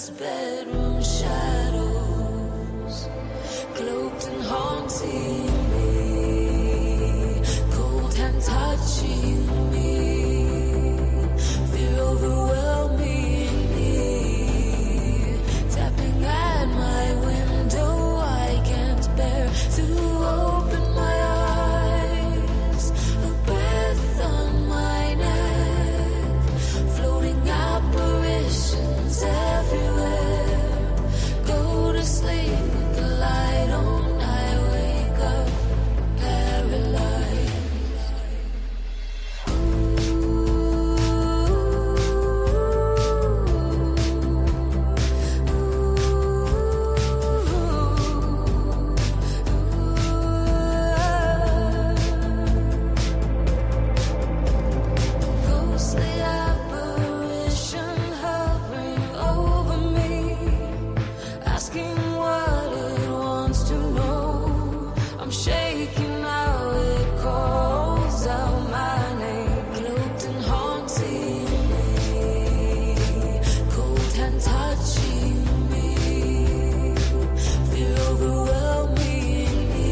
endless bedroom shadows, cloaked and haunting me, cold hand touching me, fear overwhelming me, tapping at my window. I can't bear to open my eyes, a breath on my neck, floating apparitions everywhere. Go to sleep with the light on, I wake up paralyzed. Ghostly apparition hovering over me, asking what it wants to know. I'm shaking now, it calls out my name, cloaked and haunting me, cold hand touching me, fear overwhelming me,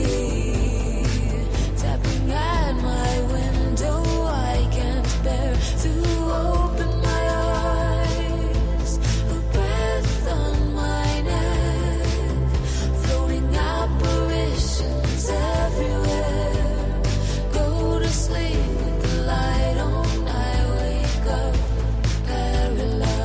tapping at my window. I can't bear to open my eyes, a breath on my neck, floating apparitions everywhere. Go to sleep with the light on, I wake up paralyzed.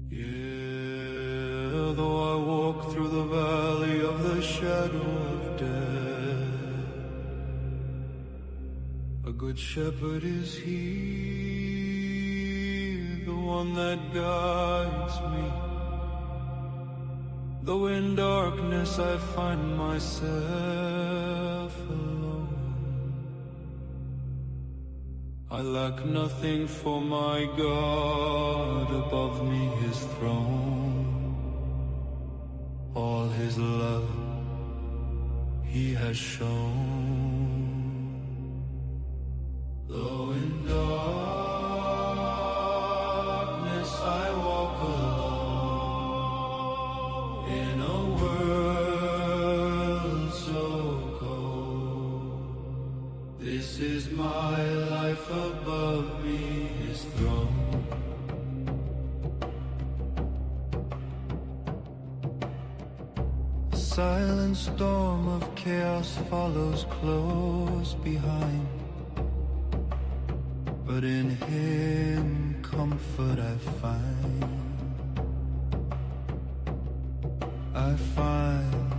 Yeah, though I walk through the valley of the shadow of death, a good shepherd is he, the one that guides me. Though in darkness I find myself alone, I lack nothing, for my God above me his throne. All his love he has shown. Though in darkness I walk alone, in a world so cold, this is my life, above me his throne. A silent storm of chaos follows close behind, but in him comfort I find. I find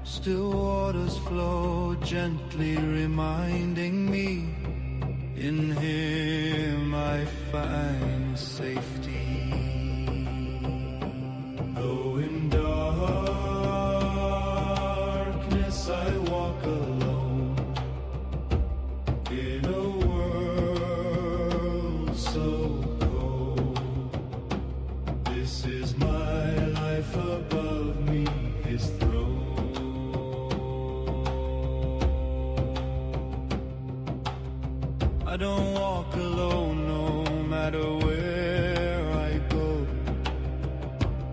still waters flow gently, reminding me in him I find safety. Though in darkness I walk alone, in a world so cold, this is my life, above me his throne. I don't walk alone no matter where I go,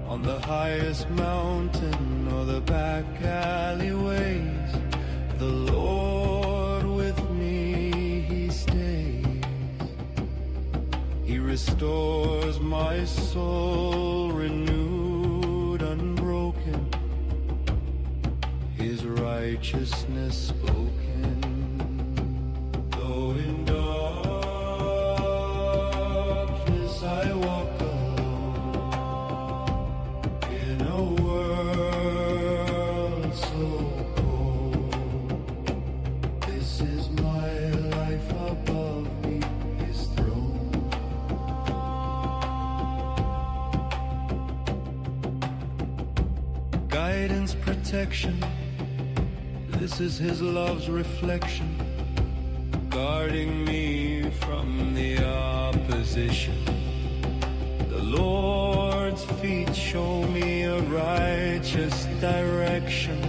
on the highest mountain or the back alleyways. The Lord with me he stays. He restores my soul, renewed, unbroken, his righteousness spoken. Though in darkness I walk alone, in a world so cold, this is my life, above me his throne. Guidance, protection, This is his love's reflection, guarding me from the opposition. The Lord's feet show me a righteous direction.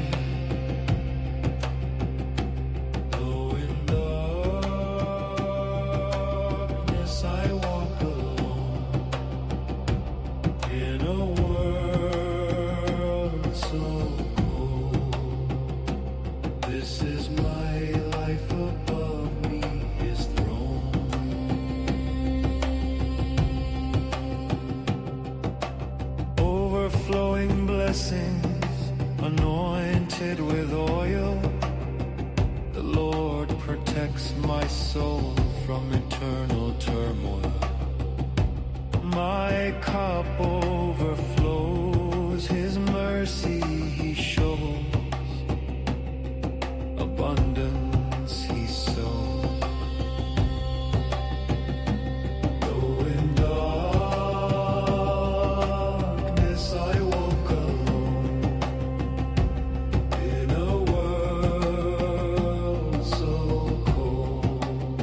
Though in darkness I walk alone, in a world so cold, this is my life above me, his throne. Overflowing blessings, anointed with oil. The Lord protects my soul from eternal turmoil. My cup overflows, his mercy he shows, abundance he sows. Though in darkness I walk alone, in a world so cold,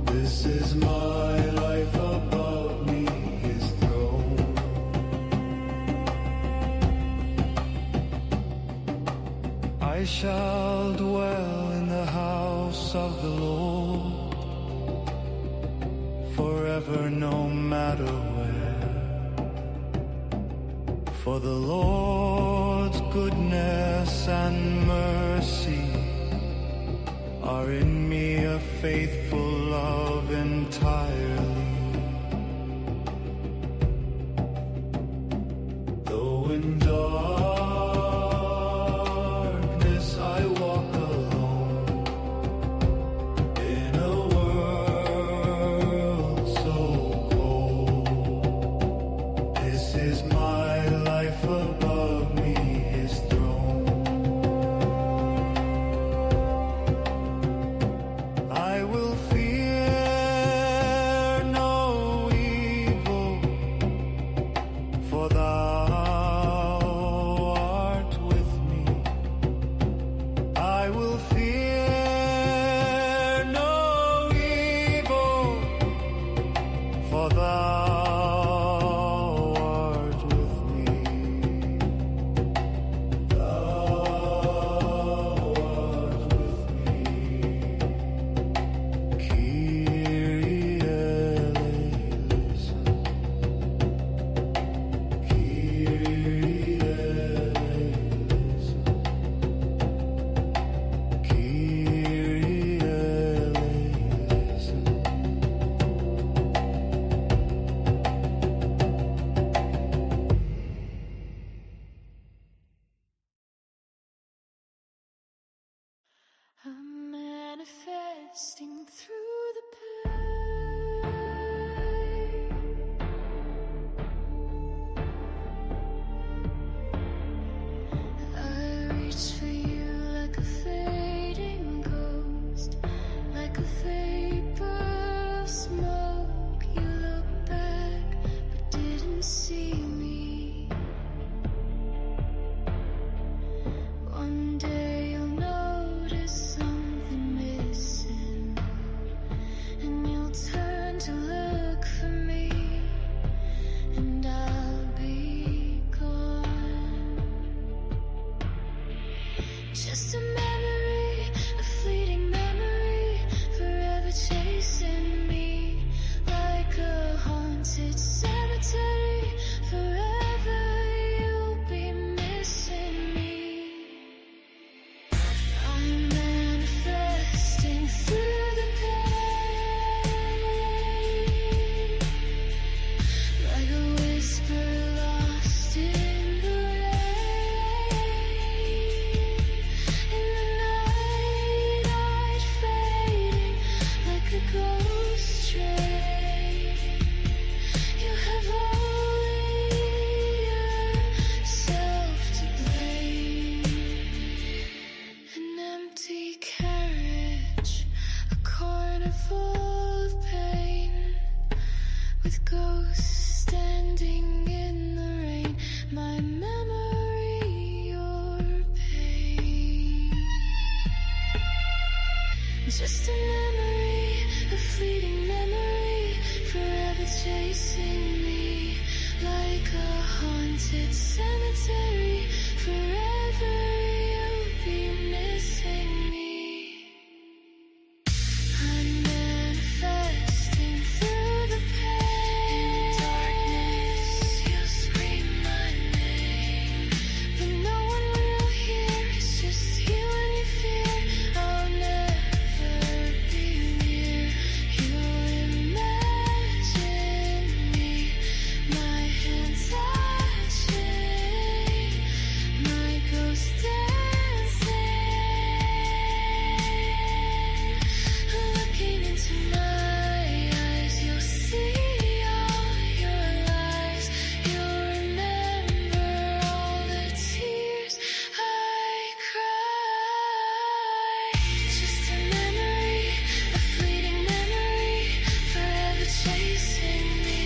this is my life above me, his throne. I shall dwell in the house of the Lord forever, no matter where. For the Lord's goodness and mercy are in me, a faithful love entirely. Though in darkness I walk alone, in a world so cold, this is my life above me, his throne. I will fear no evil, for thou art with me. I will fear no evil, for thou art with me. Thou art with me. Kyrie eleison. Kyrie eleison. Kyrie eleison. I'm manifesting through the pain. I reach for you like a fading ghost, like a vapor of smoke. You look back but didn't see me. One day you'll notice something missing. Just a memory, a fleeting memory, forever chasing me like a haunted cemetery. Forever you'll be missing me. I'm manifesting through the pain. In darkness, you'll scream my name, but no one will hear. It's just you and your fear. I'll never be near. You'll imagine me, my hands touching, my ghost dancing. Looking into my eyes, you'll see all your lies. You'll remember all the tears I cried. Just a memory, a fleeting memory, forever chasing me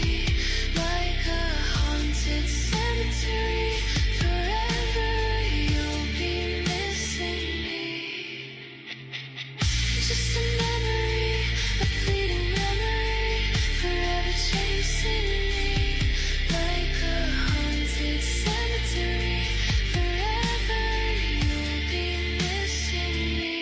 like a haunted cemetery. Forever you'll be missing me. Just a memory, a fleeting memory, forever chasing me like a haunted cemetery. Forever you'll be missing me.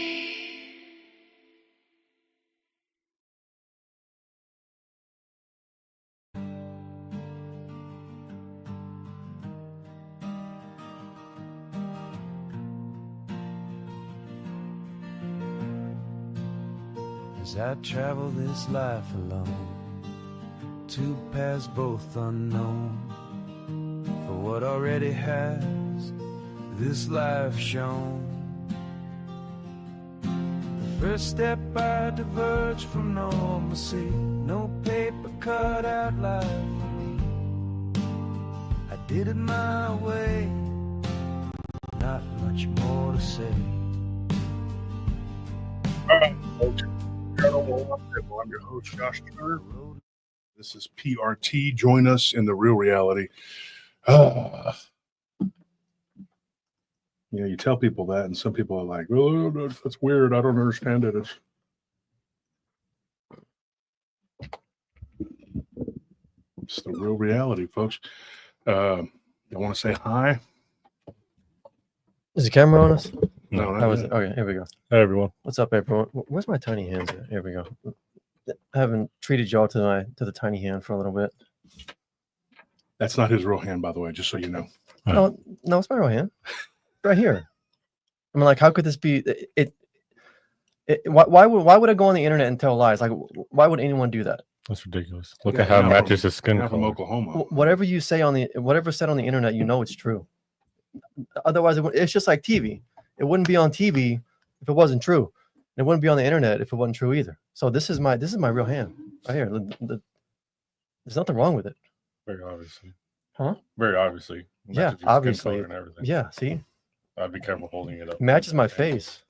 As I travel this life alone, two paths both unknown. For what already has this life shown. The first step I diverged from normalcy. No paper cut out life for me. I did it my way, not much more to say. All right, folks. Paranormal. I'm your host, Josh Turner. This is PRT. Join us in the real reality. You tell people that, and some people are like, "Oh, that's weird. I don't understand it." It's the real reality, folks. I want to say hi. Is the camera on us? No, How is it? Okay, here we go. Hey everyone. What's up, everyone? Where's my tiny hands at? Here we go. I haven't treated y'all to the tiny hand for a little bit. That's not his real hand, by the way, just so you know. No, it's my real hand. Right here. I mean, like, how could this be? Why would I go on the internet and tell lies? Like, why would anyone do that? That's ridiculous. Look Yeah, at how it I'm matches his skin I'm from color. Oklahoma. Whatever you say whatever's said on the internet, you know it's true. Otherwise, it's just like TV. It wouldn't be on TV if it wasn't true. It wouldn't be on the internet if it wasn't true either. So this is my real hand right here. There's nothing wrong with it. Very obviously. Huh? Very obviously. Yeah, Matches your skin obviously. color and everything. Yeah, see? I'd be careful holding it up. Matches my face.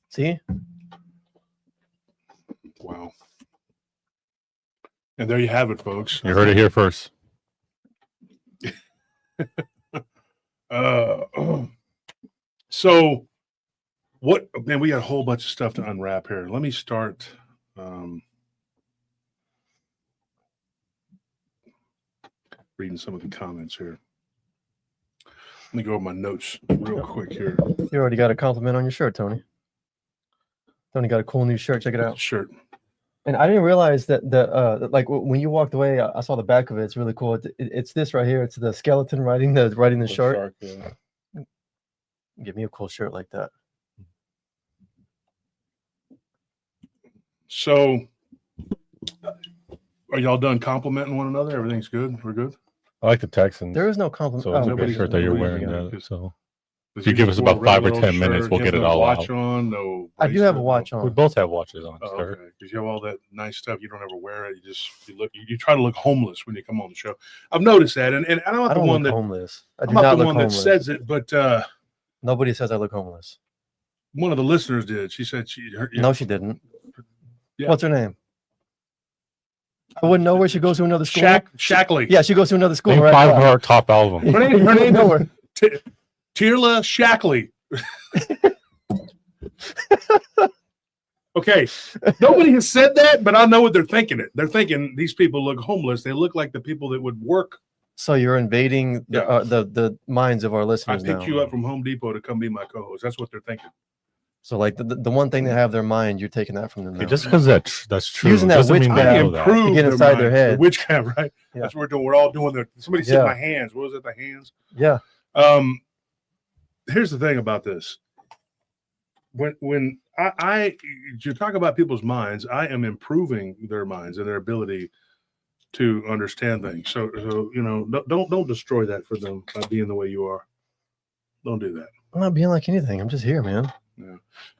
See? Wow. And there you have it, folks. You heard it here first. So what, man, we got a whole bunch of stuff to unwrap here. Let me start. Reading some of the comments here. Let me go over my notes real quick here. You already got a compliment on your shirt, Tony. Tony got a cool new shirt. Check it out. Shirt. And I didn't realize that like when you walked away, I saw the back of it. It's really cool. It's this right here. It's the skeleton riding the shark. Shark, yeah. Give me a cool shirt like that. So are y'all done complimenting one another? Everything's good? We're good? I like the Texans. There is no compliment. So it's a nobody's- good shirt that you're nobody's wearing. gonna- So Does if you he give just us wear about a 5 or regular 10 minutes, shirt? we'll You get have it no all watch out. on, no I do have a bracelet, watch no- we on. both have watches on, Oh, sir. okay, because you have all that nice stuff. You don't ever wear it. You try to look homeless when you come on the show. I've noticed that, and I'm not I the don't one look that homeless. I do I'm not not the look one that homeless. says it, but Nobody says I look homeless. one of the listeners did. She said she heard, No, she didn't. Yeah. What's her name? I wouldn't know where she goes to another school. Shackley. Yeah, she goes to another school. Name Right? 5 of her top albums. Her You name know is her. Tierla Shackley. Okay, nobody has said that, but I know what they're thinking. They're thinking these people look homeless. They look like the people that would work. So you're invading the minds of our I listeners picked now. you up from Home Depot to come be my co-host. That's what they're thinking. So like the one thing they have their mind, you're taking that from them. Okay, Now. just because that's true. Using that doesn't mean they witchcraft. know that. Improve To get their inside their mind. head. The witchcraft, right? Yeah. That's what we're doing. We're all doing the. Somebody said Yeah. my hands. What was it? The hands. Yeah. Here's the thing about this. When you talk about people's minds, I am improving their minds and their ability to understand things. So you know, don't destroy that for them by being the way you are. Don't do that. I'm not being like anything. I'm just here, man. Yeah.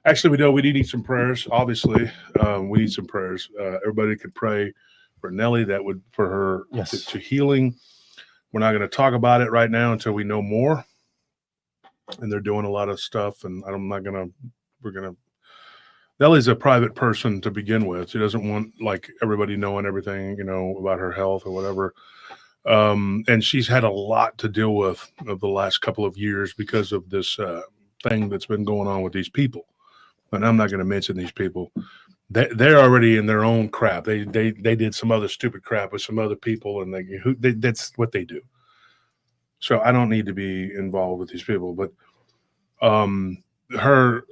Actually, we do need some prayers. Obviously, we need some prayers. Everybody could pray for Nellie. That would for her to healing. We're not going to talk about it right now until we know more. And they're doing a lot of stuff, and I'm not gonna. We're gonna. Nellie's a private person to begin with. She doesn't want like everybody knowing everything, you know, about her health or whatever. And she's had a lot to deal with of the last couple of years because of this thing that's been going on with these people. And I'm not going to mention these people. They're already in their own crap. They did some other stupid crap with some other people, and that's what they do. So I don't need to be involved with these people. But her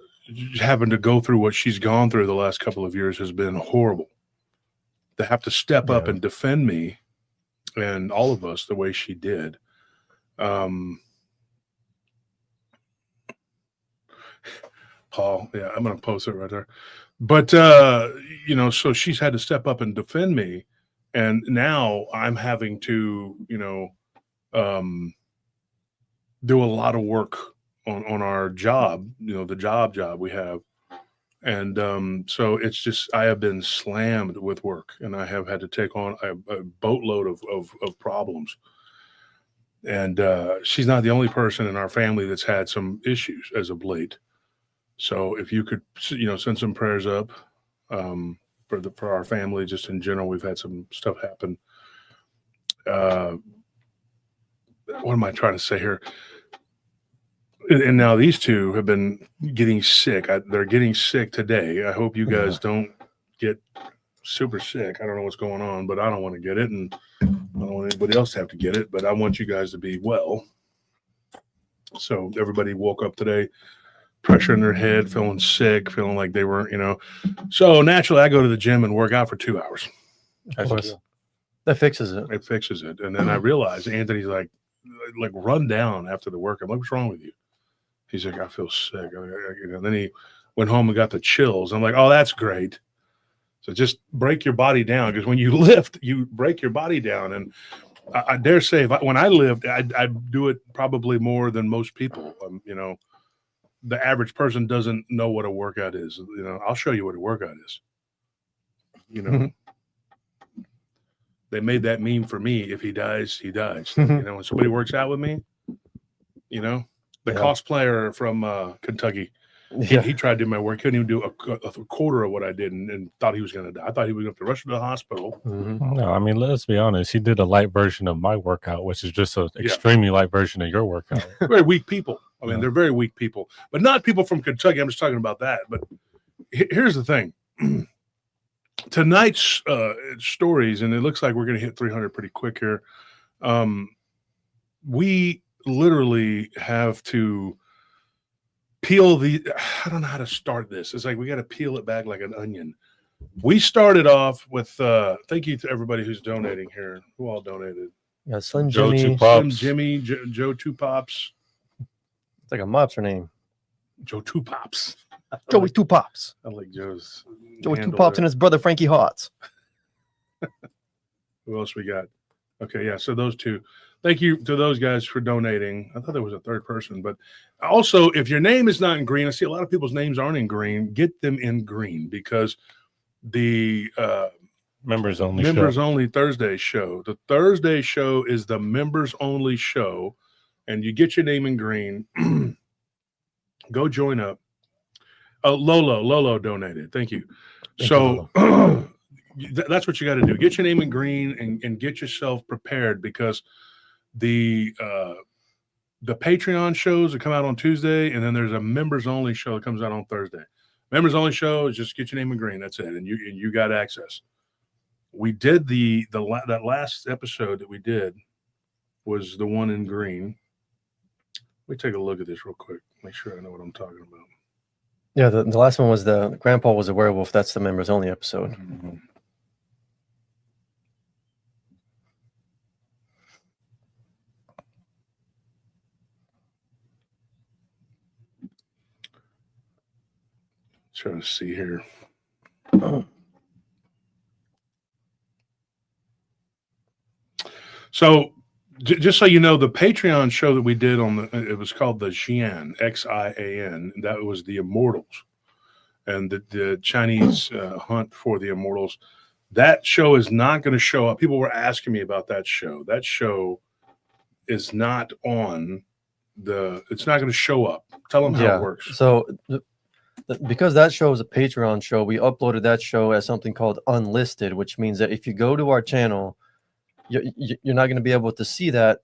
having to go through what she's gone through the last couple of years has been horrible. To have to step up and defend me and all of us the way she did. Paul, yeah, I'm going to post it right there. But, you know, so she's had to step up and defend me. And now I'm having to, you know, do a lot of work on our job, you know, the job we have. And so it's just, I have been slammed with work, and I have had to take on a boatload of problems. And she's not the only person in our family that's had some issues as of late. So if you could, you know, send some prayers up for our family, just in general, we've had some stuff happen. What am I trying to say here? And now these two have been getting sick. They're getting sick today. I hope you guys don't get super sick. I don't know what's going on, but I don't want to get it, and I don't want anybody else to have to get it. But I want you guys to be well. So everybody woke up today, pressure in their head, feeling sick, feeling like they weren't, you know. So naturally, I go to the gym and work out for 2 hours. Of course. That fixes it. It fixes it. And then I realized Anthony's like run down after the work. I'm like, what's wrong with you? He's like, I feel sick. You know, then he went home and got the chills. I'm like, oh, that's great. So just break your body down, because when you lift, you break your body down. And I dare say, when I lived, I do it probably more than most people. You know, the average person doesn't know what a workout is. You know, I'll show you what a workout is. You know, they made that meme for me. If he dies, he dies. You know, when somebody works out with me, you know. The cosplayer from Kentucky, he tried to do my work. Couldn't even do a quarter of what I did, and thought he was going to die. I thought he was going to have to rush to the hospital. No, I mean, let's be honest. He did a light version of my workout, which is just an extremely light version of your workout. Very weak people. I mean, they're very weak people, but not people from Kentucky. I'm just talking about that. But here's the thing. Tonight's stories, and it looks like we're going to hit 300 pretty quick here. We literally have to peel I don't know how to start this. It's like we got to peel it back like an onion. We started off with thank you to everybody who's donating here. Who all donated? Yeah, Slim Joe Jimmy. Two Pops. Slim Jimmy, Joe Two Pops. It's like a mobster name. Joe Two Pops. Joey Two Pops. I like Joe's. Joey Two Pops and his brother Frankie Hotz. Who else we got? Okay, yeah. So those two. Thank you to those guys for donating. I thought there was a third person, but also if your name is not in green, I see a lot of people's names aren't in green. Get them in green, because the members only Thursday show. The Thursday show is the members only show, and you get your name in green. Go join up. Lolo donated. Thank you. So that's what you got to do. Get your name in green and get yourself prepared, because the Patreon shows that come out on Tuesday, and then there's a members only show that comes out on Thursday. Members only show is just get your name in green. That's it, and you got access. We did that last episode that we did was the one in green. Let me take a look at this real quick. Make sure I know what I'm talking about. Yeah, the last one was the Grandpa was a werewolf. That's the members only episode. Mm-hmm. Trying to see here. So, just so you know, the Patreon show that we did it was called the Xian, Xian. That was the Immortals, and the Chinese hunt for the Immortals. That show is not going to show up. People were asking me about that show. That show is not on it's not going to show up. Tell them how it works. So, because that show is a Patreon show, we uploaded that show as something called unlisted, which means that if you go to our channel, you're not going to be able to see that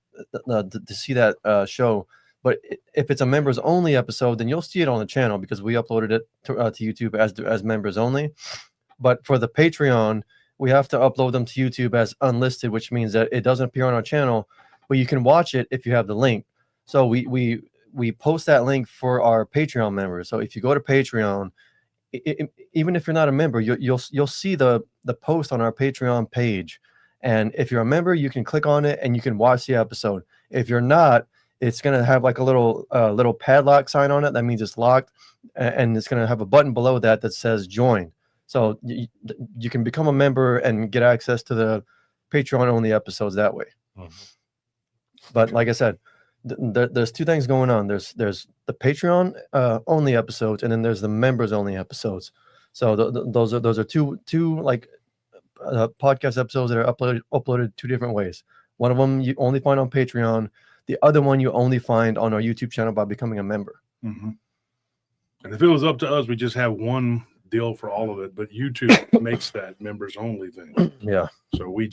show. But if it's a members only episode, then you'll see it on the channel because we uploaded it to YouTube as members only. But for the Patreon, we have to upload them to YouTube as unlisted, which means that it doesn't appear on our channel, but you can watch it if you have the link. So we post that link for our Patreon members. So if you go to Patreon, even if you're not a member, you'll see the post on our Patreon page. And if you're a member, you can click on it and you can watch the episode. If you're not, it's going to have like a little padlock sign on it. That means it's locked, and it's going to have a button below that says join. So you can become a member and get access to the Patreon only episodes that way. Mm-hmm. But like I said, there's two things going on. There's the Patreon only episodes, and then there's the members only episodes. So those are two like podcast episodes that are uploaded two different ways. One of them you only find on Patreon. The other one you only find on our YouTube channel by becoming a member. Mm-hmm. And if it was up to us, we just have one deal for all of it. But YouTube makes that members only thing. Yeah. So we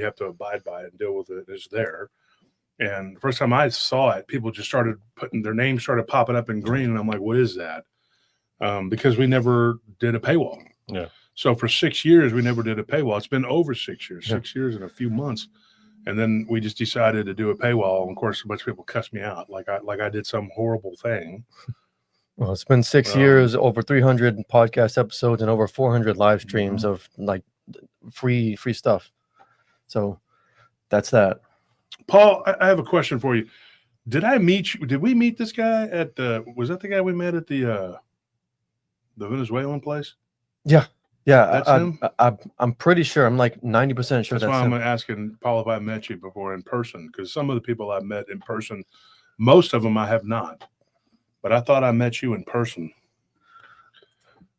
have to abide by it and deal with it. It's there. And the first time I saw it, people just started their names started popping up in green, and I'm like, "What is that?" Because we never did a paywall. Yeah. So for 6 years, we never did a paywall. It's been over 6 years, 6 years and a few months. And then we just decided to do a paywall. And of course, a bunch of people cussed me out like I did some horrible thing. Well, it's been 6 years, over 300 podcast episodes, and over 400 live streams of like free stuff. So that's that. Paul, I have a question for you. Did we meet this guy was that the guy we met at the Venezuelan place? Yeah. Yeah, That's him? I'm pretty sure. I'm like 90% sure that's why him. I'm asking Paul if I met you before in person, because some of the people I've met in person, most of them I have not. But I thought I met you in person.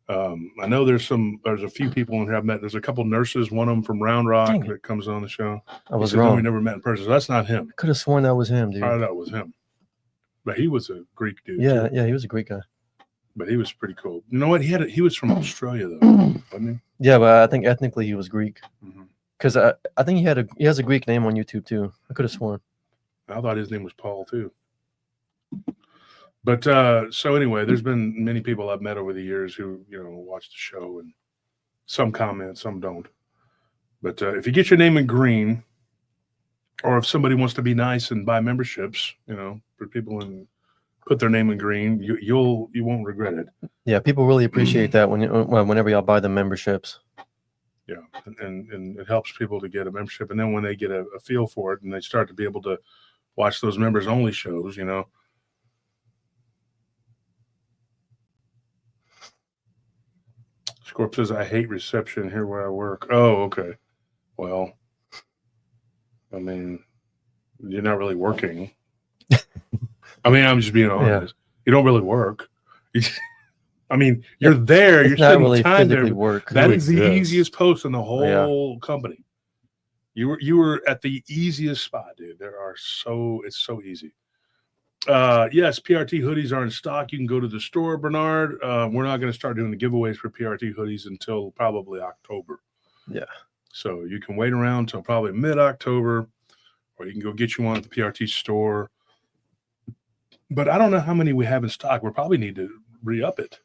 I know there's a few people in here I've met. There's a couple nurses, one of them from Round Rock that comes on the show. I was wrong. We never met in person. So that's not him. Could have sworn that was him, dude. I thought it was him. But he was a Greek dude. Yeah, too. yeah, he was a Greek guy. But he was pretty cool. You know what? He was from Australia though, wasn't he? Yeah, but I think ethnically he was Greek. Mm-hmm. Because I think he has a Greek name on YouTube too. I could have sworn. I thought his name was Paul too. But so anyway, there's been many people I've met over the years who watch the show, and some comment, some don't. But if you get your name in green, or if somebody wants to be nice and buy memberships, for people and put their name in green, you won't regret it. Yeah, people really appreciate that whenever y'all buy the memberships. Yeah, and it helps people to get a membership, and then when they get a feel for it and they start to be able to watch those members only shows, Scorp says, I hate reception here where I work. Oh, okay. Well, I mean, you're not really working. I mean, I'm just being honest. Yeah. You don't really work. I mean, you're there. You're spending really time there. Work. That is the easiest post in the whole company. You were at the easiest spot, dude. It's so easy. Yes, PRT hoodies are in stock. You can go to the store, Bernard. We're not going to start doing the giveaways for PRT hoodies until probably October. Yeah. So you can wait around until probably mid-October, or you can go get you one at the PRT store. But I don't know how many we have in stock. We probably need to re-up it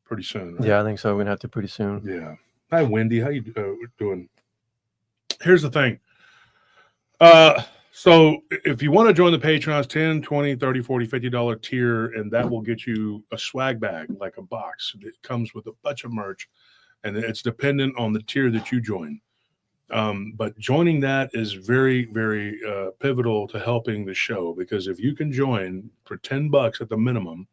pretty soon. Right? Yeah, I think so. We're gonna have to pretty soon. Yeah. Hi, Wendy. How you doing? Here's the thing. So if you want to join the Patreons, $10, $20, $30, $40, $50 tier, and that will get you a swag bag, like a box. It comes with a bunch of merch, and it's dependent on the tier that you join. But joining that is very, very pivotal to helping the show, because if you can join for $10 at the minimum,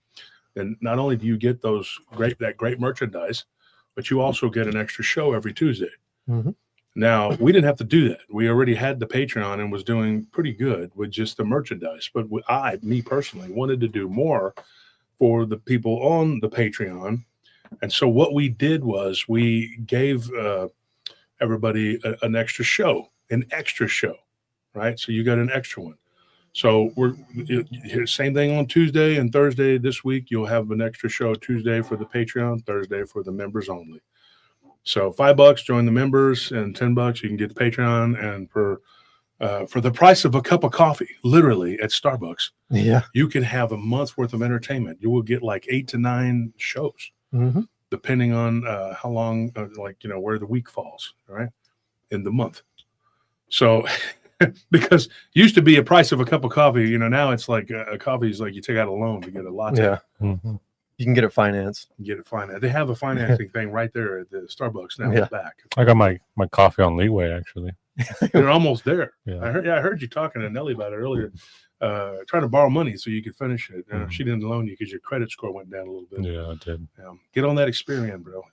then not only do you get that great merchandise, but you also get an extra show every Tuesday. Mm-hmm. Now, we didn't have to do that. We already had the Patreon and was doing pretty good with just the merchandise. But me personally, wanted to do more for the people on the Patreon. And so what we did was we gave everybody an extra show, right? So you got an extra one. So same thing on Tuesday and Thursday this week. You'll have an extra show Tuesday for the Patreon, Thursday for the members only. So $5 join the members, and $10 you can get the Patreon. And for the price of a cup of coffee, literally at Starbucks, you can have a month's worth of entertainment. You will get like 8 to 9 shows, depending on how long, where the week falls, right, in the month. So, because used to be a price of a cup of coffee, now it's like a coffee is like you take out a loan to get a latte. Yeah. Mm-hmm. You can get it financed. They have a financing thing right there at the Starbucks now in the back. I got my coffee on Leeway, actually. You're almost there. Yeah. I heard you talking to Nelly about it earlier, trying to borrow money so you could finish it. She didn't loan you because your credit score went down a little bit. Yeah, I did. Get on that Experian, bro.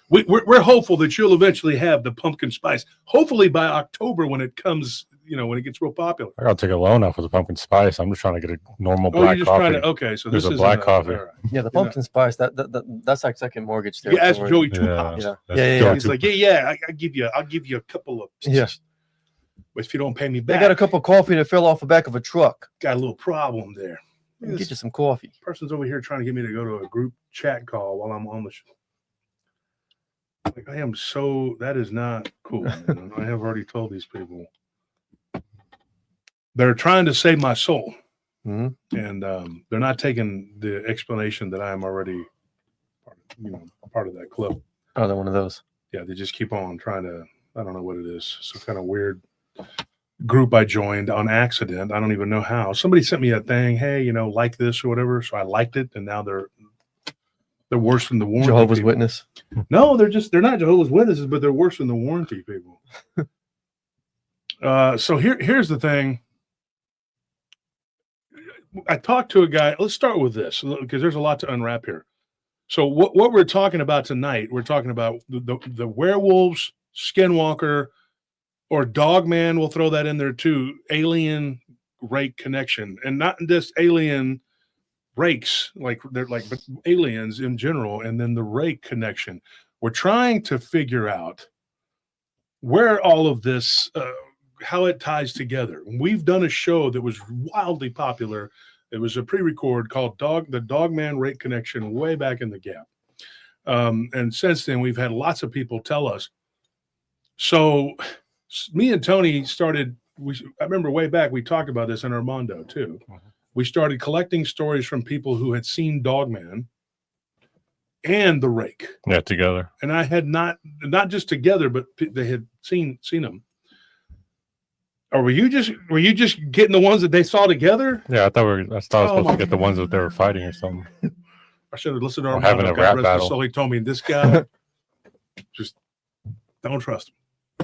We're hopeful that you'll eventually have the pumpkin spice. Hopefully by October when it comes, when it gets real popular. I got to take a loan out for the pumpkin spice. I'm just trying to get a normal black coffee. So there's this a is black coffee. Right. Yeah, the pumpkin spice. That's like second mortgage there. Yeah, ask Joey two Yeah. pops. Yeah. He's like, I'll give you a couple of. Yeah. But if you don't pay me back, They got a cup of coffee that fell off the back of a truck. got a little problem there. Get you some coffee. Person's over here trying to get me to go to a group chat call while I'm on the show. Like, that is not cool, man. I have already told these people. They're trying to save my soul. Mm-hmm. And they're not taking the explanation that I am already, a part of that club. Oh, they're one of those. Yeah, they just keep on trying to, I don't know what it is. Some kind of weird group I joined on accident. I don't even know how. Somebody sent me a thing, hey, like this or whatever. So I liked it, and now they're worse than the warranty Jehovah's people. Witness. No, they're not Jehovah's Witnesses, but they're worse than the warranty people. So here's the thing. I talked to a guy. Let's start with this because there's a lot to unwrap here. So what we're talking about tonight, we're talking about the werewolves, Skinwalker, or Dogman. We'll throw that in there too. Alien Rake connection, and not just alien rakes, but aliens in general, and then the Rake connection. We're trying to figure out where all of this. How it ties together. We've done a show that was wildly popular. It was a pre-record called the Dogman Rake Connection way back in the gap. And since then, we've had lots of people tell us. So me and Tony started, I remember way back, we talked about this in Armando too. We started collecting stories from people who had seen Dogman and the Rake. Yeah, together. And I had not just together, but they had seen them. Or were you just getting the ones that they saw together? Yeah, I thought I was supposed to get the ones that they were fighting or something. I should have listened to our having a rap battle. So he told me this guy just don't trust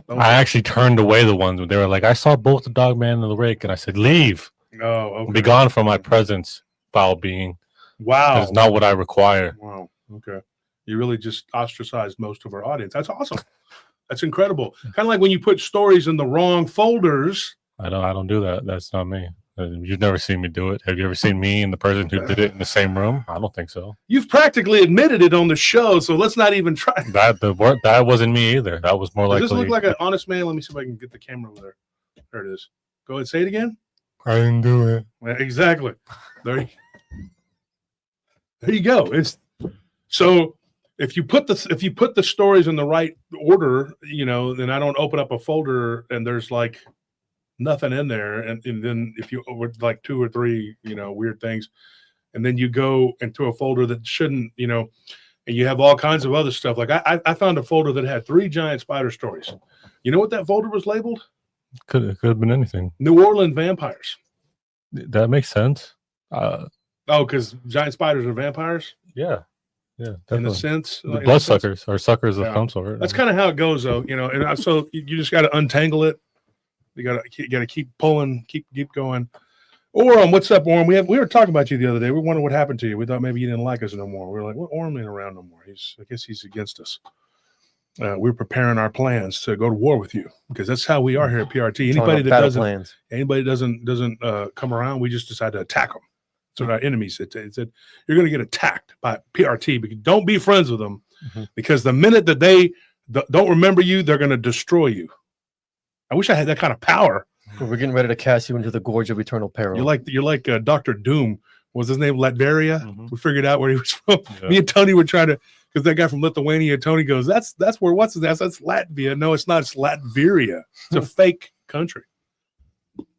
him. I actually turned away the ones when they were like, I saw both the Dogman and the Rake, and I said, leave. Oh, okay. Be gone from my presence, foul being. Wow. That's not what I require. Wow. Okay. You really just ostracized most of our audience. That's awesome. That's incredible. Kind of like when you put stories in the wrong folders. I don't do that. That's not me. You've never seen me do it. Have you ever seen me and the person who did it in the same room? I don't think so. You've practically admitted it on the show, so let's not even try. That wasn't me either. That was more like. Does this look like an honest man? Let me see if I can get the camera over there. There it is. Go ahead, say it again. I didn't do it. Exactly. There you go. It's so. If you put the stories in the right order, then I don't open up a folder and there's like nothing in there. And then if you with like 2 or 3, weird things, and then you go into a folder that shouldn't, you know, and you have all kinds of other stuff. Like I found a folder that had 3 giant spider stories. You know what that folder was labeled? Could have been anything. New Orleans vampires. That makes sense. Oh, because giant spiders are vampires Yeah, in a definitely. sense. The in a blood sense? suckers or suckers of Yeah. some sort. That's kind of how it goes, though. You know, and so you just got to untangle it. You got to keep pulling, keep going. Orm, what's up, Orm? We were talking about you the other day. We wondered what happened to you. We thought maybe you didn't like us no more. We were like, well, Orm ain't around no more. I guess he's against us. We're preparing our plans to go to war with you because that's how we are here at PRT. Anybody that doesn't come around, we just decide to attack them. So our enemies said you're going to get attacked by PRT, but don't be friends with them because the minute that they don't remember you, they're going to destroy you. I wish I had that kind of power. We're getting ready to cast you into the gorge of eternal peril. You're like Dr. Doom. What was his name? Latveria. We figured out where he was from. Yeah. Me and Tony were trying to, because that guy from Lithuania, Tony goes, that's where what's his name? That's Latvia. No, it's not. It's Latveria. It's a fake country.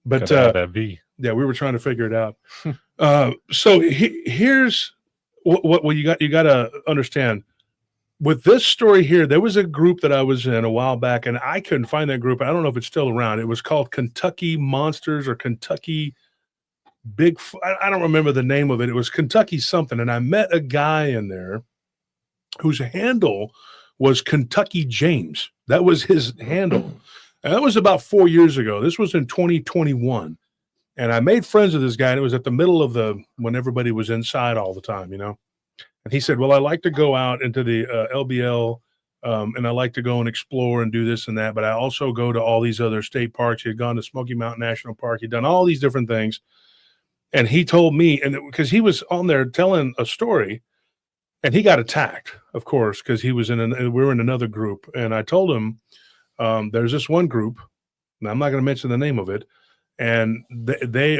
But that V. yeah, we were trying to figure it out. So here's what you got. You got to understand. With this story here, there was a group that I was in a while back, and I couldn't find that group. I don't know if it's still around. It was called Kentucky Monsters or Kentucky Bigfoot. I don't remember the name of it. It was Kentucky something, and I met a guy in there whose handle was Kentucky James. That was his handle. And that was about 4 years ago. This was in 2021. And I made friends with this guy, and it was at the middle of when everybody was inside all the time, you know. And he said, well, I like to go out into the LBL, and I like to go and explore and do this and that, but I also go to all these other state parks. He had gone to Smoky Mountain National Park. He'd done all these different things. And he told me, and because he was on there telling a story, and he got attacked, of course, because we were in another group. And I told him, there's this one group, and I'm not going to mention the name of it, and they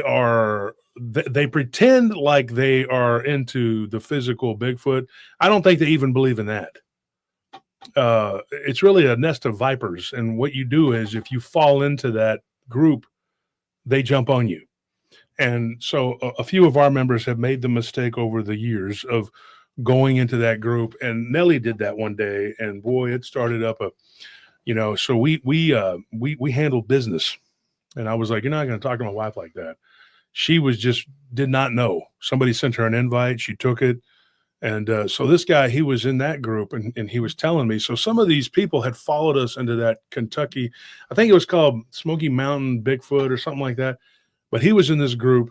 pretend like they are into the physical Bigfoot. I don't think they even believe in that. It's really a nest of vipers. And what you do is if you fall into that group, they jump on you. And so a few of our members have made the mistake over the years of going into that group. And Nellie did that one day. And boy, it started up so we handled business. And I was like, you're not going to talk to my wife like that. She did not know. Somebody sent her an invite. She took it. And so this guy, he was in that group and he was telling me. So some of these people had followed us into that Kentucky, I think it was called Smoky Mountain Bigfoot or something like that. But he was in this group.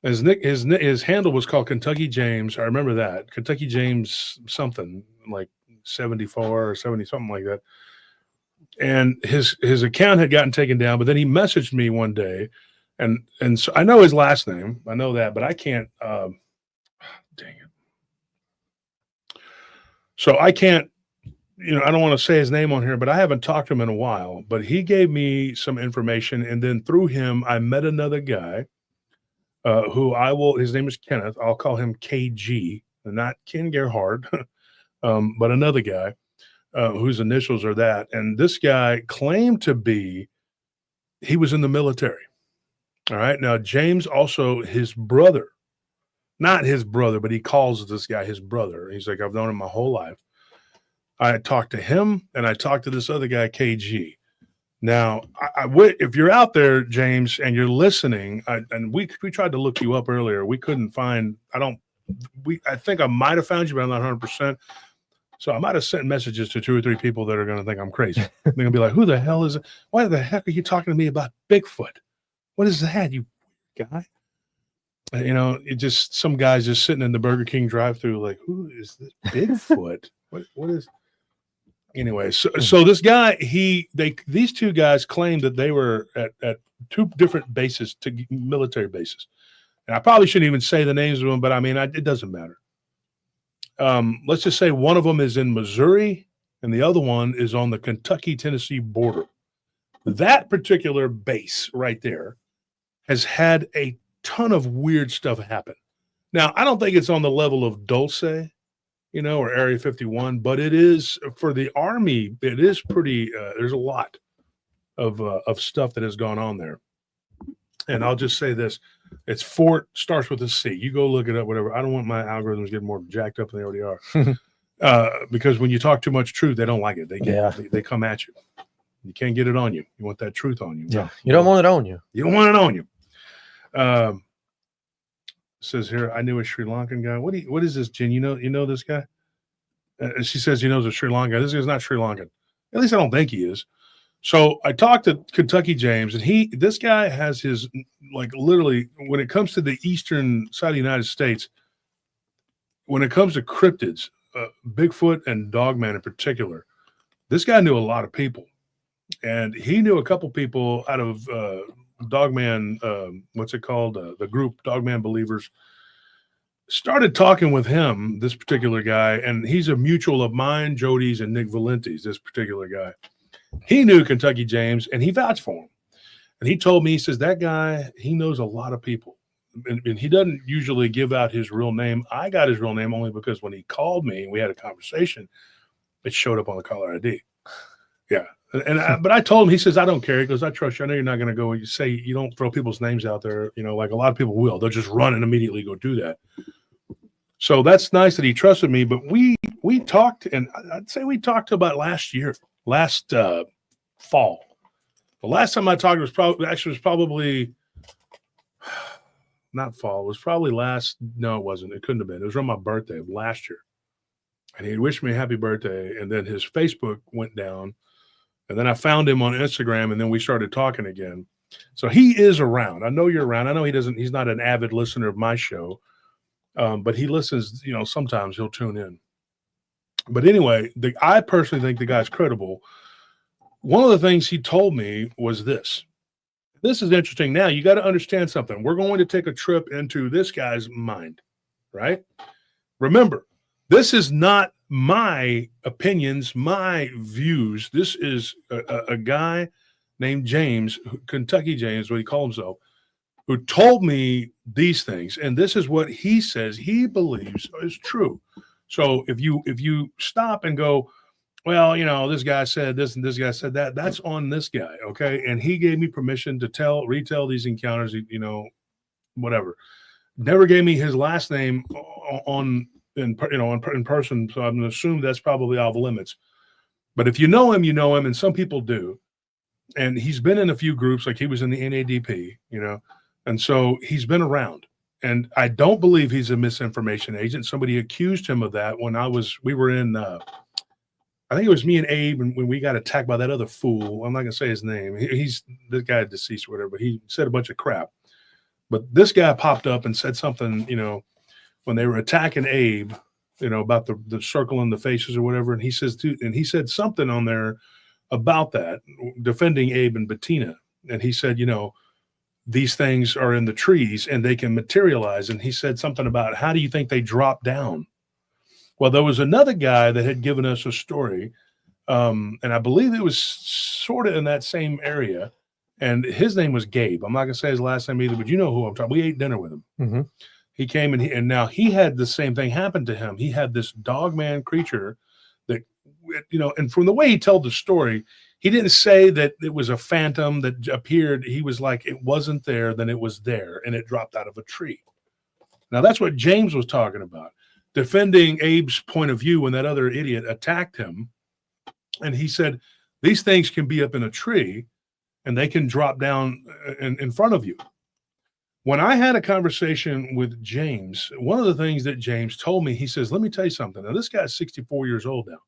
His handle was called Kentucky James. I remember that. Kentucky James something like 74 or 70, something like that. And his account had gotten taken down, but then he messaged me one day, and so I know his last name. I know that, but I can't. Dang it! So I can't. I don't want to say his name on here, but I haven't talked to him in a while. But he gave me some information, and then through him, I met another guy who his name is Kenneth. I'll call him KG, not Ken Gerhard, but another guy. Whose initials are that. And this guy claimed he was in the military. All right. Now, James also, his brother, not his brother, but he calls this guy his brother. He's like, I've known him my whole life. I talked to him and I talked to this other guy, KG. Now, if you're out there, James, and you're listening, and we tried to look you up earlier. We couldn't find, I think I might have found you, but I'm not 100%. So I might have sent messages to 2 or 3 people that are going to think I'm crazy. They're going to be like, who the hell is it? Why the heck are you talking to me about Bigfoot? What is that, you guy? It just, some guys just sitting in the Burger King drive-thru like, who is this Bigfoot? What is? Anyway, so this guy, these 2 guys claimed that they were at 2 different bases, military bases. And I probably shouldn't even say the names of them, but I mean, it doesn't matter. Let's just say one of them is in Missouri and the other one is on the Kentucky-Tennessee border. That particular base right there has had a ton of weird stuff happen. Now, I don't think it's on the level of Dulce, or Area 51, but it is for the Army. It is pretty, there's a lot of stuff that has gone on there. And I'll just say this. It's Fort, starts with a C. You go look it up, whatever. I don't want my algorithms getting more jacked up than they already are. Because when you talk too much truth, they don't like it. They come at you. You can't get it on you. You want that truth on you. Yeah. You don't want it on you. You don't want it on you. Says here, I knew a Sri Lankan guy. What is this, Jen? You know this guy? She says he knows a Sri Lankan guy. This guy's not Sri Lankan. At least I don't think he is. So I talked to Kentucky James, and this guy has his, like, literally, when it comes to the eastern side of the United States, when it comes to cryptids, Bigfoot and Dogman in particular, this guy knew a lot of people. And he knew a couple people out of Dogman, what's it called? The group Dogman Believers. Started talking with him, this particular guy, and he's a mutual of mine, Jody's, and Nick Valenti's, this particular guy. He knew Kentucky James, and he vouched for him. And he told me, he says, that guy, he knows a lot of people. And he doesn't usually give out his real name. I got his real name only because when he called me and we had a conversation, it showed up on the caller ID. Yeah. But I told him, he says, I don't care. He goes, I trust you. I know you're not going to go, you say, you don't throw people's names out there, like a lot of people will. They'll just run and immediately go do that. So that's nice that he trusted me. But we talked, and I'd say we talked about last fall. The last time I talked was probably not fall. It was probably no, it wasn't. It couldn't have been. It was on my birthday of last year. And he wished me a happy birthday. And then his Facebook went down. And then I found him on Instagram, and then we started talking again. So he is around. I know you're around. I know he's not an avid listener of my show. But he listens, sometimes he'll tune in. But anyway, I personally think the guy's credible. One of the things he told me was this. This is interesting. Now, you got to understand something. We're going to take a trip into this guy's mind, right? Remember, this is not my opinions, my views. This is a guy named James, Kentucky James, what he called himself, who told me these things. And this is what he says he believes is true. So if you stop and go, well, this guy said this and this guy said that, that's on this guy, okay? And he gave me permission to retell these encounters, whatever. Never gave me his last name in person, so I'm going to assume that's probably off limits. But if you know him, and some people do. And he's been in a few groups, like he was in the NADP, and so he's been around. And I don't believe he's a misinformation agent. Somebody accused him of that when we were in, I think it was me and Abe, and when we got attacked by that other fool. I'm not going to say his name. He's this guy deceased or whatever, but he said a bunch of crap. But this guy popped up and said something, when they were attacking Abe, about the circle in the faces or whatever. And he said something on there about that, defending Abe and Bettina. And he said, these things are in the trees and they can materialize. And he said something about, how do you think they drop down? Well, there was another guy that had given us a story, and I believe it was sort of in that same area, and his name was Gabe. I'm not going to say his last name either, but you know who I'm talking. We ate dinner with him. Mm-hmm. He came, and now he had the same thing happen to him. He had this dogman creature that, and from the way he told the story, he didn't say that it was a phantom that appeared. He was like, it wasn't there, then it was there, and it dropped out of a tree. Now, that's what James was talking about, defending Abe's point of view when that other idiot attacked him. And he said, these things can be up in a tree, and they can drop down in front of you. When I had a conversation with James, one of the things that James told me, he says, let me tell you something. Now, this guy's 64 years old now.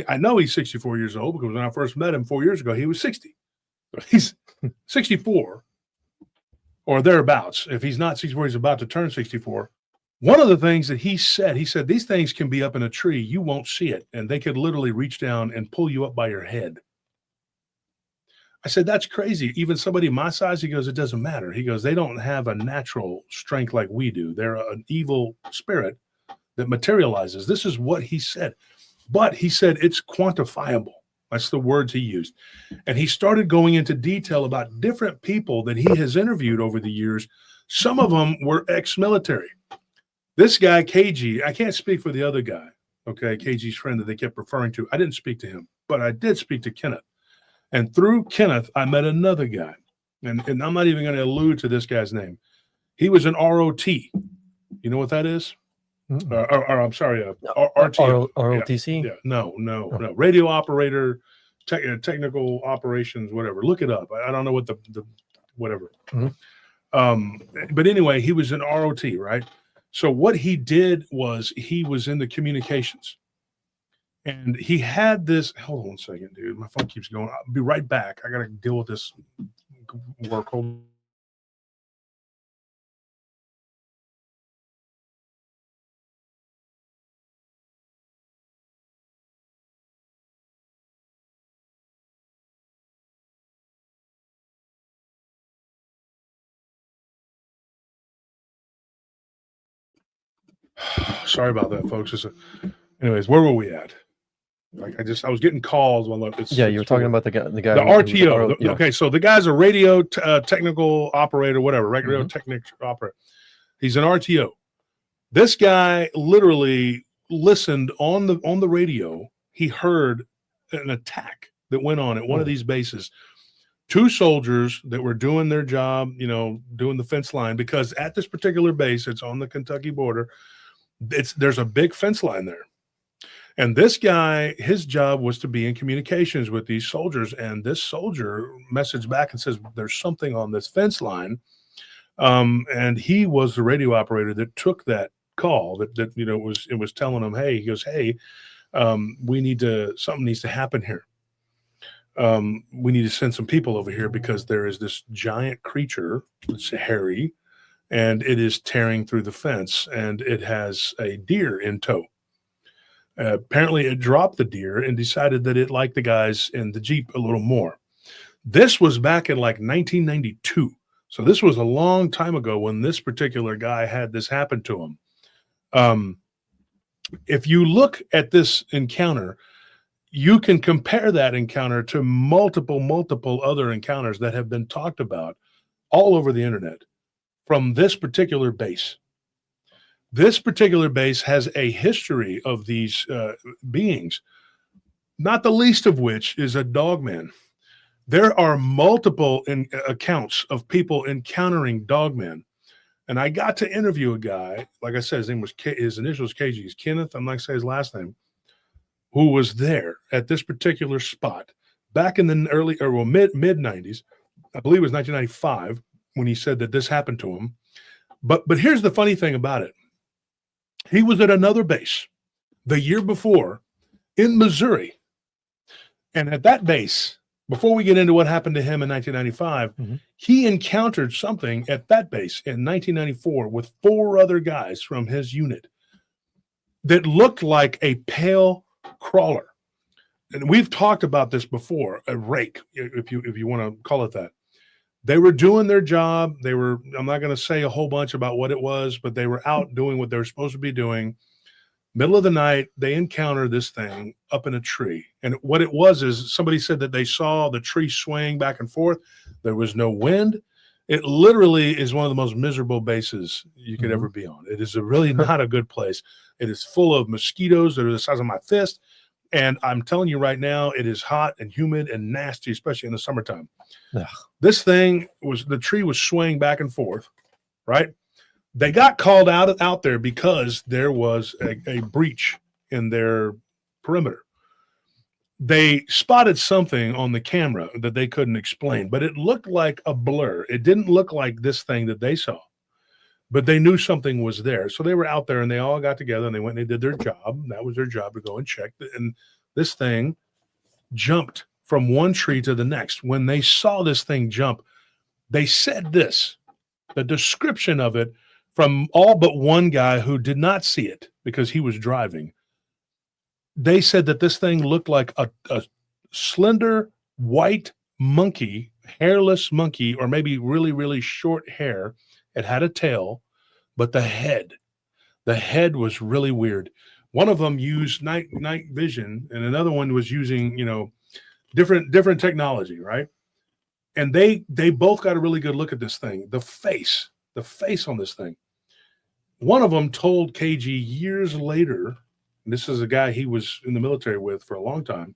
I know he's 64 years old because when I first met him 4 years ago, he was 60. He's 64 or thereabouts. If he's not 64, he's about to turn 64. One of the things that he said, these things can be up in a tree. You won't see it. And they could literally reach down and pull you up by your head. I said, that's crazy. Even somebody my size, he goes, it doesn't matter. He goes, they don't have a natural strength like we do. They're an evil spirit that materializes. This is what he said. But he said it's quantifiable. That's the words he used. And he started going into detail about different people that he has interviewed over the years. Some of them were ex-military. This guy, KG, I can't speak for the other guy, okay, KG's friend that they kept referring to. I didn't speak to him, but I did speak to Kenneth. And through Kenneth, I met another guy. and I'm not even going to allude to this guy's name. He was an ROT. You know what that is? Or I'm sorry, RTO. ROTC? Yeah. No. Radio operator, technical operations, whatever. Look it up. I don't know what the whatever. But anyway, he was an ROT, right? So what he did was he was in the communications. And he had this. Hold on one second, dude. My phone keeps going. I'll be right back. I got to deal with this work. Hold on. Sorry about that, folks. Anyways, where were we at? Like I was getting calls while you were talking about the guy. The RTO. Okay, so the guy's a radio technical operator, whatever, radio technical operator. He's an RTO. This guy literally listened on the radio. He heard an attack that went on at one of these bases. 2 soldiers that were doing their job, doing the fence line, because at this particular base, it's on the Kentucky border. There's a big fence line there. And this guy, his job was to be in communications with these soldiers. And this soldier messaged back and says, there's something on this fence line. And he was the radio operator that took that call it was telling him, hey, he goes, hey, something needs to happen here. We need to send some people over here because there is this giant creature. It's hairy and it is tearing through the fence and it has a deer in tow. Apparently it dropped the deer and decided that it liked the guys in the Jeep a little more. This was back in like 1992. So this was a long time ago when this particular guy had this happen to him. If you look at this encounter, you can compare that encounter to multiple other encounters that have been talked about all over the internet from this particular base. This particular base has a history of these beings, not the least of which is a dogman. There are multiple accounts of people encountering dogmen. And I got to interview a guy, like I said, his initials KG, he's Kenneth, I'm not going to say his last name, who was there at this particular spot back in the mid 90s. I believe it was 1995 when he said that this happened to him. But here's the funny thing about it. He was at another base the year before in Missouri. And at that base, before we get into what happened to him in 1995, he encountered something at that base in 1994 with 4 other guys from his unit that looked like a pale crawler. And we've talked about this before, a rake, if you want to call it that. They were doing their job. I'm not going to say a whole bunch about what it was, but they were out doing what they were supposed to be doing. Middle of the night, they encountered this thing up in a tree. And what it was is somebody said that they saw the tree swaying back and forth. There was no wind. It literally is one of the most miserable bases you could ever be on. It is really not a good place. It is full of mosquitoes that are the size of my fist. And I'm telling you right now, it is hot and humid and nasty, especially in the summertime. Ugh. This thing the tree was swaying back and forth, right? They got called out there because there was a breach in their perimeter. They spotted something on the camera that they couldn't explain, but it looked like a blur. It didn't look like this thing that they saw, but they knew something was there. So they were out there and they all got together and they went and they did their job. That was their job, to go and check. And this thing jumped from one tree to the next. When they saw this thing jump, they said this, the description of it from all but one guy who did not see it because he was driving. They said that this thing looked like a slender white monkey, hairless monkey, or maybe really, really short hair. It had a tail, but the head was really weird. One of them used night vision, and another one was using, different technology, right? And they both got a really good look at this thing. The face on this thing. One of them told KG years later, and this is a guy he was in the military with for a long time.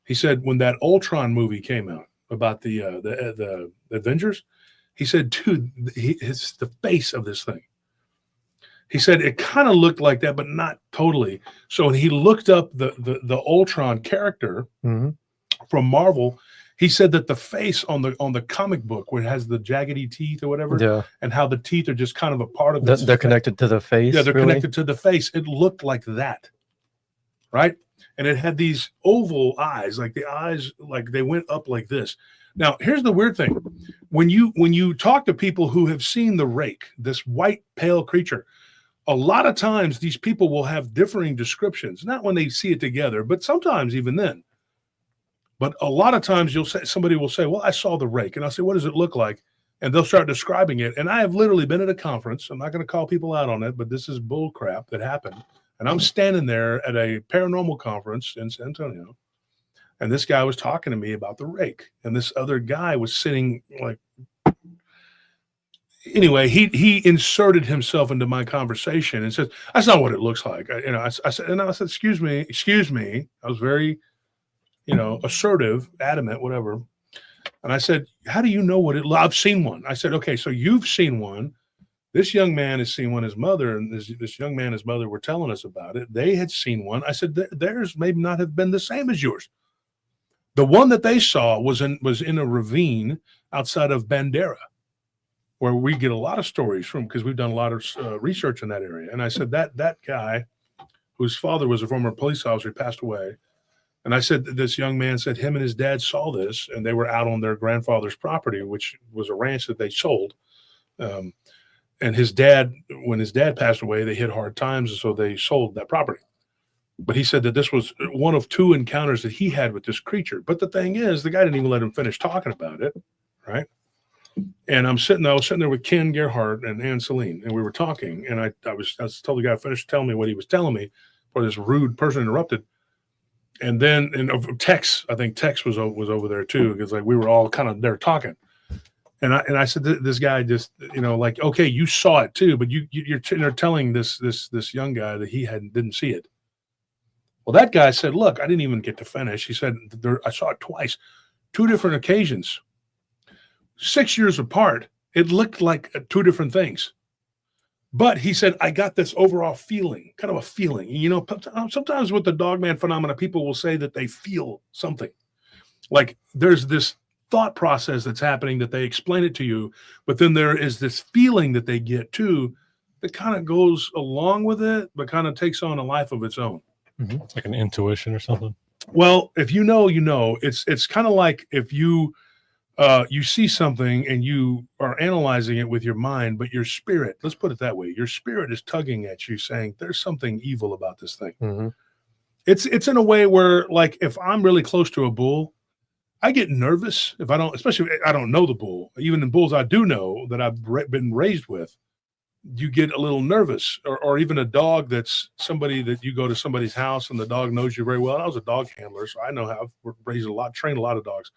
He said when that Ultron movie came out about the Avengers. He said, dude, it's the face of this thing. He said it kind of looked like that, but not totally. So when he looked up the Ultron character Mhm. from Marvel, he said that the face on the comic book, where it has the jaggedy teeth or whatever, Yeah. and how the teeth are just kind of a part of They're, its they're connected to the face. Yeah, they're really? connected to the face. It looked like that, right? And it had these oval eyes, like the eyes, like they went up like this. Now, here's the weird thing: when you talk to people who have seen the Rake, this white pale creature, a lot of times these people will have differing descriptions. Not when they see it together, but sometimes even then. But a lot of times somebody will say, "Well, I saw the Rake," and I'll say, "What does it look like?" And they'll start describing it. And I have literally been at a conference. I'm not going to call people out on it, but this is bull crap that happened. And I'm standing there at a paranormal conference in San Antonio. And this guy was talking to me about the Rake. And this other guy was sitting like, anyway, he inserted himself into my conversation and said, "That's not what it looks like." I said, excuse me. I was very, assertive, adamant, whatever. And I said, "How do you know what I've seen one." I said, "Okay, so you've seen one. This young man has seen one. His mother and this young man, his mother were telling us about it. They had seen one." I said, "Theirs may not have been the same as yours. The one that they saw was in a ravine outside of Bandera, where we get a lot of stories from, because we've done a lot of research in that area." And I said, that guy, whose father was a former police officer, he passed away. And I said that this young man said him and his dad saw this, and they were out on their grandfather's property, which was a ranch that they sold. And when his dad passed away, they hit hard times, and so they sold that property. But he said that this was one of two encounters that he had with this creature. But the thing is, the guy didn't even let him finish talking about it, right? And I was sitting there with Ken Gerhardt and Ann Celine, and we were talking, and I told the guy to finish telling me what he was telling me before this rude person interrupted. And then, Tex, I think Tex was over there too, because like we were all kind of there talking. And I said, this guy just, like, okay, you saw it too, but you're telling this young guy that he didn't see it. Well, that guy said, "Look, I didn't even get to finish." He said, "I saw it twice, 2 different occasions, 6 years apart. It looked like 2 different things." But he said, "I got this overall feeling, kind of a feeling." Sometimes with the dogman phenomena, people will say that they feel something. Like there's this thought process that's happening that they explain it to you, but then there is this feeling that they get too that kind of goes along with it, but kind of takes on a life of its own. Mhm. It's like an intuition or something. Well, if you know, it's kind of like if you see something and you are analyzing it with your mind, but your spirit, let's put it that way, your spirit is tugging at you saying there's something evil about this thing. Mhm. It's in a way where, like, if I'm really close to a bull, I get nervous especially if I don't know the bull. Even in bulls I do know that I've been raised with, you get a little nervous. Or even a dog that's somebody that you go to somebody's house and the dog knows you very well. I was a dog handler, so I know how I've raised trained a lot of dogs.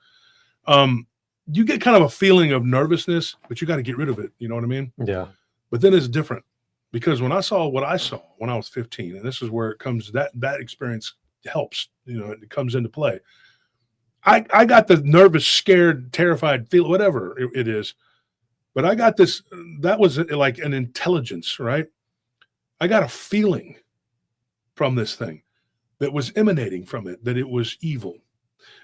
You get kind of a feeling of nervousness, but you got to get rid of it. You know what I mean? Yeah. But then it's different, because when I saw what I saw when I was 15, and this is where it comes, that experience helps, it comes into play. I got the nervous, scared, terrified feel, whatever it is. But I got this, that was like an intelligence, right? I got a feeling from this thing that was emanating from it, that it was evil.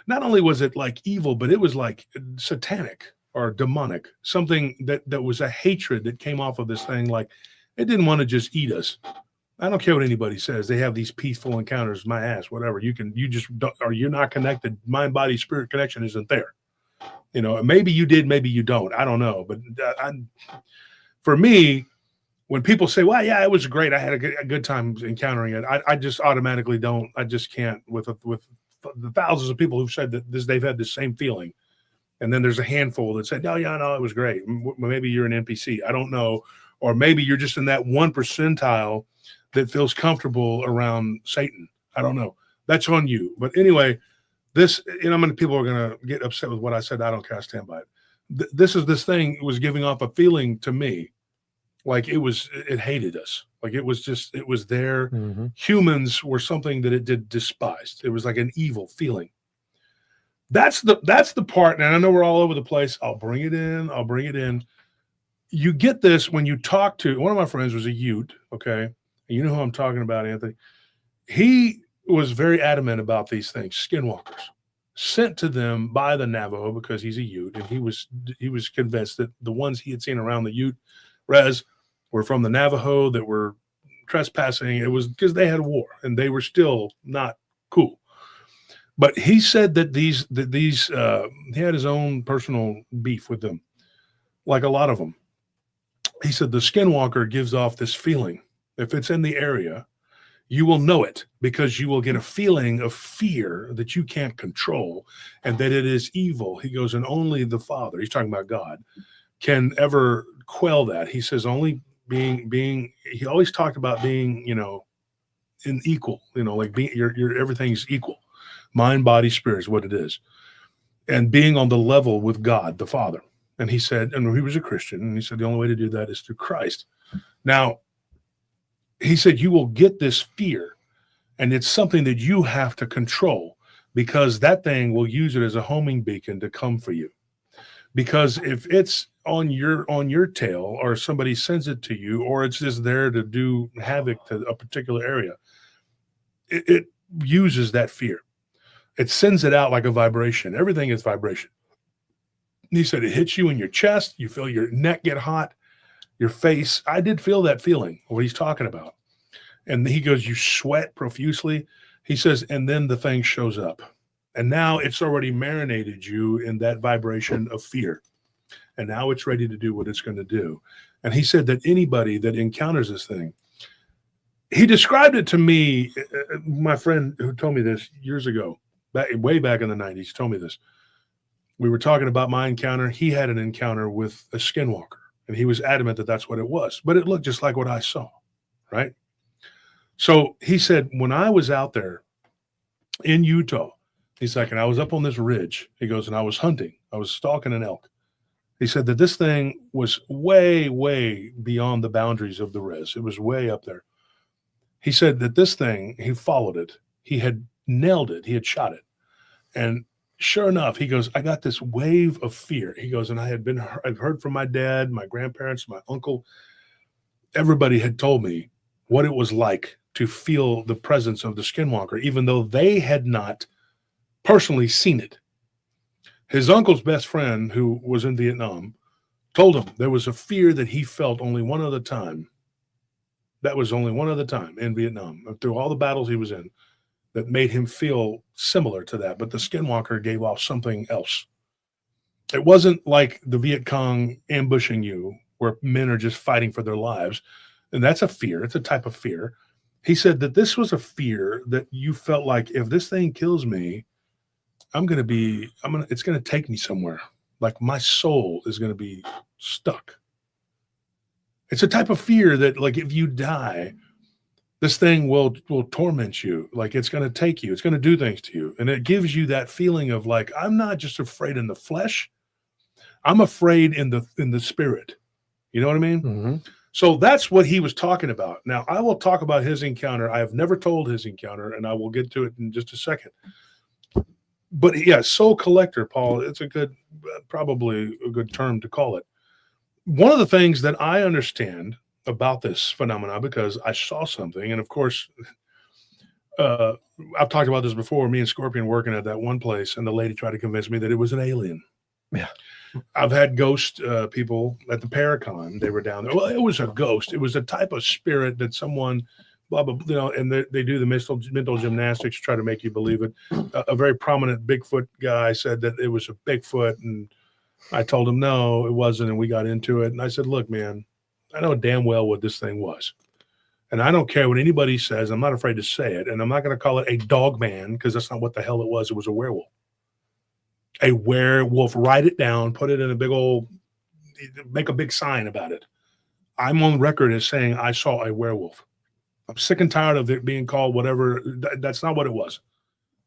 Not only was it like evil, but it was like satanic or demonic, something that was a hatred that came off of this thing. Like it didn't want to just eat us. I don't care what anybody says. They have these peaceful encounters, my ass, whatever. You're not connected. Mind, body, spirit connection isn't there. Maybe you did, maybe you don't. I don't know. But for me, when people say, "Well, yeah, it was great. I had a good time encountering it," I just automatically don't. I just can't with the thousands of people who've said that they've had the same feeling. And then there's a handful that said, "Oh, yeah, no, it was great." Maybe you're an NPC. I don't know. Or maybe you're just in that 1 percentile that feels comfortable around Satan. I don't know. That's on you. But anyway, this, many people are going to get upset with what I said. I don't care. I stand by it. This thing was giving off a feeling to me like it hated us. Like it was there. Mhm. Humans were something that it despised. It was like an evil feeling. That's the part. And I know we're all over the place. I'll bring it in. You get this when you talk to one of my friends was a Ute. Okay. And you know who I'm talking about, Anthony. He was very adamant about these things, skinwalkers, sent to them by the Navajo because he's a Ute, and he was convinced that the ones he had seen around the Ute res were from the Navajo that were trespassing. It was because they had a war and they were still not cool. But he said that these he had his own personal beef with them, like a lot of them. He said the skinwalker gives off this feeling. If it's in the area, you will know it because you will get a feeling of fear that you can't control and that it is evil. He goes, and only the Father, he's talking about God, can ever quell that. He says only being he always talked about being, in equal, like being your everything's equal. Mind, body, spirit is what it is. And being on the level with God, the Father. And he said, and he was a Christian, and he said the only way to do that is through Christ. Now, he said, you will get this fear, and it's something that you have to control because that thing will use it as a homing beacon to come for you. Because if it's on your tail or somebody sends it to you, or it's just there to do havoc to a particular area, it uses that fear. It sends it out like a vibration. Everything is vibration. And he said it hits you in your chest. You feel your neck get hot. Your face, I did feel that feeling, what he's talking about. And he goes, you sweat profusely. He says, and then the thing shows up. And now it's already marinated you in that vibration of fear. And now it's ready to do what it's going to do. And he said that anybody that encounters this thing, he described it to me, my friend who told me this years ago, way back in the 90s, told me this. We were talking about my encounter. He had an encounter with a skinwalker. And he was adamant that that's what it was, but it looked just like what I saw, right? So he said, when I was out there in Utah, he's like, and I was up on this ridge, he goes, and I was hunting, I was stalking an elk. He said that this thing was way, way beyond the boundaries of the res. It was way up there. He said that this thing, he followed it. He had nailed it. He had shot it. And sure enough, he goes, I got this wave of fear. He goes, and I've heard from my dad, my grandparents, my uncle. Everybody had told me what it was like to feel the presence of the skinwalker, even though they had not personally seen it. His uncle's best friend, who was in Vietnam, told him there was a fear that he felt only one other time. That was only one other time in Vietnam, through all the battles he was in, that made him feel similar to that. But the skinwalker gave off something else. It wasn't like the Viet Cong ambushing you, where men are just fighting for their lives. And that's a fear. It's a type of fear. He said that this was a fear that you felt like, if this thing kills me, it's going to take me somewhere. Like my soul is going to be stuck. It's a type of fear that, like, if you die, this thing will torment you. Like, it's going to take you. It's going to do things to you. And it gives you that feeling of like, I'm not just afraid in the flesh. I'm afraid in the spirit. You know what I mean? Mm-hmm. So that's what he was talking about. Now, I will talk about his encounter. I have never told his encounter, and I will get to it in just a second. But yeah, soul collector, Paul, it's probably a good term to call it. One of the things that I understand about this phenomena, because I saw something, and of course, I've talked about this before, me and Scorpion working at that one place, and the lady tried to convince me that it was an alien. Yeah. I've had ghost people at the Paracon. They were down there. Well, it was a ghost. It was a type of spirit that someone, blah, blah, blah, and they do the mental gymnastics to try to make you believe it. A very prominent Bigfoot guy said that it was a Bigfoot, and I told him, no, it wasn't, and we got into it. And I said, look, man, I know damn well what this thing was. And I don't care what anybody says. I'm not afraid to say it. And I'm not going to call it a dog man, because that's not what the hell it was. It was a werewolf. A werewolf. Write it down, put it in a big old, make a big sign about it. I'm on record as saying I saw a werewolf. I'm sick and tired of it being called whatever. That's not what it was.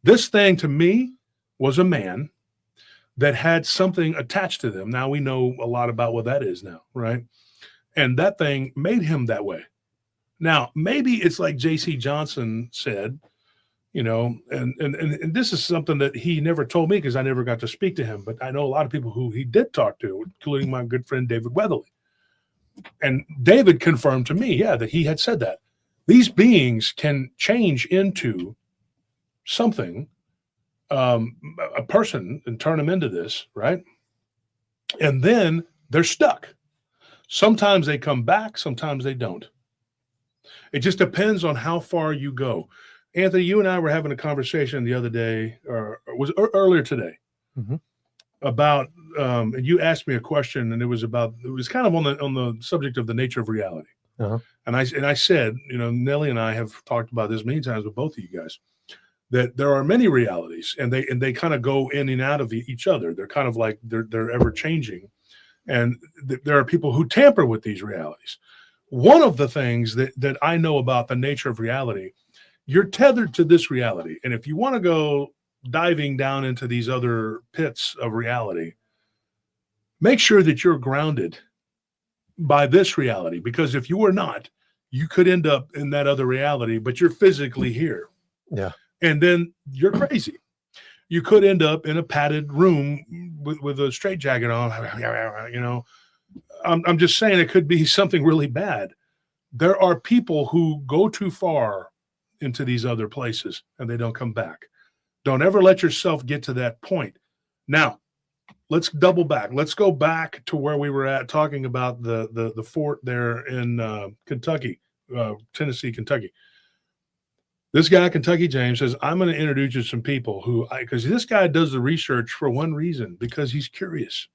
This thing to me was a man that had something attached to them. Now we know a lot about what that is now, right? And that thing made him that way. Now, maybe it's like J.C. Johnson said, and this is something that he never told me because I never got to speak to him. But I know a lot of people who he did talk to, including my good friend David Weatherly. And David confirmed to me, that he had said that these beings can change into something, a person, and turn them into this, right? And then they're stuck. Sometimes they come back, sometimes they don't. It just depends on how far you go. Anthony, you and I were having a conversation the other day, or was earlier today, about, and you asked me a question, and it was kind of on the subject of the nature of reality. And I said, Nellie and I have talked about this many times with both of you guys, that there are many realities, and they kind of go in and out of each other. They're kind of like they're ever changing, and there are people who tamper with these realities. One of the things that I know about the nature of reality, you're tethered to this reality. And if you want to go diving down into these other pits of reality, make sure that you're grounded by this reality, because if you are not, you could end up in that other reality, but you're physically here. Yeah. And then you're crazy. You could end up in a padded room with a straitjacket on, I'm just saying it could be something really bad. There are people who go too far into these other places and they don't come back. Don't ever let yourself get to that point. Now, let's double back. Let's go back to where we were at talking about the fort there in Kentucky, Tennessee, Kentucky. This guy, Kentucky James, says, I'm going to introduce you to some people because this guy does the research for one reason, because he's curious.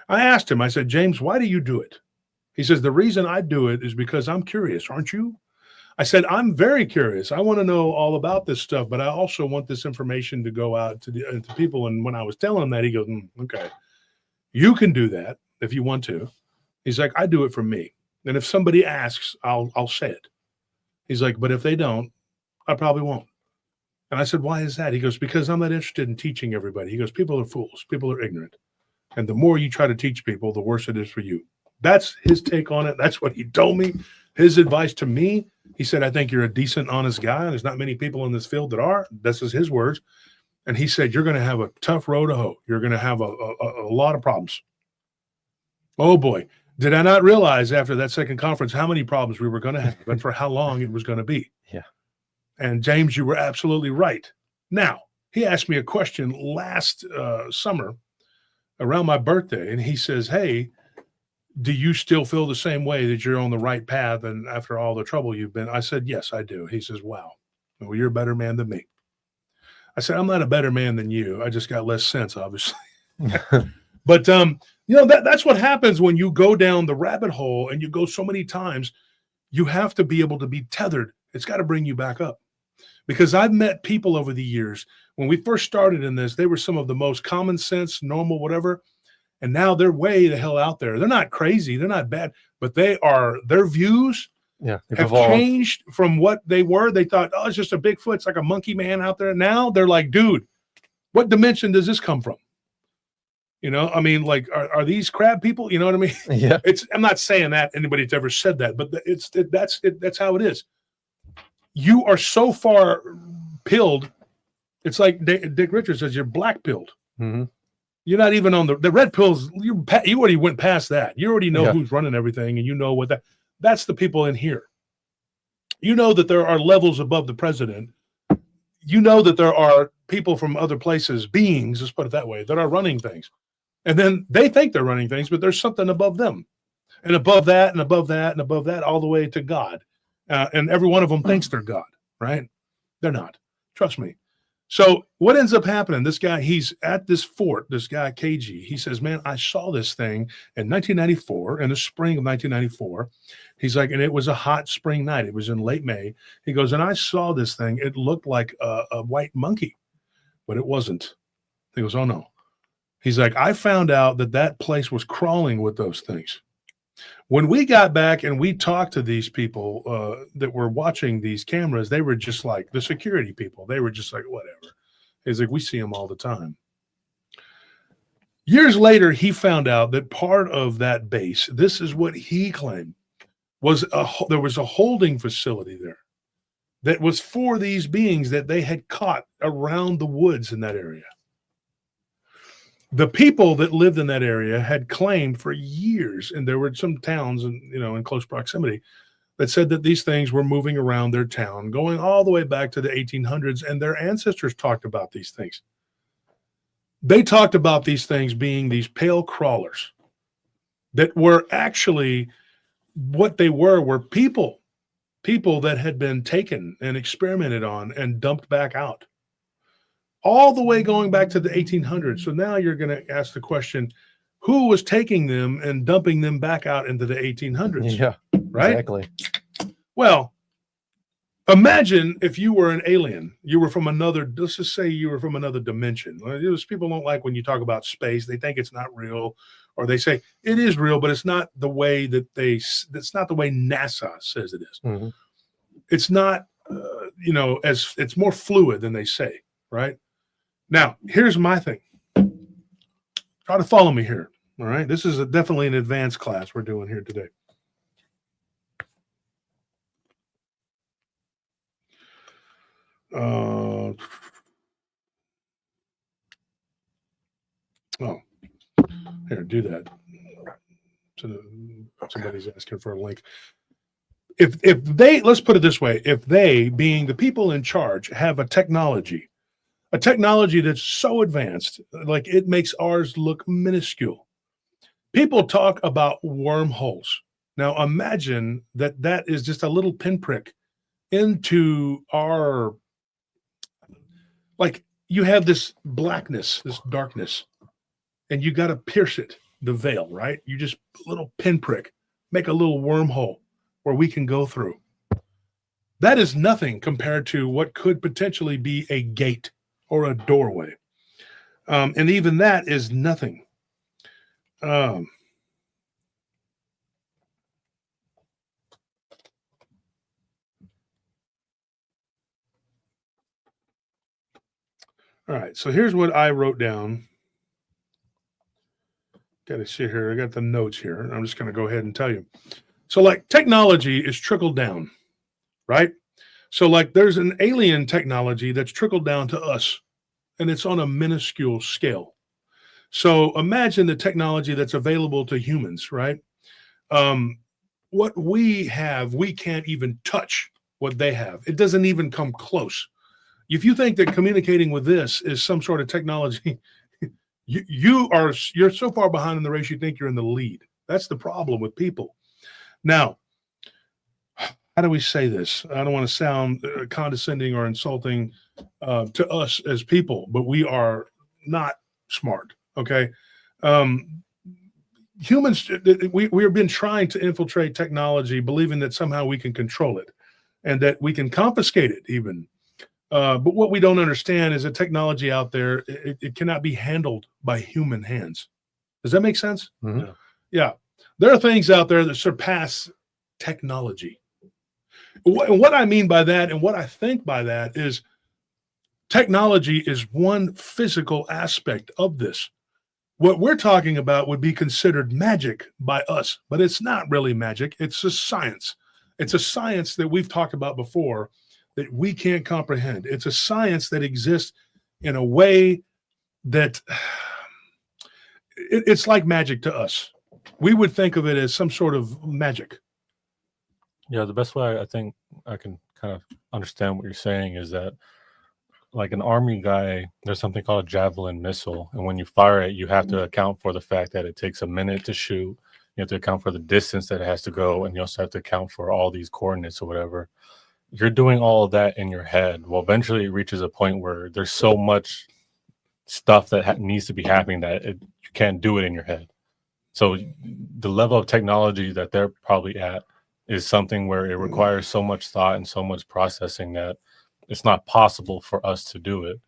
I asked him, I said, James, why do you do it? He says, the reason I do it is because I'm curious. Aren't you? I said, I'm very curious. I want to know all about this stuff, but I also want this information to go out to people. And when I was telling him that, he goes, okay, you can do that if you want to. He's like, I do it for me. And if somebody asks, I'll say it. He's like, but if they don't, I probably won't. And I said, why is that? He goes, because I'm not interested in teaching everybody. He goes, people are fools. People are ignorant. And the more you try to teach people, the worse it is for you. That's his take on it. That's what he told me. His advice to me, he said, I think you're a decent, honest guy. There's not many people in this field that are. This is his words. And he said, you're going to have a tough road to hoe. You're going to have a lot of problems. Oh, boy. Did I not realize after that second conference how many problems we were going to have and for how long it was going to be? Yeah. And James, you were absolutely right. Now, he asked me a question last summer around my birthday, and he says, hey, do you still feel the same way that you're on the right path and after all the trouble you've been? I said, yes, I do. He says, wow, well, you're a better man than me. I said, I'm not a better man than you. I just got less sense, obviously. But, that's what happens when you go down the rabbit hole and you go so many times. You have to be able to be tethered. It's got to bring you back up. Because I've met people over the years, when we first started in this, they were some of the most common sense, normal, whatever. And now they're way the hell out there. They're not crazy. They're not bad, but their views have changed from what they were. They thought, oh, it's just a Bigfoot. It's like a monkey man out there. Now they're like, dude, what dimension does this come from? I mean, like, are these crab people? You know what I mean? Yeah. I'm not saying that anybody's ever said that, but that's how it is. You are so far pilled. It's like Dick Richards says, you're black pilled. Mm-hmm. You're not even on the red pills. You already went past that. You already know who's running everything, and you know what that's the people in here. You know that there are levels above the president. You know that there are people from other places, beings, let's put it that way, that are running things. And then they think they're running things, but there's something above them. And above that, and above that, and above that, all the way to God. And every one of them thinks they're God, right? They're not. Trust me. So what ends up happening, this guy, he's at this fort, this guy, KG, he says, man, I saw this thing in 1994, in the spring of 1994. He's like, and it was a hot spring night. It was in late May. He goes, and I saw this thing. It looked like a white monkey, but it wasn't. He goes, oh, no. He's like, I found out that place was crawling with those things. When we got back and we talked to these people that were watching these cameras, they were just like the security people. They were just like, whatever. He's like, we see them all the time. Years later, he found out that part of that base, this is what he claimed, was there was a holding facility there. that was for these beings that they had caught around the woods in that area. The people that lived in that area had claimed for years, and there were some towns in close proximity that said that these things were moving around their town, going all the way back to the 1800s, and their ancestors talked about these things. They talked about these things being these pale crawlers that were actually what they were people that had been taken and experimented on and dumped back out, all the way going back to the 1800s. So now you're going to ask the question, who was taking them and dumping them back out into the 1800s? Yeah, right? Exactly. Well, imagine if you were an alien, you were from another, let's just say you were from another dimension. People don't like when you talk about space. They think it's not real, or they say it is real, but it's not the way that's not the way NASA says it is. Mm-hmm. It's not, as it's more fluid than they say, right? Now, here's my thing. Try to follow me here. All right. This is definitely an advanced class we're doing here today. Here, do that. Somebody's asking for a link. If they, let's put it this way, if they, being the people in charge, have a technology that's so advanced, like it makes ours look minuscule. People talk about wormholes. Now imagine that is just a little pinprick into our, like you have this blackness, this darkness, and you got to pierce it, the veil, right? You just a little pinprick, make a little wormhole where we can go through. That is nothing compared to what could potentially be a gate or a doorway. And even that is nothing. All right, so here's what I wrote down. Got to see here. I got the notes here. I'm just going to go ahead and tell you. So, like, technology is trickled down, right? So, like, there's an alien technology that's trickled down to us, and it's on a minuscule scale. So, imagine the technology that's available to humans, right? What we have, we can't even touch what they have. It doesn't even come close. If you think that communicating with this is some sort of technology, you're so far behind in the race, you think you're in the lead. That's the problem with people. Now, how do we say this? I don't want to sound condescending or insulting to us as people, but we are not smart. Okay. Humans, we have been trying to infiltrate technology, believing that somehow we can control it and that we can confiscate it even. But what we don't understand is that technology out there, it cannot be handled by human hands. Does that make sense? Mm-hmm. Yeah. There are things out there that surpass technology. What I mean by that and what I think by that is technology is one physical aspect of this. What we're talking about would be considered magic by us, but it's not really magic. It's a science. It's a science that we've talked about before that we can't comprehend. It's a science that exists in a way that it's like magic to us. We would think of it as some sort of magic. Yeah, the best way I think I can kind of understand what you're saying is that, like an army guy, there's something called a javelin missile, and when you fire it, you have to account for the fact that it takes a minute to shoot. You have to account for the distance that it has to go, and you also have to account for all these coordinates or whatever. You're doing all of that in your head. Well, eventually it reaches a point where there's so much stuff that needs to be happening that you can't do it in your head. So the level of technology that they're probably at is something where it requires so much thought and so much processing that it's not possible for us to do it.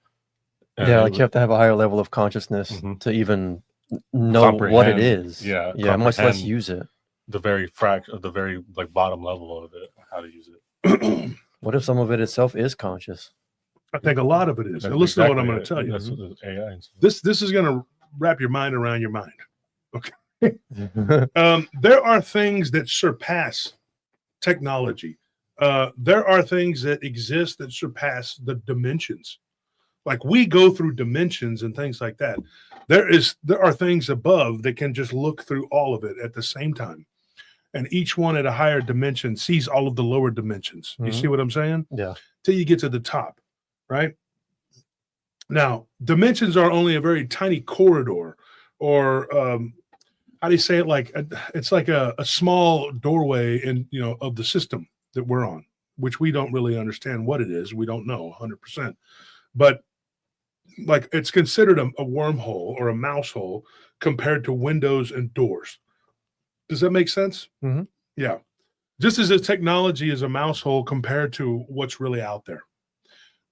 And yeah, like you have to have a higher level of consciousness to even know what it is. Yeah, much less use it. The very like bottom level of it, how to use it. What if some of it itself is conscious? I think a lot of it is. And listen to what I'm going to tell you. That's what the AI is. This is going to wrap your mind around your mind. Okay. There are things that surpass technology. there are things that exist that surpass the dimensions. Like we go through dimensions and things like that. There are things above that can just look through all of it at the same time. And each one at a higher dimension sees all of the lower dimensions. You see what I'm saying? Yeah. Till you get to the top, right? Now, dimensions are only a very tiny corridor, or how do you say it? Like it's like a small doorway in of the system that we're on, which we don't really understand what it is. We don't know 100%, but like it's considered a wormhole or a mouse hole compared to windows and doors. Does that make sense? Mm-hmm. Yeah. Just as the technology is a mouse hole compared to what's really out there.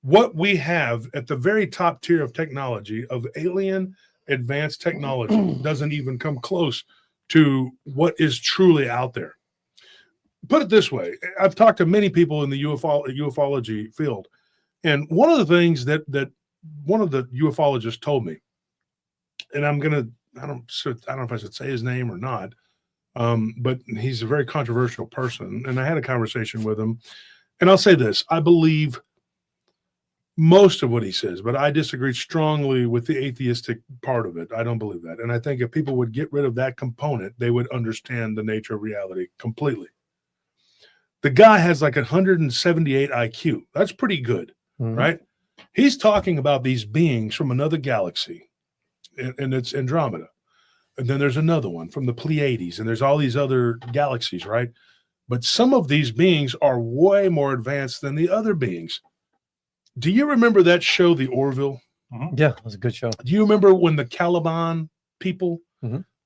What we have at the very top tier of technology, of alien advanced technology, doesn't even come close to what is truly out there. Put it this way. I've talked to many people in the ufology field. And one of the things that one of the ufologists told me, and I don't know if I should say his name or not, but he's a very controversial person. And I had a conversation with him. And I'll say this, I believe most of what he says, but I disagree strongly with the atheistic part of it. I don't believe that. And I think if people would get rid of that component, they would understand the nature of reality completely. The guy has like 178 IQ. That's pretty good, right? He's talking about these beings from another galaxy, and it's Andromeda. And then there's another one from the Pleiades, and there's all these other galaxies, right? But some of these beings are way more advanced than the other beings. Do you remember that show, The Orville? Yeah, it was a good show. Do you remember when the Caliban people,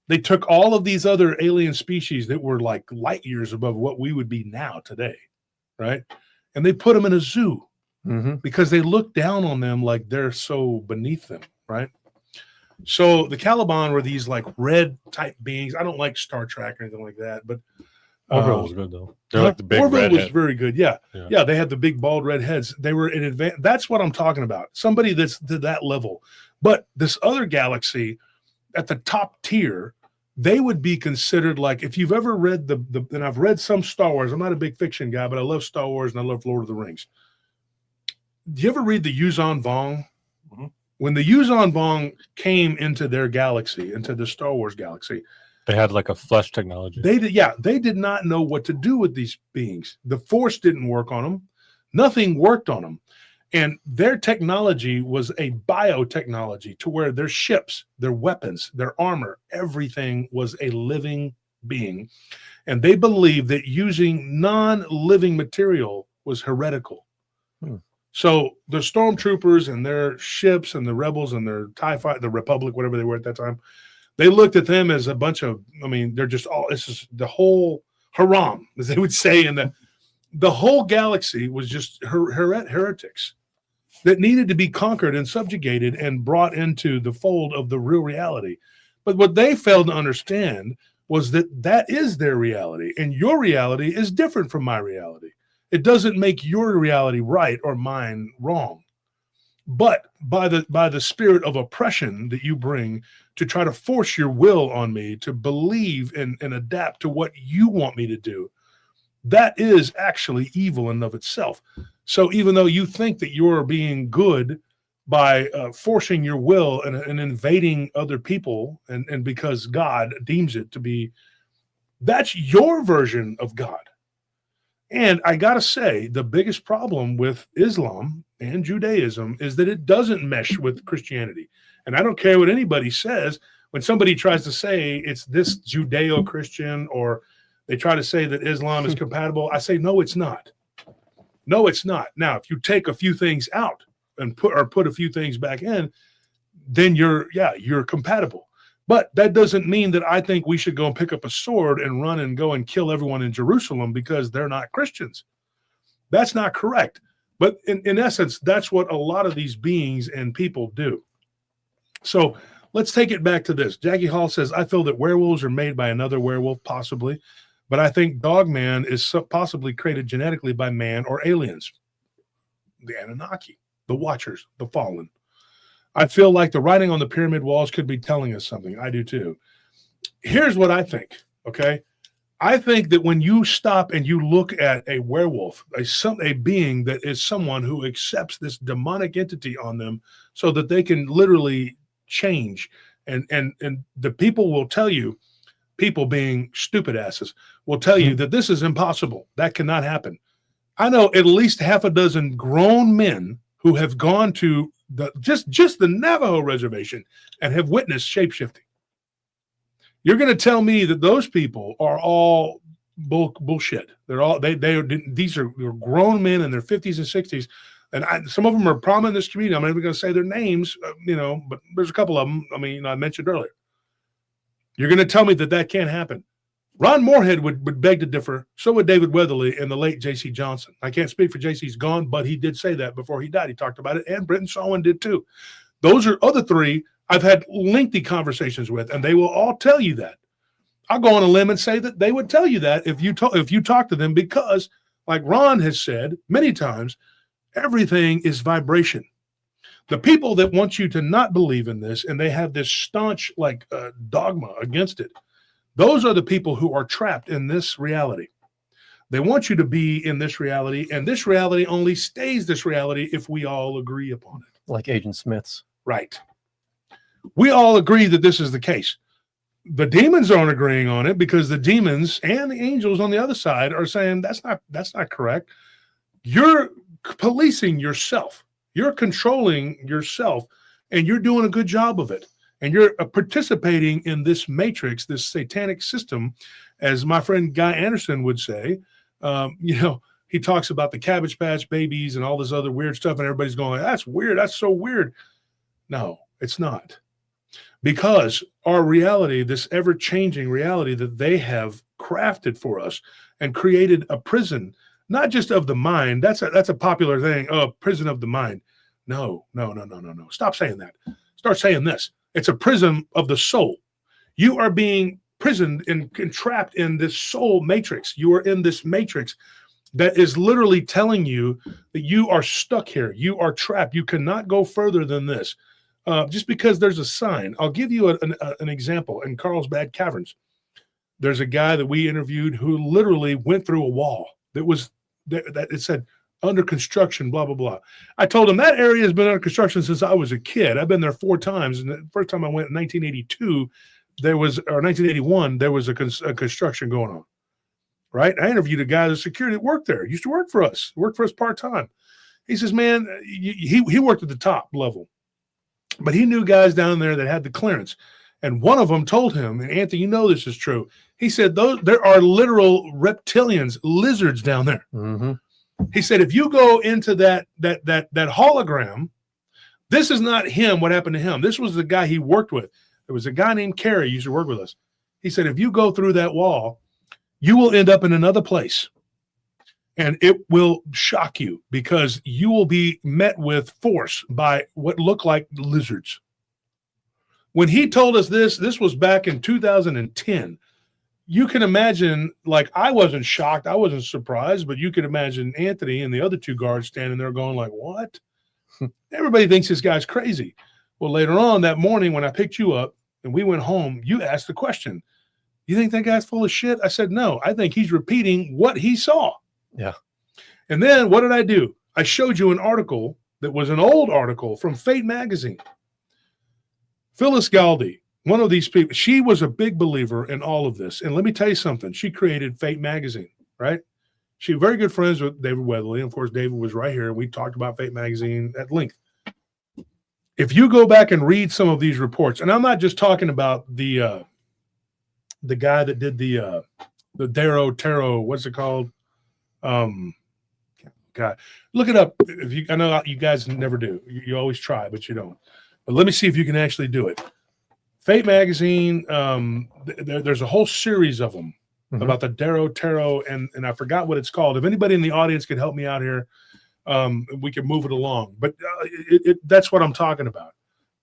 they took all of these other alien species that were like light years above what we would be now today, right? And they put them in a zoo. Because they look down on them like they're so beneath them, right? So the Caliban were these like red type beings. I don't like Star Trek or anything like that, but Orville was good though. They're like the big Orville red was head. very good. Yeah. They had the big bald red heads. They were in advance. That's what I'm talking about. Somebody that's to that level. But this other galaxy at the top tier, they would be considered like, if you've ever read and I've read some Star Wars. I'm not a big fiction guy, but I love Star Wars and I love Lord of the Rings. Do you ever read the Yuzon Vong? When the Yuzon Vong came into their galaxy, into the Star Wars galaxy, they had like a flesh technology. They did not know what to do with these beings. The Force didn't work on them. Nothing worked on them. And their technology was a biotechnology to where their ships, their weapons, their armor, everything was a living being. And they believed that using non-living material was heretical. So the stormtroopers and their ships and the rebels and their TIE fighter, the Republic, whatever they were at that time, they looked at them as a bunch of, they're just all, this is the whole haram, as they would say, and the whole galaxy was just heretics that needed to be conquered and subjugated and brought into the fold of the real reality. But what they failed to understand was that is their reality, and your reality is different from my reality. It doesn't make your reality right or mine wrong. But by the spirit of oppression that you bring to try to force your will on me to believe and adapt to what you want me to do, that is actually evil in and of itself. So even though you think that you're being good by forcing your will and invading other people, and because God deems it to be, that's your version of God. And I got to say, the biggest problem with Islam and Judaism is that it doesn't mesh with Christianity. And I don't care what anybody says. When somebody tries to say it's this Judeo-Christian, or they try to say that Islam is compatible, I say, no, it's not. No, it's not. Now, if you take a few things out and put a few things back in, then you're compatible. But that doesn't mean that I think we should go and pick up a sword and run and go and kill everyone in Jerusalem because they're not Christians. That's not correct. But in essence, that's what a lot of these beings and people do. So let's take it back to this. Jackie Hall says, I feel that werewolves are made by another werewolf, possibly. But I think Dogman is possibly created genetically by man or aliens. The Anunnaki, the Watchers, the Fallen. I feel like the writing on the pyramid walls could be telling us something. I do too. Here's what I think, okay? I think that when you stop and you look at a werewolf, a being that is someone who accepts this demonic entity on them so that they can literally change, and the people will tell you, people being stupid asses will tell you that this is impossible. That cannot happen. I know at least half a dozen grown men who have gone to just the Navajo reservation and have witnessed shapeshifting. You're going to tell me that those people are all bullshit. They're all these are grown men in their 50s and 60s, and some of them are prominent in this community. I'm not even going to say their names, but there's a couple of them. I mean, I mentioned earlier. You're going to tell me that can't happen. Ron Moorhead would beg to differ. So would David Weatherly and the late J.C. Johnson. I can't speak for J.C.'s gone, but he did say that before he died. He talked about it, and Brenton Sawin did too. Those are other three I've had lengthy conversations with, and they will all tell you that. I'll go on a limb and say that they would tell you that if you talk to them, because, like Ron has said many times, everything is vibration. The people that want you to not believe in this, and they have this staunch dogma against it, those are the people who are trapped in this reality. They want you to be in this reality, and this reality only stays this reality if we all agree upon it. Like Agent Smith's. Right. We all agree that this is the case. The demons aren't agreeing on it because the demons and the angels on the other side are saying that's not correct. You're policing yourself. You're controlling yourself, and you're doing a good job of it. And you're participating in this matrix, this satanic system, as my friend Guy Anderson would say. He talks about the Cabbage Patch Babies and all this other weird stuff, and everybody's going, that's weird. That's so weird. No, it's not. Because our reality, this ever-changing reality that they have crafted for us and created a prison, not just of the mind. That's a popular thing. Oh, prison of the mind. No. Stop saying that. Start saying this. It's a prison of the soul. You are being prisoned and trapped in this soul matrix. You are in this matrix that is literally telling you that you are stuck here. You are trapped. You cannot go further than this. Just because there's a sign. I'll give you an example. In Carlsbad Caverns, there's a guy that we interviewed who literally went through a wall that it said under construction, blah, blah, blah. I told him that area has been under construction since I was a kid. I've been there 4 times. And the first time I went in 1982, 1981, there was a construction going on. Right? I interviewed a guy, the security that worked there. He used to work for us part-time. He says, man, he worked at the top level. But he knew guys down there that had the clearance. And one of them told him, and Anthony, you know this is true. He said, there are literal reptilians, lizards down there. Mm-hmm. He said, if you go into that hologram, this is not him, what happened to him. This was the guy he worked with. There was a guy named Kerry, used to work with us. He said, if you go through that wall, you will end up in another place. And it will shock you because you will be met with force by what look like lizards. When he told us this was back in 2010. You can imagine, I wasn't shocked. I wasn't surprised, but you could imagine Anthony and the other 2 guards standing there going like, what? Everybody thinks this guy's crazy. Well, later on that morning when I picked you up and we went home, you asked the question, you think that guy's full of shit? I said, no, I think he's repeating what he saw. Yeah. And then what did I do? I showed you an article that was an old article from Fate magazine. Phyllis Galdi, one of these people, she was a big believer in all of this. And let me tell you something. She created Fate magazine, right? She was very good friends with David Weatherly. And of course, David was right here. And we talked about Fate magazine at length. If you go back and read some of these reports, and I'm not just talking about the guy that did the Darrow Tarot, what's it called? God, look it up. I know you guys never do. You always try, but you don't. But let me see if you can actually do it. Fate magazine. There's a whole series of them about the Darrow Tarot, and I forgot what it's called. If anybody in the audience could help me out here, we can move it along. But that's what I'm talking about,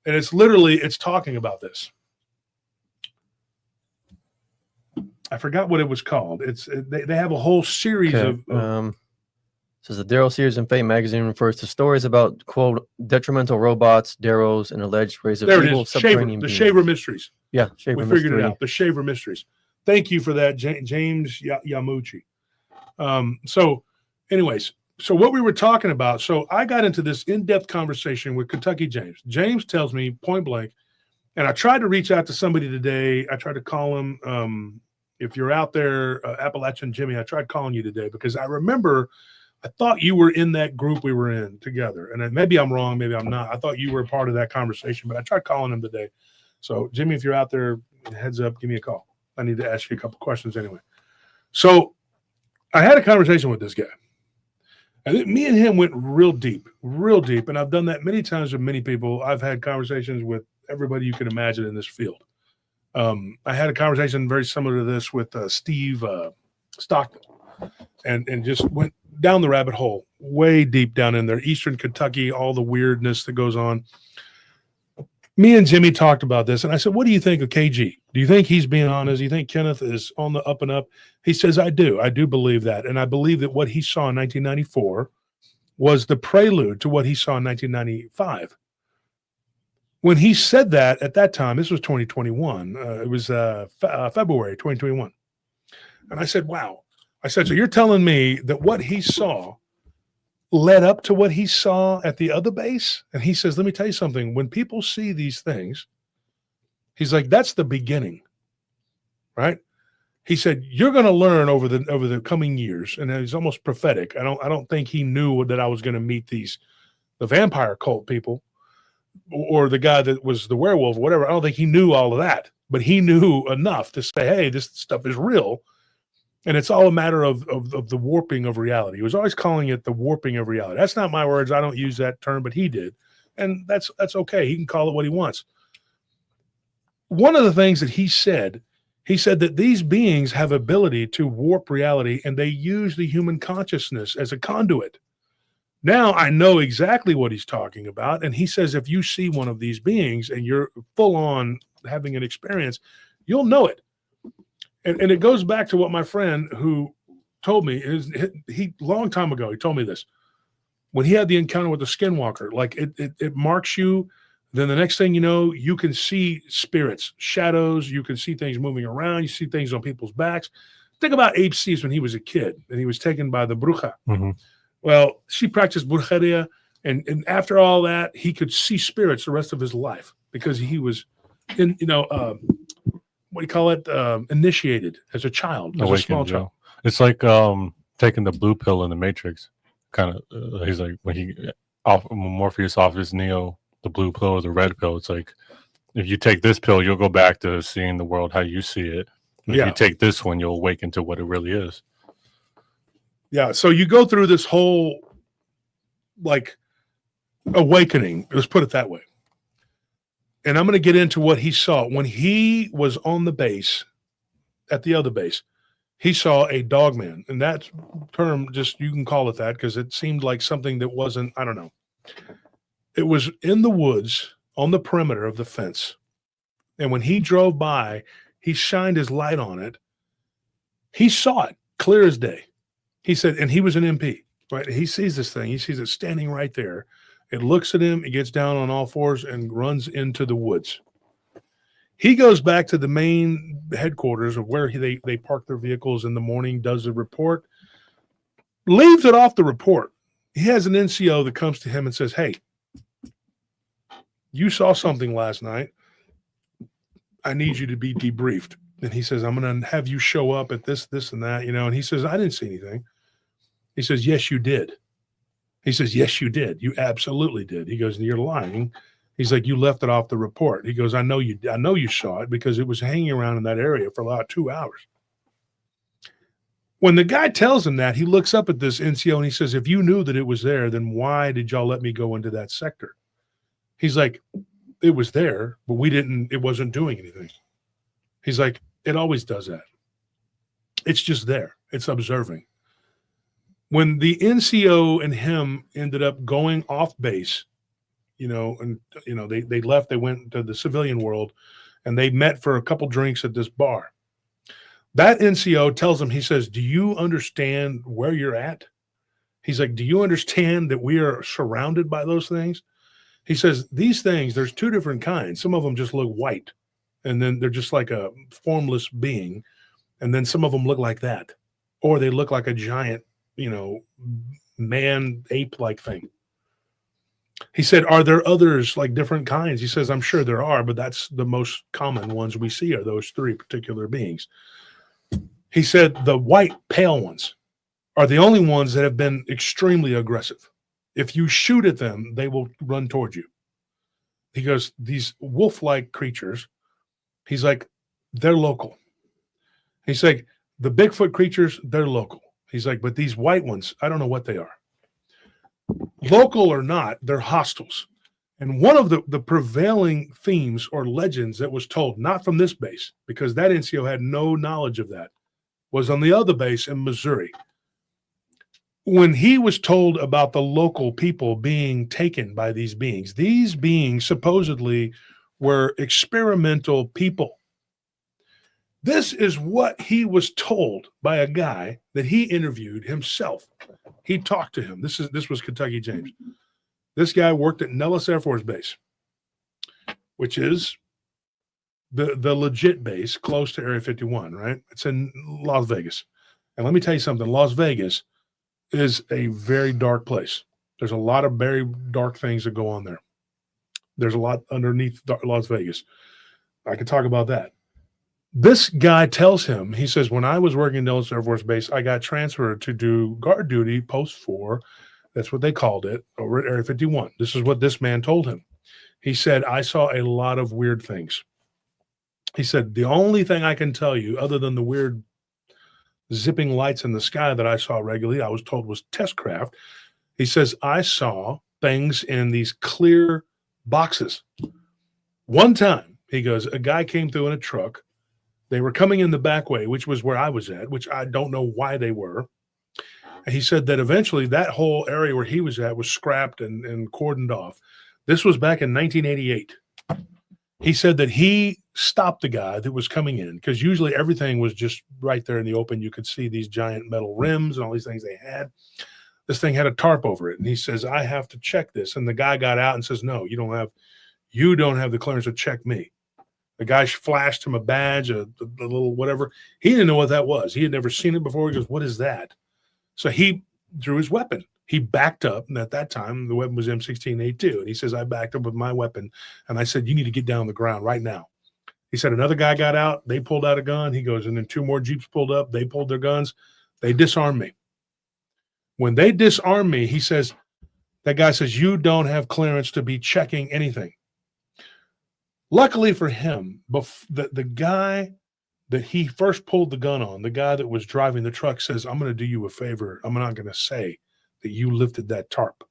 and it's talking about this. I forgot what it was called. They have a whole series of says the Darrow series in Fate magazine refers to stories about, quote, detrimental robots, Darrows, and alleged rays of evil subterranean beings. Shaver Mysteries. Yeah, Shaver we Mystery. figured it out. The Shaver Mysteries. Thank you for that, James Yamuchi. So anyways, so what we were talking about, so I got into this in-depth conversation with Kentucky James. James tells me point blank, and I tried to reach out to somebody today. I tried to call him. If you're out there, Appalachian Jimmy, I tried calling you today because I remember I thought you were in that group we were in together. And maybe I'm wrong, maybe I'm not. I thought you were a part of that conversation, but I tried calling him today. So Jimmy, if you're out there, heads up, give me a call. I need to ask you a couple questions anyway. So I had a conversation with this guy. And me and him went real deep. And I've done that many times with many people. I've had conversations with everybody you can imagine in this field. I had a conversation very similar to this with Steve Stockton and just went down the rabbit hole, way deep down in there, Eastern Kentucky, all the weirdness that goes on. Me and Jimmy talked about this, and I said, what do you think of KG? Do you think he's being honest? Do you think Kenneth is on the up and up? He says, I do. I do believe that. And I believe that what he saw in 1994 was the prelude to what he saw in 1995. When he said that at that time, this was 2021. It was February 2021. And I said, wow. I said, so you're telling me that what he saw led up to what he saw at the other base? And he says, let me tell you something. When people see these things, he's like, that's the beginning, right? He said, you're going to learn over the coming years. And he's almost prophetic. I don't think he knew that I was going to meet the vampire cult people or the guy that was the werewolf or whatever. I don't think he knew all of that, but he knew enough to say, hey, this stuff is real. And it's all a matter of the warping of reality. He was always calling it the warping of reality. That's not my words. I don't use that term, but he did. And that's okay. He can call it what he wants. One of the things that he said that these beings have ability to warp reality, and they use the human consciousness as a conduit. Now I know exactly what he's talking about. And he says, if you see one of these beings and you're full on having an experience, you'll know it. And it goes back to what my friend who told me he long time ago, he told me this. When he had the encounter with the Skinwalker, like it marks you. Then the next thing you know, you can see spirits, shadows. You can see things moving around. You see things on people's backs. Think about Abe C's when he was a kid and he was taken by the bruja. Mm-hmm. Well, she practiced brujeria. And after all that, he could see spirits the rest of his life because he was in, what do you call it? Initiated as a child, as a small child. It's like taking the blue pill in the Matrix. Kind of, he's like when Morpheus offers Neo the blue pill or the red pill. It's like if you take this pill, you'll go back to seeing the world how you see it. If you take this one, you'll awaken to what it really is. Yeah. So you go through this whole like awakening. Let's put it that way. And I'm going to get into what he saw. When he was on the base, at the other base, he saw a dog man. And that term, just you can call it that because it seemed like something that wasn't, I don't know. It was in the woods on the perimeter of the fence. And when he drove by, he shined his light on it. He saw it clear as day. He said, and he was an MP, right? He sees this thing. He sees it standing right there. It looks at him, it gets down on all fours and runs into the woods. He goes back to the main headquarters of where they park their vehicles in the morning, does a report, leaves it off the report. He has an NCO that comes to him and says, hey, you saw something last night. I need you to be debriefed. And he says, I'm going to have you show up at this, and that, and he says, I didn't see anything. He says, yes, you did. He says, yes, you did. You absolutely did. He goes, you're lying. He's like, you left it off the report. He goes, I know you saw it because it was hanging around in that area for about 2 hours. When the guy tells him that, he looks up at this NCO and he says, if you knew that it was there, then why did y'all let me go into that sector? He's like, it was there, but it wasn't doing anything. He's like, it always does that. It's just there. It's observing. When the NCO and him ended up going off base, they left, they went to the civilian world and they met for a couple drinks at this bar. That NCO tells him, he says, do you understand where you're at? He's like, do you understand that we are surrounded by those things? He says, these things, there's two different kinds. Some of them just look white and then they're just like a formless being. And then some of them look like that, or they look like a giant, man ape-like thing. He said, are there others, like different kinds? He says, I'm sure there are, but that's the most common ones we see are those three particular beings. He said the white, pale ones are the only ones that have been extremely aggressive. If you shoot at them, they will run towards you. He goes, these wolf-like creatures, he's like, they're local. He's like, the Bigfoot creatures, they're local. He's like, but these white ones, I don't know what they are. Local or not, they're hostiles. And one of the prevailing themes or legends that was told, not from this base, because that NCO had no knowledge of that, was on the other base in Missouri. When he was told about the local people being taken by these beings supposedly were experimental people. This is what he was told by a guy that he interviewed himself. He talked to him. This was Kentucky James. This guy worked at Nellis Air Force Base, which is the legit base close to Area 51, right? It's in Las Vegas. And let me tell you something, Las Vegas is a very dark place. There's a lot of very dark things that go on there. There's a lot underneath Las Vegas. I could talk about that. This guy tells him, he says, when I was working in Nellis Air Force Base, I got transferred to do guard duty, post 4. That's what they called it, over at Area 51. This is what this man told him. He said, I saw a lot of weird things. He said, the only thing I can tell you, other than the weird zipping lights in the sky that I saw regularly, I was told was test craft. He says, I saw things in these clear boxes. One time, he goes, a guy came through in a truck. They were coming in the back way, which was where I was at, which I don't know why they were. And he said that eventually that whole area where he was at was scrapped and cordoned off. This was back in 1988. He said that he stopped the guy that was coming in because usually everything was just right there in the open. You could see these giant metal rims and all these things they had. This thing had a tarp over it. And he says, I have to check this. And the guy got out and says, no, you don't have the clearance to check me. The guy flashed him a badge, a little whatever. He didn't know what that was. He had never seen it before. He goes, what is that? So he drew his weapon. He backed up. And at that time, the weapon was M16A2. And he says, I backed up with my weapon. And I said, you need to get down on the ground right now. He said, another guy got out. They pulled out a gun. He goes, and then 2 more Jeeps pulled up. They pulled their guns. They disarmed me. When they disarmed me, he says, that guy says, you don't have clearance to be checking anything. Luckily for him, the guy that he first pulled the gun on, the guy that was driving the truck, says, I'm going to do you a favor. I'm not going to say that you lifted that tarp.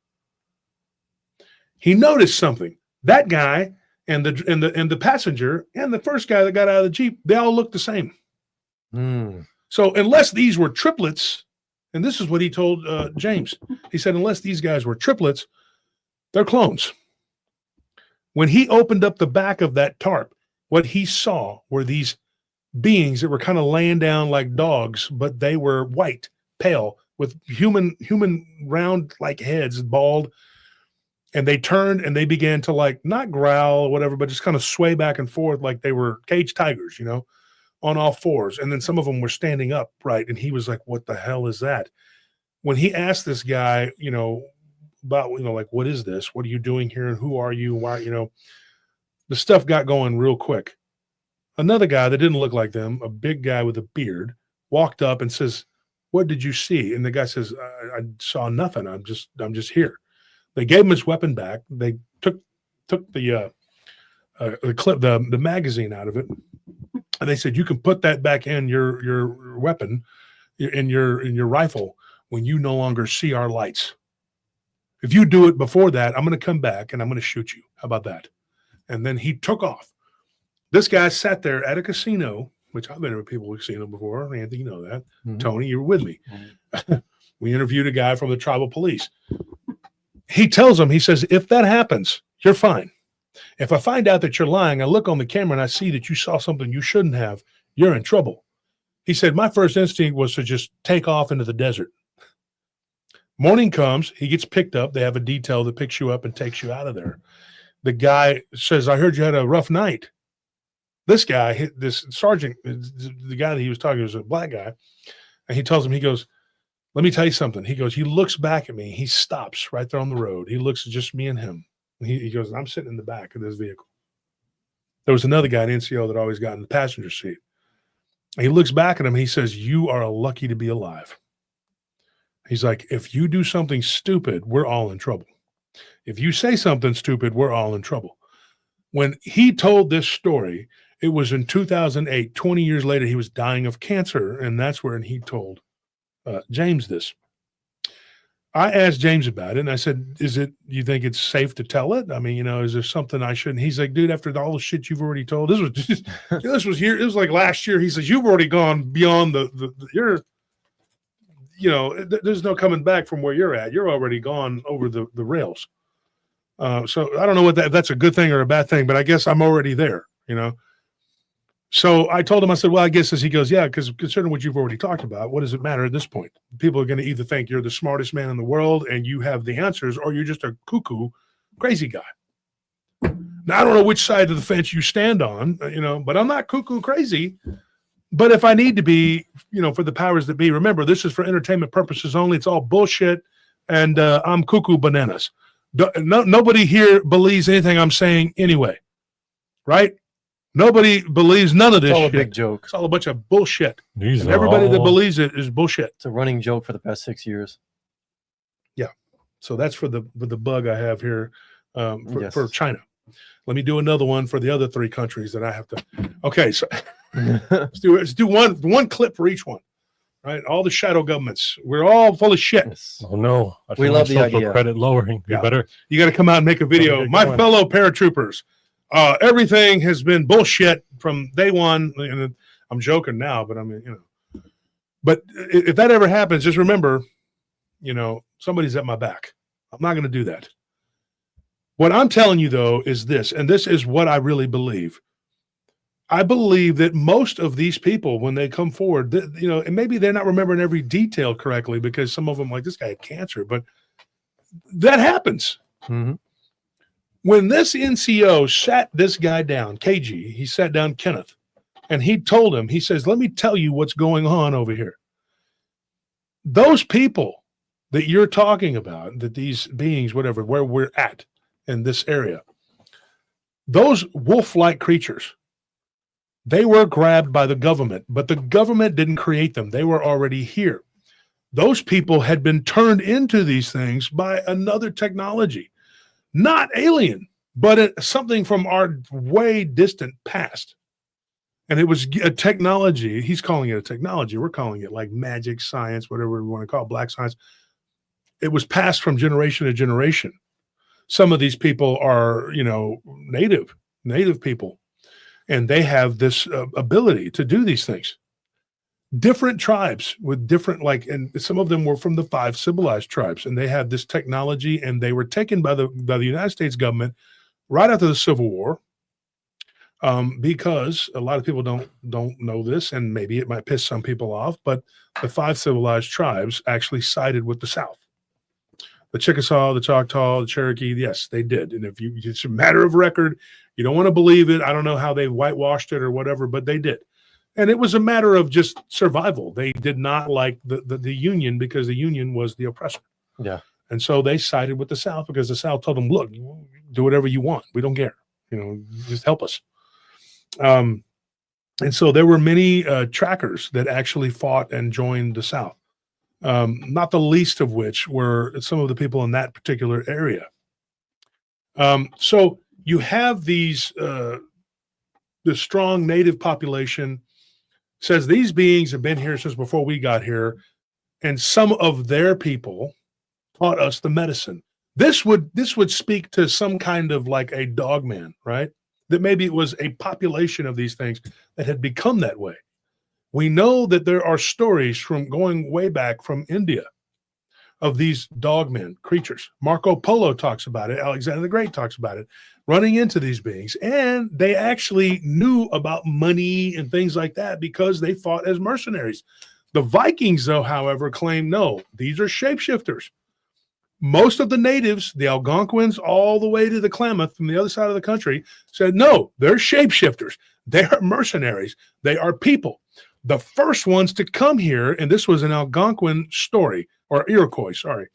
He noticed something. That guy and the passenger and the first guy that got out of the Jeep, they all looked the same. So unless these were triplets, and this is what he told James, he said, unless these guys were triplets, they're clones. When he opened up the back of that tarp, what he saw were these beings that were kind of laying down like dogs, but they were white, pale, with human round like heads, bald. And they turned and they began to like not growl or whatever, but just kind of sway back and forth like they were caged tigers, on all fours. And then some of them were standing up, right? And he was like, what the hell is that? When he asked this guy, about, like, what is this? What are you doing here? And who are you? Why, the stuff got going real quick. Another guy that didn't look like them, a big guy with a beard, walked up and says, what did you see? And the guy says, I saw nothing. I'm just here. They gave him his weapon back. They took the clip, the magazine out of it. And they said, you can put that back in your weapon, in your rifle when you no longer see our lights. If you do it before that, I'm going to come back and I'm going to shoot you. How about that? And then he took off. This guy sat there at a casino, which I've been to a people casino before. Anthony, you know that. Mm-hmm. Tony, you were with me. Mm-hmm. We interviewed a guy from the tribal police. He tells him, he says, if that happens, you're fine. If I find out that you're lying, I look on the camera and I see that you saw something you shouldn't have, you're in trouble. He said, my first instinct was to just take off into the desert. Morning comes, he gets picked up. They have a detail that picks you up and takes you out of there. The guy says, I heard you had a rough night. This guy, this sergeant, the guy that he was talking to was a black guy, and he tells him, he goes, let me tell you something. He goes, he looks back at me. He stops right there on the road. He looks at just me and him. And he goes, I'm sitting in the back of this vehicle. There was another guy in NCO that always got in the passenger seat. And he looks back at him. He says, you are lucky to be alive. He's like, if you do something stupid, we're all in trouble. If you say something stupid, we're all in trouble. When he told this story, it was in 2008, 20 years later, he was dying of cancer. And that's when he told James this. I asked James about it, and I said, you think it's safe to tell it? I mean, is there something I shouldn't? He's like, dude, after all the shit you've already told, this was here. It was like last year. He says, you've already gone beyond there's no coming back from where you're at. You're already gone over the rails. So I don't know if that's a good thing or a bad thing, but I guess I'm already there, So I told him, I said, well, I guess he goes, yeah, because considering what you've already talked about, what does it matter at this point? People are going to either think you're the smartest man in the world and you have the answers, or you're just a cuckoo, crazy guy. Now, I don't know which side of the fence you stand on, but I'm not cuckoo crazy. But if I need to be, for the powers that be, remember, this is for entertainment purposes only. It's all bullshit. And I'm cuckoo bananas. Nobody here believes anything I'm saying anyway. Right? Nobody believes none of this. It's all shit. a big joke. It's all a bunch of bullshit. These And are everybody that all- believes it is bullshit. It's a running joke for the past 6 years. Yeah. So that's for the bug I have here Yes. for China. Let me do another one for the other 3 countries that I have to. Okay. So let's do one clip for each one. Right. All the shadow governments. We're all full of shit. Yes. Oh no! I We feel love the myself for idea. credit lowering. Yeah. You better. You got to come out and make a video. Get My going. fellow paratroopers, everything has been bullshit from day one. And I'm joking now, but I mean, But if that ever happens, just remember, somebody's at my back. I'm not going to do that. What I'm telling you, though, is this, and this is what I really believe. I believe that most of these people, when they come forward, and maybe they're not remembering every detail correctly because some of them, like this guy, had cancer, but that happens. Mhm. When this NCO sat this guy down, KG, he sat down Kenneth, and he told him, he says, let me tell you what's going on over here. Those people that you're talking about, that these beings, whatever, where we're at in this area, those wolf-like creatures, they were grabbed by the government, but the government didn't create them. They were already here. Those people had been turned into these things by another technology, not alien, but something from our way distant past. And it was a technology. He's calling it a technology. We're calling it like magic science, whatever we want to call it, black science. It was passed from generation to generation. Some of these people are, native people. And they have this ability to do these things. Different tribes with different, and some of them were from the 5 civilized tribes, and they had this technology, and they were taken by the United States government right after the Civil War, because a lot of people don't know this, and maybe it might piss some people off, but the 5 civilized tribes actually sided with the South. The Chickasaw, the Choctaw, the Cherokee, yes, they did. And it's a matter of record. You don't want to believe it. I don't know how they whitewashed it or whatever, but they did. And it was a matter of just survival. They did not like the Union because the Union was the oppressor. Yeah. And so they sided with the South because the South told them, look, do whatever you want. We don't care. Just help us. And so there were many trackers that actually fought and joined the South. Not the least of which were some of the people in that particular area. So you have these, the strong native population says these beings have been here since before we got here, and some of their people taught us the medicine. This would speak to some kind of like a dogman, right? That maybe it was a population of these things that had become that way. We know that there are stories from going way back from India of these dogmen, creatures. Marco Polo talks about it. Alexander the Great talks about it, running into these beings. And they actually knew about money and things like that because they fought as mercenaries. The Vikings, though, however, claim, no, these are shapeshifters. most of the natives, the Algonquins, all the way to the Klamath from the other side of the country, said, no, they're shapeshifters. They are mercenaries. They are people. The first ones to come here, and this was an Algonquin story, or Iroquois, sorry.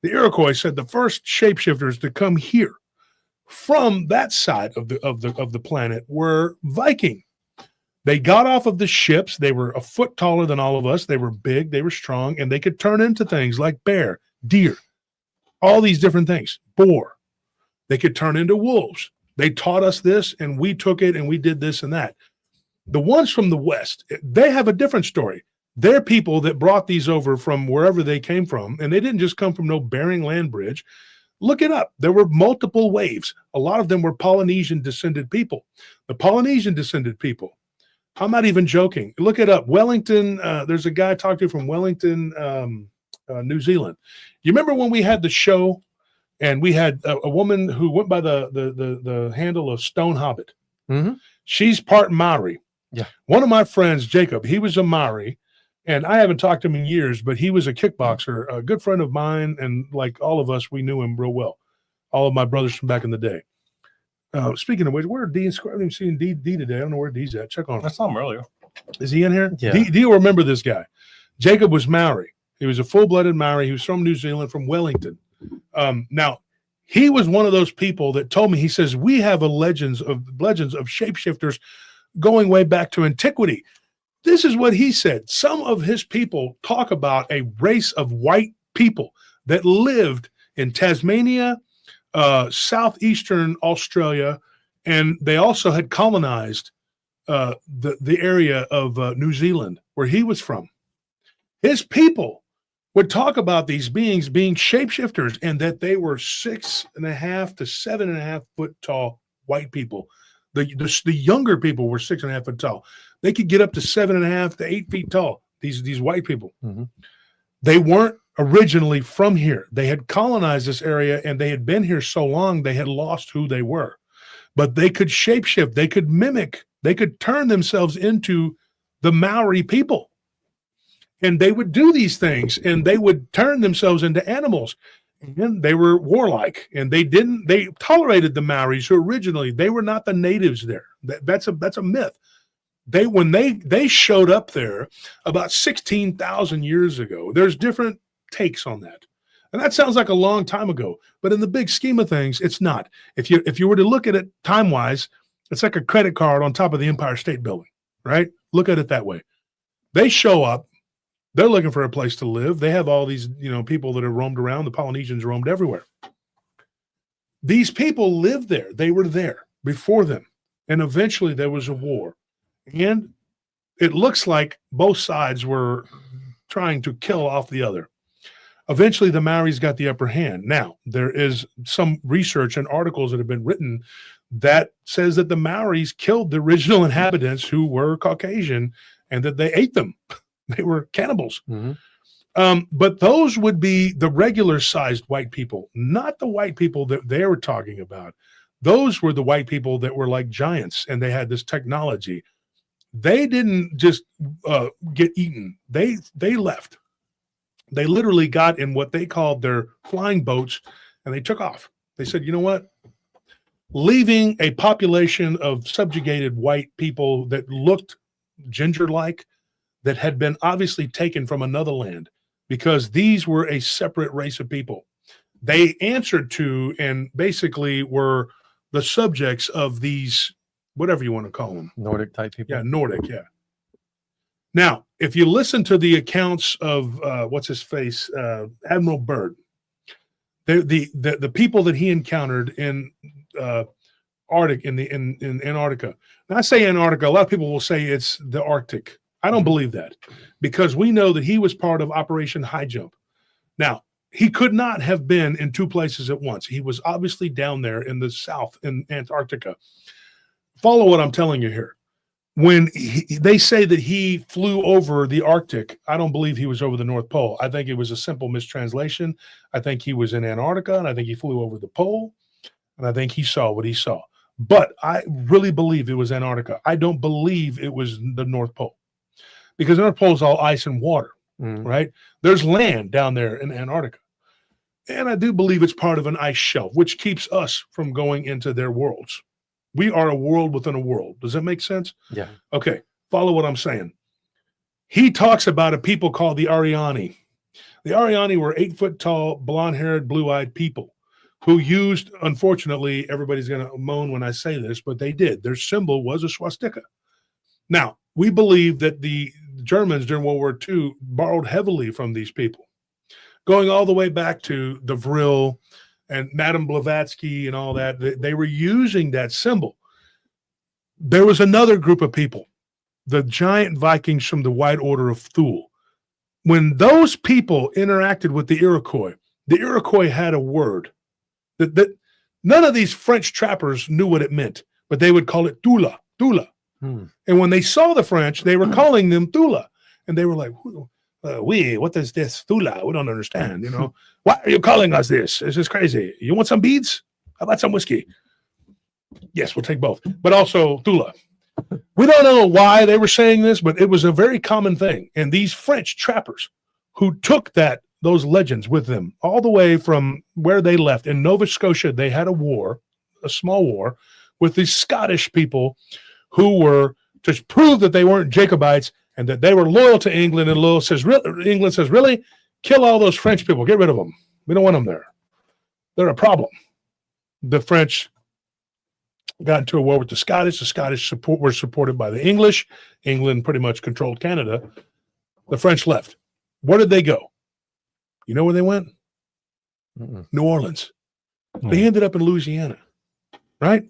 The Iroquois said the first shapeshifters to come here from that side of the planet were Viking. They got off of the ships. They were a foot taller than all of us. They were big, they were strong, and they could turn into things like bear, deer, all these different things, boar. They could turn into wolves. They taught us this, and we took it, and we did this and that. The ones from the West, they have a different story. They're people that brought these over from wherever they came from, and they didn't just come from no Bering Land Bridge. Look it up. There were multiple waves. A lot of them were Polynesian descended people. The Polynesian descended people, I'm not even joking. Look it up. Wellington, there's a guy I talked to from Wellington, New Zealand. You remember when we had the show and we had a woman who went by the handle of Stone Hobbit? Mm-hmm. She's part Maori. Yeah. One of my friends, Jacob, he was a Maori, and I haven't talked to him in years, but he was a kickboxer, a good friend of mine, and like all of us, we knew him real well. All of my brothers from back in the day. Speaking of which, where are D and Square? I haven't seen D today. I don't know where D's at. Check on him. I saw him earlier. Is he in here? Yeah. D, you'll remember this guy. Jacob was Maori. He was a full-blooded Maori. He was from New Zealand, from Wellington. Now, he was one of those people that told me, he says, we have legends of shapeshifters going way back to antiquity. This is what he said. Some of his people talk about a race of white people that lived in Tasmania, southeastern Australia, and they also had colonized the area of New Zealand where he was from. His people would talk about these beings being shapeshifters and that they were 6.5 to 7.5 foot tall white people. The younger people were 6.5 foot tall. They could get up to 7.5 to 8 feet tall. These white people. Mm-hmm. They weren't originally from here. They had colonized this area and they had been here so long they had lost who they were. But they could shapeshift, they could mimic, they could turn themselves into the Maori people. And they would do these things and they would turn themselves into animals. And they were warlike and they tolerated the Maoris who originally, they were not the natives there. That's a myth. When they showed up there about 16,000 years ago, there's different takes on that. And that sounds like a long time ago, but in the big scheme of things, it's not. If you were to look at it time-wise, it's like a credit card on top of the Empire State Building, right? Look at it that way. They show up, they're looking for a place to live. They have all these, people that have roamed around. The Polynesians roamed everywhere. These people lived there. They were there before them. And eventually there was a war. And it looks like both sides were trying to kill off the other. Eventually, the Maoris got the upper hand. Now, there is some research and articles that have been written that says that the Maoris killed the original inhabitants who were Caucasian and that they ate them. They were cannibals. Mm-hmm. But those would be the regular-sized white people, not the white people that they were talking about. Those were the white people that were like giants, and they had this technology. They didn't just get eaten. They left. They literally got in what they called their flying boats, and they took off. They said, you know what? Leaving a population of subjugated white people that looked ginger-like, that had been obviously taken from another land, because these were a separate race of people. They answered to and basically were the subjects of these, whatever you want to call them. Nordic type people. Yeah, Nordic, yeah. Now, if you listen to the accounts of what's his face, Admiral Byrd, the people that he encountered in Arctic in Antarctica. Now, I say Antarctica, a lot of people will say it's the Arctic. I don't believe that, because we know that he was part of Operation High Jump. Now, he could not have been in two places at once. He was obviously down there in the south in Antarctica. Follow what I'm telling you here. When they say that he flew over the Arctic, I don't believe he was over the North Pole. I think it was a simple mistranslation. I think he was in Antarctica, and I think he flew over the pole, and I think he saw what he saw. But I really believe it was Antarctica. I don't believe it was the North Pole, because the North Pole is all ice and water, right? There's land down there in Antarctica. And I do believe it's part of an ice shelf, which keeps us from going into their worlds. We are a world within a world. Does that make sense? Yeah. Okay, follow what I'm saying. He talks about a people called the Ariani. The Ariani were 8 foot tall, blonde haired, blue eyed people who used, unfortunately, everybody's going to moan when I say this, but they did. Their symbol was a swastika. Now, we believe that the Germans during World War II borrowed heavily from these people, going all the way back to the Vril and Madame Blavatsky and all that. They were using that symbol. There was another group of people, the giant Vikings from the White Order of Thule. When those people interacted with the Iroquois had a word that none of these French trappers knew what it meant, but they would call it Tula, Tula. And when they saw the French, they were calling them Tula. And they were like, what is this Tula? We don't understand, Why are you calling us this? This is crazy. You want some beads? How about some whiskey? Yes, we'll take both. But also Tula. We don't know why they were saying this, but it was a very common thing. And these French trappers who took those legends with them all the way from where they left in Nova Scotia, they had a small war with these Scottish people who were to prove that they weren't Jacobites and that they were loyal to England. And England says, really? Kill all those French people. Get rid of them. We don't want them there. They're a problem. The French got into a war with the Scottish. The Scottish were supported by the English. England pretty much controlled Canada. The French left. Where did they go? You know where they went? New Orleans. They ended up in Louisiana, right?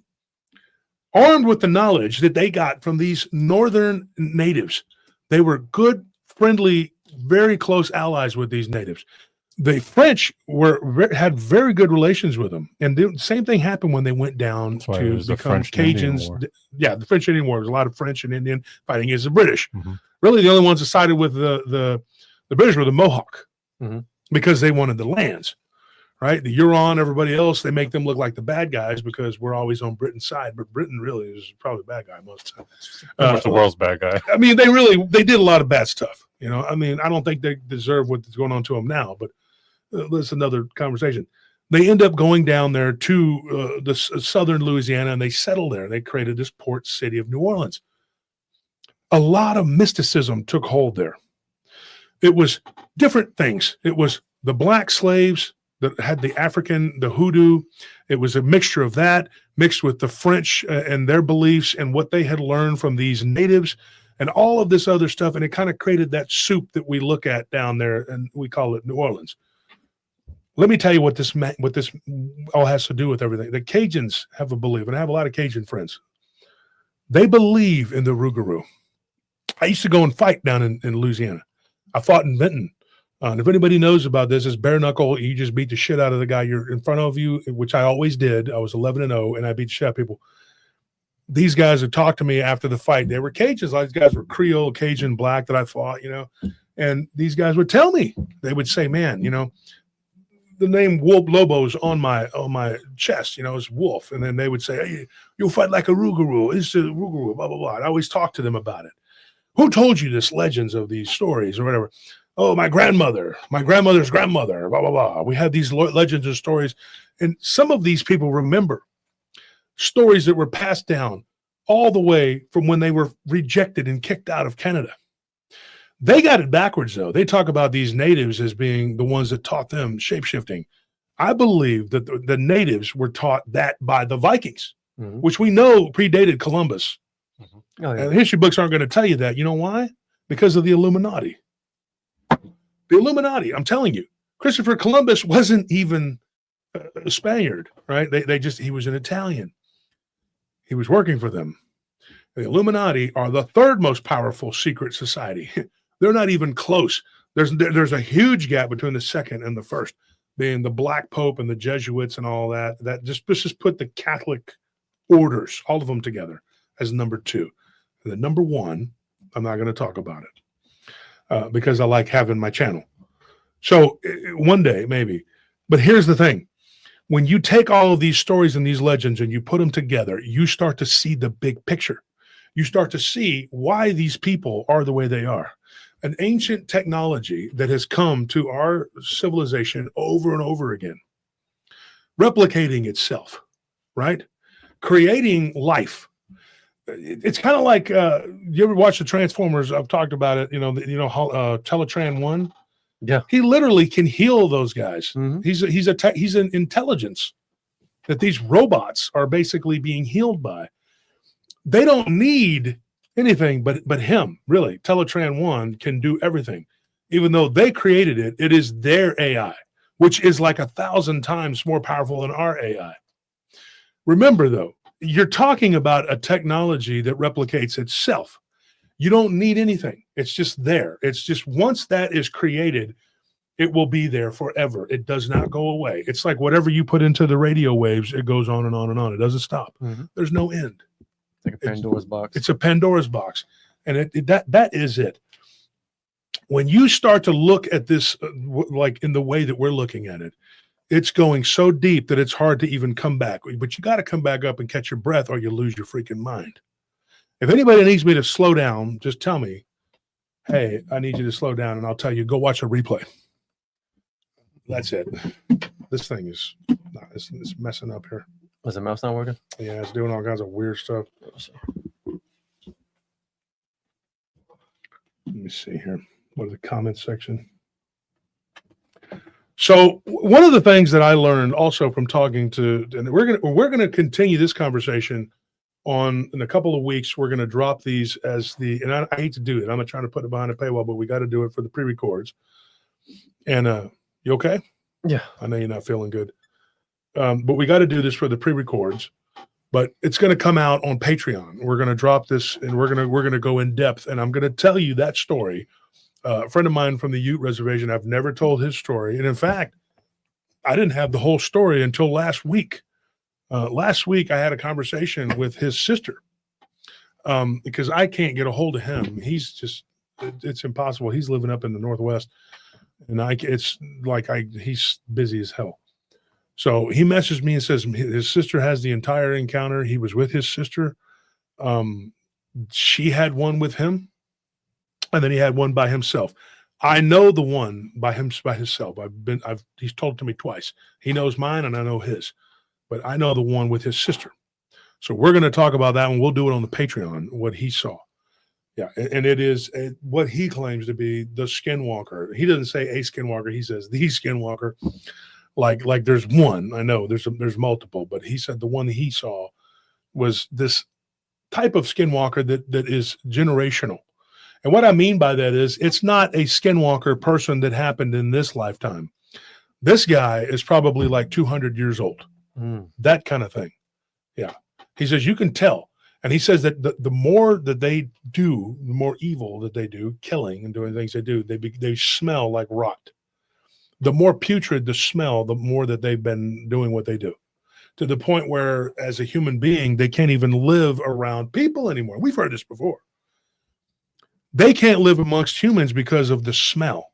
Armed with the knowledge that they got from these northern natives. They were good, friendly, very close allies with these natives. The French had very good relations with them. And the same thing happened when they went down to become Cajuns. Yeah, the French Indian War. There was a lot of French and Indian fighting against the British. Really, the only ones that sided with the British were the Mohawk because they wanted the lands, right? The Huron, everybody else, they make them look like the bad guys because we're always on Britain's side. But Britain really is probably the bad guy most of the time. The world's bad guy. I mean, they did a lot of bad stuff. I mean, I don't think they deserve what's going on to them now, but that's another conversation. They end up going down there to the southern Louisiana, and they settle there. They created this port city of New Orleans. A lot of mysticism took hold there. It was different things. It was the black slaves that had the African, the hoodoo. It was a mixture of that mixed with the French and their beliefs and what they had learned from these natives and all of this other stuff. And it kind of created that soup that we look at down there, and we call it New Orleans. Let me tell you what this all has to do with everything. The Cajuns have a belief, and I have a lot of Cajun friends. They believe in the Rougarou. I used to go and fight down in Louisiana. I fought in Benton. And if anybody knows about this, it's bare knuckle. You just beat the shit out of the guy you're in front of you, which I always did. I was 11-0, and I beat the shit out of people. These guys would talk to me after the fight. They were Cajuns. These guys were Creole, Cajun, black that I fought, And these guys would tell me. They would say, man, the name Wolf Lobo's on my chest, it's Wolf. And then they would say, hey, you'll fight like a Rougarou. It's a Rougarou, blah, blah, blah. And I always talk to them about it. Who told you this legends of these stories or whatever? Oh, my grandmother's grandmother, blah, blah, blah. We have these legends and stories. And some of these people remember stories that were passed down all the way from when they were rejected and kicked out of Canada. They got it backwards, though. They talk about these natives as being the ones that taught them shapeshifting. I believe that the natives were taught that by the Vikings, which we know predated Columbus. Oh, yeah. And history books aren't going to tell you that. You know why? Because of the Illuminati. The Illuminati, I'm telling you. Christopher Columbus wasn't even a Spaniard, right? He was an Italian. He was working for them. The Illuminati are the third most powerful secret society. They're not even close. There's a huge gap between the second and the first, being the Black Pope and the Jesuits and all that. Let's just put the Catholic orders, all of them together, as number 2. And the number 1, I'm not going to talk about it because I like having my channel. So one day, maybe. But here's the thing. When you take all of these stories and these legends and you put them together, you start to see the big picture. You start to see why these people are the way they are. an ancient technology that has come to our civilization over and over again, replicating itself, right? Creating life. It's kind of like you ever watch the Transformers? I've talked about it. Teletran 1. Yeah. He literally can heal those guys. Mhm. He's an intelligence that these robots are basically being healed by. They don't need anything but him. Really, Teletran 1 can do everything. Even though they created it, it is their AI, which is like 1,000 times more powerful than our AI. Remember, though, you're talking about a technology that replicates itself. You don't need anything. It's just there. It's just once that is created, it will be there forever. It does not go away. It's like whatever you put into the radio waves, it goes on and on and on. It doesn't stop. Mhm. There's no end. It's like a Pandora's box. It's a Pandora's box. And that is it. When you start to look at this like in the way that we're looking at it, it's going so deep that it's hard to even come back. But you got to come back up and catch your breath or you lose your freaking mind. If anybody needs me to slow down, just tell me, hey, I need you to slow down, and I'll tell you, go watch a replay. That's it. This thing is it's messing up here. Was the mouse not working? Yeah, it's doing all kinds of weird stuff. Let me see here. What are the comments section? So one of the things that I learned also from talking to, and we're gonna continue this conversation in a couple of weeks. We're gonna drop these as and I hate to do it. I'm not trying to put it behind a paywall, but we got to do it for the pre-records. And you okay? Yeah. I know you're not feeling good, but we got to do this for the pre-records. But it's going to come out on Patreon. We're going to drop this, and we're going to go in depth, and I'm going to tell you that story. A friend of mine from the Ute Reservation, I've never told his story. And in fact, I didn't have the whole story until last week. Last week, I had a conversation with his sister because I can't get a hold of him. He's just, it's impossible. He's living up in the Northwest, and he's busy as hell. So he messaged me and says his sister has the entire encounter. He was with his sister. She had one with him. And then he had one by himself. I know the one by himself. He's told it to me twice. He knows mine and I know his, but I know the one with his sister. So we're going to talk about that one. We'll do it on the Patreon, what he saw. Yeah. And it is what he claims to be the Skinwalker. He doesn't say a Skinwalker. He says the Skinwalker. Like there's one, I know there's multiple, but he said the one that he saw was this type of Skinwalker that is generational. And what I mean by that is it's not a Skinwalker person that happened in this lifetime. This guy is probably like 200 years old. That kind of thing. Yeah. He says you can tell. And he says that the more that they do, the more evil that they do, killing and doing things they do, they smell like rot. The more putrid the smell, the more that they've been doing what they do. To the point where, as a human being, they can't even live around people anymore. We've heard this before. They can't live amongst humans because of the smell,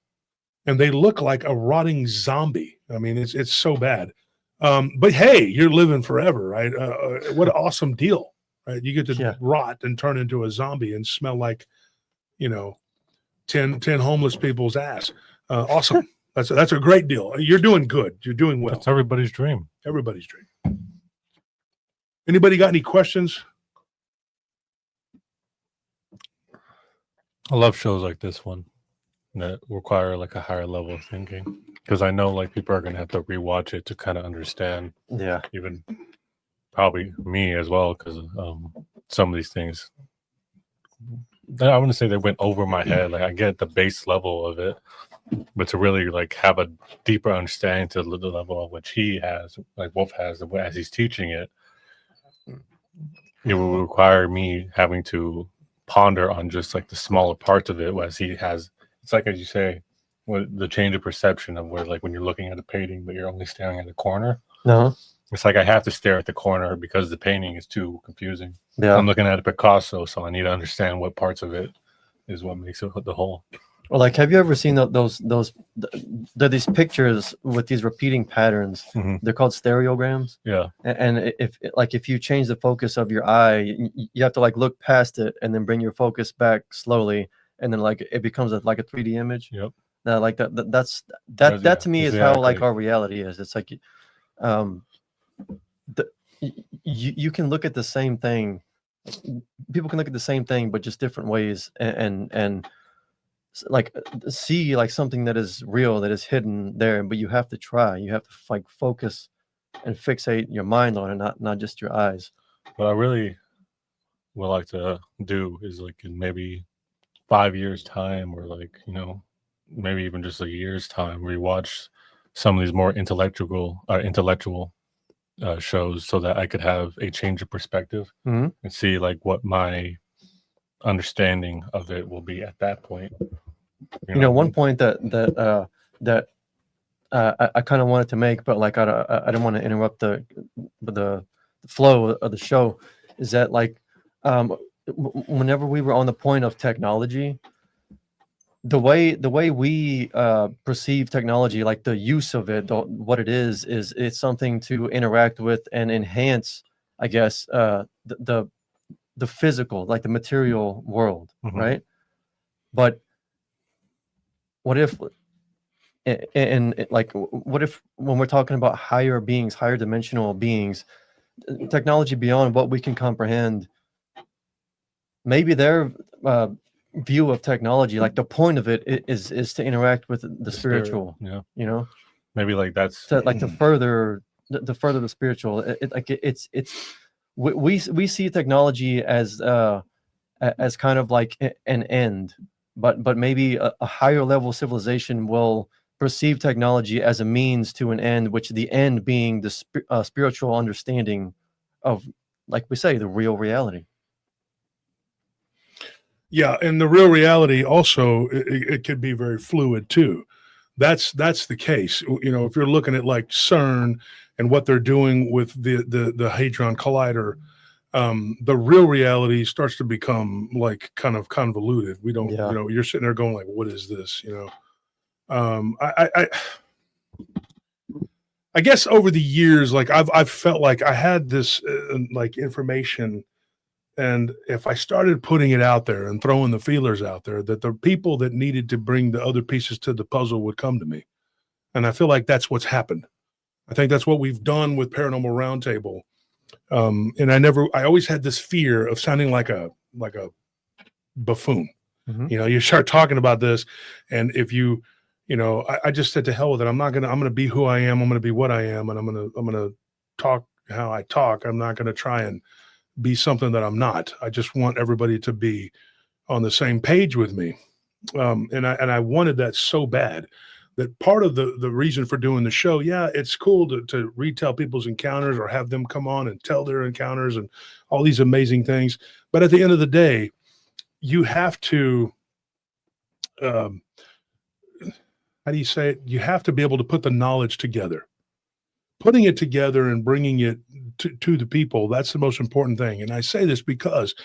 and they look like a rotting zombie. I mean, it's so bad. But hey, you're living forever, right? What an awesome deal, right? You get to rot and turn into a zombie and smell like, 10 homeless people's ass. Awesome. That's a great deal. You're doing good. You're doing well. That's everybody's dream. Everybody's dream. Anybody got any questions? I love shows like this one that require like a higher level of thinking, because I know like people are going to have to rewatch it to kind of understand. Yeah. Even probably me as well, because some of these things, I wouldn't say they went over my head. Like I get the base level of it, but to really like have a deeper understanding to the level of which he has, like Wolf has, as he's teaching it, it will require me having to ponder on just like the smaller parts of it, whereas he has. It's like, as you say, the change of perception of where, like, when you're looking at a painting but you're only staring at the corner. It's like I have to stare at the corner because the painting is too confusing. I'm looking at a Picasso, so I need to understand what parts of it is what makes it the whole. Well, like, have you ever seen these pictures with these repeating patterns? They're called stereograms. Yeah. And if you change the focus of your eye, you have to like look past it and then bring your focus back slowly, and then like it becomes like a 3D image. Yep. That to me is how like exactly. our reality is. It's like you can look at the same thing. People can look at the same thing, but just different ways, and like see like something that is real, that is hidden there. But you have to try. You have to like focus and fixate your mind on it, not just your eyes. What I really would like to do is like in maybe 5 years time, or like, you know, maybe even just a year's time, rewatch some of these more intellectual shows, so that I could have a change of perspective Mhm. and see like what my understanding of it will be at that point. You know, one point that I kind of wanted to make, but like I didn't want to interrupt the flow of the show, is that like whenever we were on the point of technology, the way we perceive technology, like the use of it, what it is it's something to interact with and enhance, I guess, the physical, like the material world, Mhm. right? But what if like what if when we're talking about higher beings, higher dimensional beings, technology beyond what we can comprehend, maybe their view of technology, like the point of it is to interact with the spiritual, Yeah, you know, maybe like that's to further the spiritual. It's we see technology as kind of like an end, but maybe a higher level civilization will perceive technology as a means to an end, which the end being the spiritual understanding of, like we say, the real reality. Yeah, and the real reality also, it could be very fluid too. That's the case. You know, if you're looking at like CERN and what they're doing with the Hadron Collider, the real reality starts to become like kind of convoluted. We don't, Yeah. you know, you're sitting there going like, what is this? You know, I guess over the years, like I've felt like I had this like information, and if I started putting it out there and throwing the feelers out there, that the people that needed to bring the other pieces to the puzzle would come to me. And I feel like that's what's happened. I think that's what we've done with Paranormal Roundtable. And I always had this fear of sounding like a buffoon. Mhm. You know, you start talking about this, and if you know, I just said to hell with it. I'm gonna be who I am. I'm gonna be what I am, and I'm gonna talk how I talk. I'm not gonna try and be something that I'm not. I just want everybody to be on the same page with me. And I wanted that so bad that part of the reason for doing the show, yeah, it's cool to retell people's encounters or have them come on and tell their encounters and all these amazing things. But at the end of the day, you have to, how do you say it? You have to be able to put the knowledge together. Putting it together and bringing it to the people, that's the most important thing. And I say this because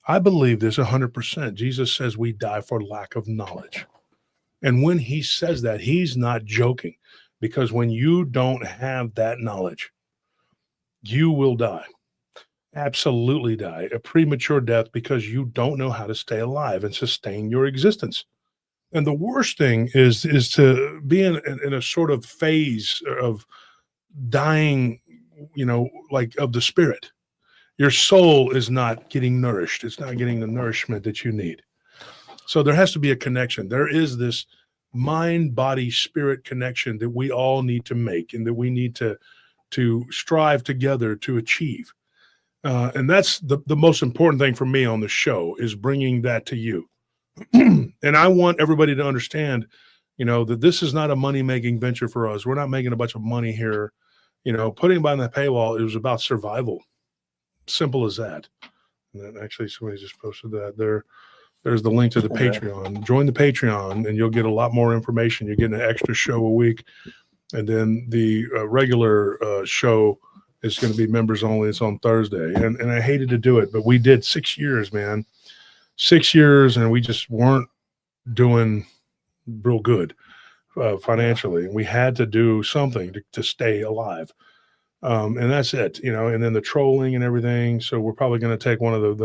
I believe this 100%. Jesus says we die for lack of knowledge. And when he says that, he's not joking, because when you don't have that knowledge, you will die. Absolutely die. A premature death, because you don't know how to stay alive and sustain your existence. And the worst thing is to be in a sort of phase of dying, you know, like of the spirit. Your soul is not getting nourished. It's not getting the nourishment that you need. So there has to be a connection. There is this mind, body, spirit connection that we all need to make, and that we need to strive together to achieve. And that's the most important thing for me on the show, is bringing that to you. And I want everybody to understand, you know, that this is not a money-making venture for us. We're not making a bunch of money here. You know, putting behind that paywall, it was about survival. Simple as that. And then actually somebody just posted that there's the link to the Patreon. Join the Patreon and you'll get a lot more information. You're getting an extra show a week. And then the regular show is going to be members only. It's on Thursday. And I hated to do it, but we did 6 years, man. 6 years, and we just weren't doing real good financially. And we had to do something to stay alive. And that's it, you know, and then the trolling and everything. So we're probably going to take one of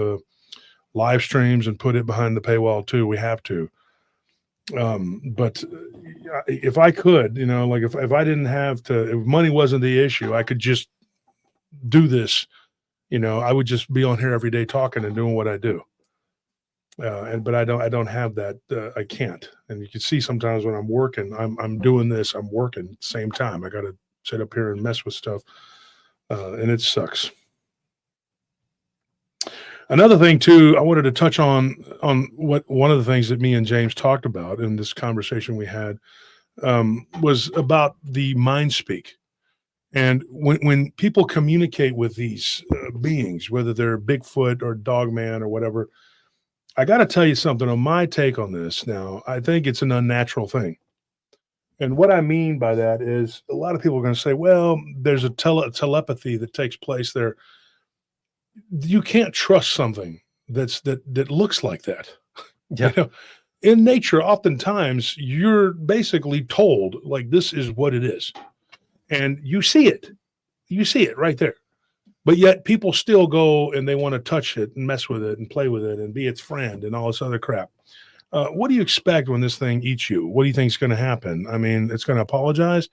live streams and put it behind the paywall too. We have to. But if I could, like if I didn't have to, if money wasn't the issue, I could just do this. I would just be on here every day talking and doing what I do. But I don't have that. I can't. And you can see sometimes when I'm working, I'm doing this, I'm working at the same time. I got to sit up here and mess with stuff. And it sucks. Another thing too, I wanted to touch on what one of the things that me and James talked about in this conversation we had was about the mind speak. And when people communicate with these beings, whether they're Bigfoot or Dogman or whatever, I got to tell you something on my take on this. Now, I think it's an unnatural thing. And what I mean by that is a lot of people are going to say, well, there's a telepathy that takes place there. You can't trust something that looks like that. Yeah. In nature, oftentimes you're basically told like this is what it is, and you see it right there. But yet people still go and they want to touch it and mess with it and play with it and be its friend and all this other crap. What do you expect when this thing eats you? What do you think is going to happen? I mean, it's going to apologize?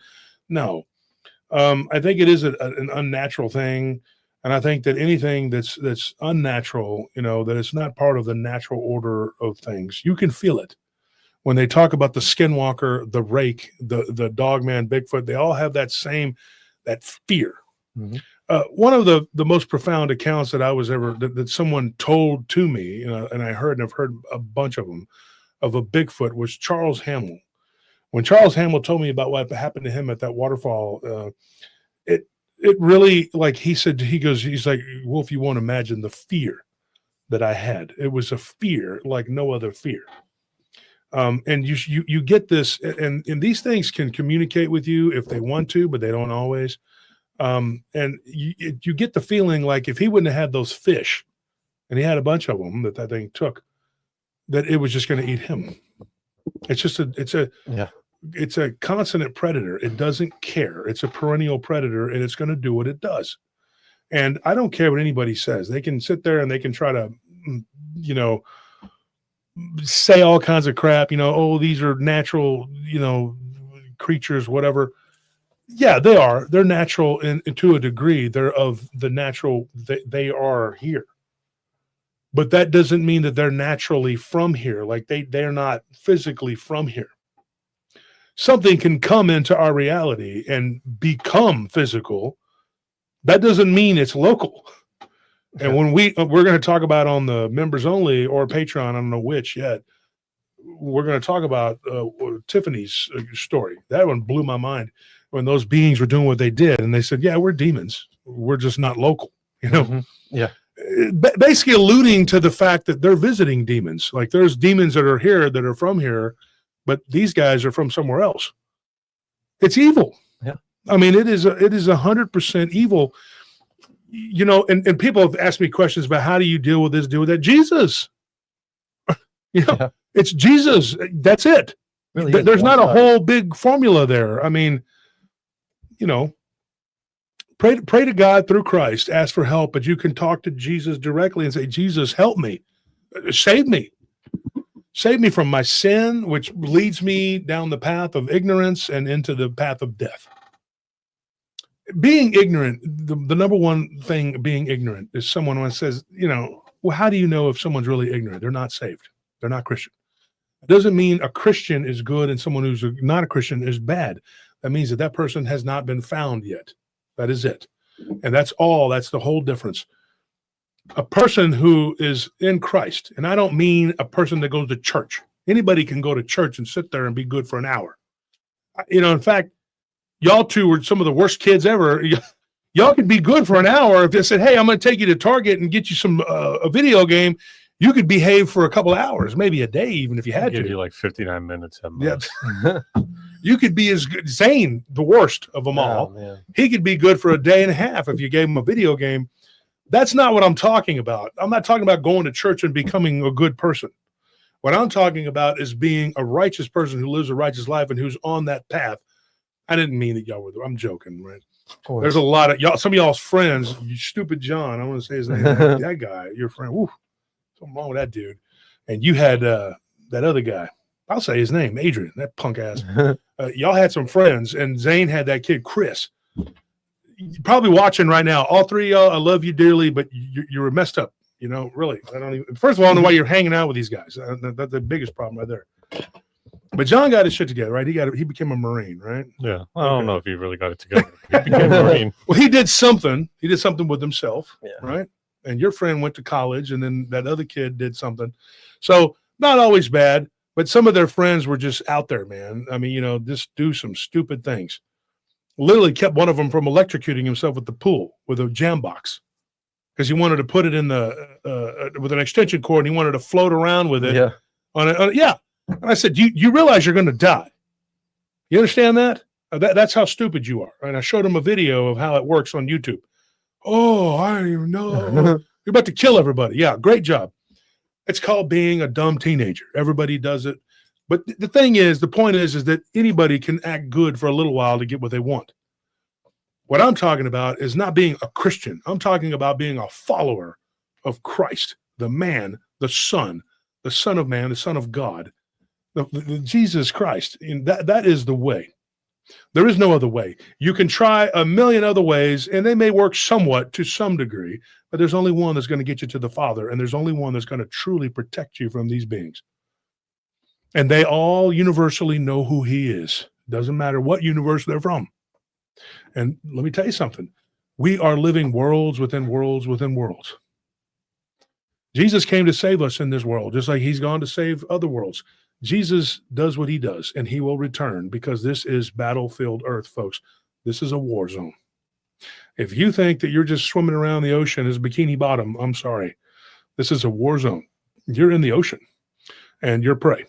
No. I think it is an unnatural thing. And I think that anything that's unnatural, that it's not part of the natural order of things. You can feel it. When they talk about the Skinwalker, the Rake, the Dogman, Bigfoot, they all have that fear. Mm-hmm. One of the most profound accounts that I was ever, that someone told to me, and I've heard a bunch of them, of a Bigfoot was Charles Hamill. When Charles Hamill told me about what happened to him at that waterfall, it really, like he said, he's like, Wolf, you won't imagine the fear that I had. It was a fear like no other fear. And you get this, and these things can communicate with you if they want to, but they don't always. And you get the feeling like if he wouldn't have had those fish, and he had a bunch of them that thing took, that it was just going to eat him. It's a consonant predator. It doesn't care. It's a perennial predator, and it's going to do what it does. And I don't care what anybody says. They can sit there and they can try to, say all kinds of crap, oh, these are natural, creatures, whatever. Yeah, they are. They're natural to a degree. They're of the natural. They are here. But that doesn't mean that they're naturally from here. Like they're not physically from here. Something can come into our reality and become physical. That doesn't mean it's local. And when we're going to talk about on the members only or Patreon, I don't know which yet, we're going to talk about Tiffany's story. That one blew my mind when those beings were doing what they did. And they said, yeah, we're demons. We're just not local, Mm-hmm. Yeah. Basically alluding to the fact that they're visiting demons. Like there's demons that are here that are from here, but these guys are from somewhere else. It's evil. Yeah. I mean, it is 100% evil. And people have asked me questions about how do you deal with this, deal with that. Jesus. Yeah. It's Jesus. That's it. Really, there's not a whole big formula there. I mean, pray to God through Christ, ask for help, but you can talk to Jesus directly and say, Jesus, help me. Save me. Save me from my sin, which leads me down the path of ignorance and into the path of death. Being ignorant, the number one thing being ignorant is someone who says, well, how do you know if someone's really ignorant? They're not saved. They're not Christian. It doesn't mean a Christian is good and someone who's not a Christian is bad. That means that person has not been found yet. That is it. And that's all. That's the whole difference. A person who is in Christ, and I don't mean a person that goes to church. Anybody can go to church and sit there and be good for an hour. In fact, y'all two were some of the worst kids ever. Y'all could be good for an hour if they said, hey, I'm going to take you to Target and get you a video game. You could behave for a couple of hours, maybe a day, even if you had to. Give you like 59 minutes at most. Yeah. You could be as good. Zane, the worst of them all. Man. He could be good for a day and a half if you gave him a video game. That's not what I'm talking about. I'm not talking about going to church and becoming a good person. What I'm talking about is being a righteous person who lives a righteous life and who's on that path. I didn't mean that y'all were there. I'm joking, right? There's a lot of y'all, some of y'all's friends, you stupid John. I want to say his name. That guy, your friend. Woo, Something wrong with that dude. And you had that other guy. I'll say his name, Adrian, that punk ass. Y'all had some friends, and Zane had that kid, Chris. You're probably watching right now. All three of y'all, I love you dearly, but you were messed up. You know, really. I don't even. First of all, I don't know why you're hanging out with these guys. That's the biggest problem right there. But John got his shit together, right? He became a Marine, right? Yeah. I don't know if he really got it together. He became a Marine. Well, he did something. He did something with himself, Yeah. right? And your friend went to college, and then that other kid did something. So not always bad, but some of their friends were just out there, man. I mean, you know, just do some stupid things. Literally kept one of them from electrocuting himself at the pool with a jam box because he wanted to put it in the with an extension cord, and he wanted to float around with it. Yeah. Yeah. And I said, you realize you're going to die. You understand that? That's how stupid you are. And I showed him a video of how it works on YouTube. Oh, I don't even know. You're about to kill everybody. Yeah, great job. It's called being a dumb teenager. Everybody does it. But the thing is, the point is that anybody can act good for a little while to get what they want. What I'm talking about is not being a Christian. I'm talking about being a follower of Christ, the man, the Son of Man, the Son of God, the Jesus Christ. And that is the way. There is no other way. You can try a million other ways, and they may work somewhat to some degree, but there's only one that's going to get you to the Father, and there's only one that's going to truly protect you from these beings. And they all universally know who he is. Doesn't matter what universe they're from. And let me tell you something. We are living worlds within worlds within worlds. Jesus came to save us in this world, just like he's gone to save other worlds. Jesus does what he does, and he will return because this is battlefield Earth, folks. This is a war zone. If you think that you're just swimming around the ocean as Bikini Bottom, I'm sorry. This is a war zone. You're in the ocean, and you're prey.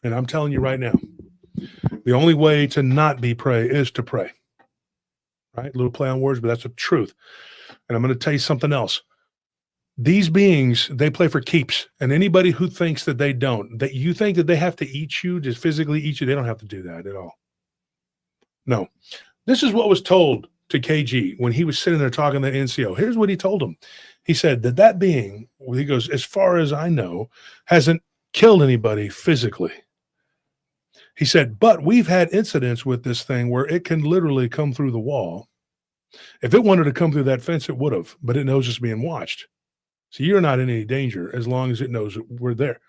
And I'm telling you right now, the only way to not be prey is to pray. Right? A little play on words, but that's the truth. And I'm going to tell you something else. These beings, they play for keeps. And anybody who thinks that they don't, that you think that they have to eat you, just physically eat you, they don't have to do that at all. No. This is what was told to KG when he was sitting there talking to the NCO. Here's what he told him. He said that being, he goes, as far as I know, hasn't killed anybody physically. He said, but we've had incidents with this thing where it can literally come through the wall. If it wanted to come through that fence, it would have, but it knows it's being watched. So you're not in any danger as long as it knows that we're there.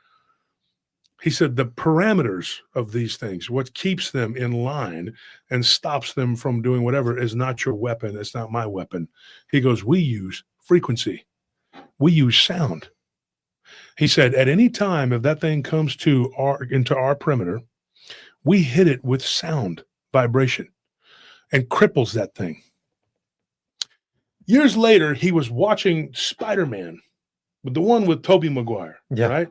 He said the parameters of these things, what keeps them in line and stops them from doing whatever is not your weapon. It's not my weapon. He goes, we use frequency. We use sound. He said, at any time, if that thing comes into our perimeter, we hit it with sound vibration and cripples that thing. Years later, he was watching Spider-Man, the one with Tobey Maguire, Yeah. right?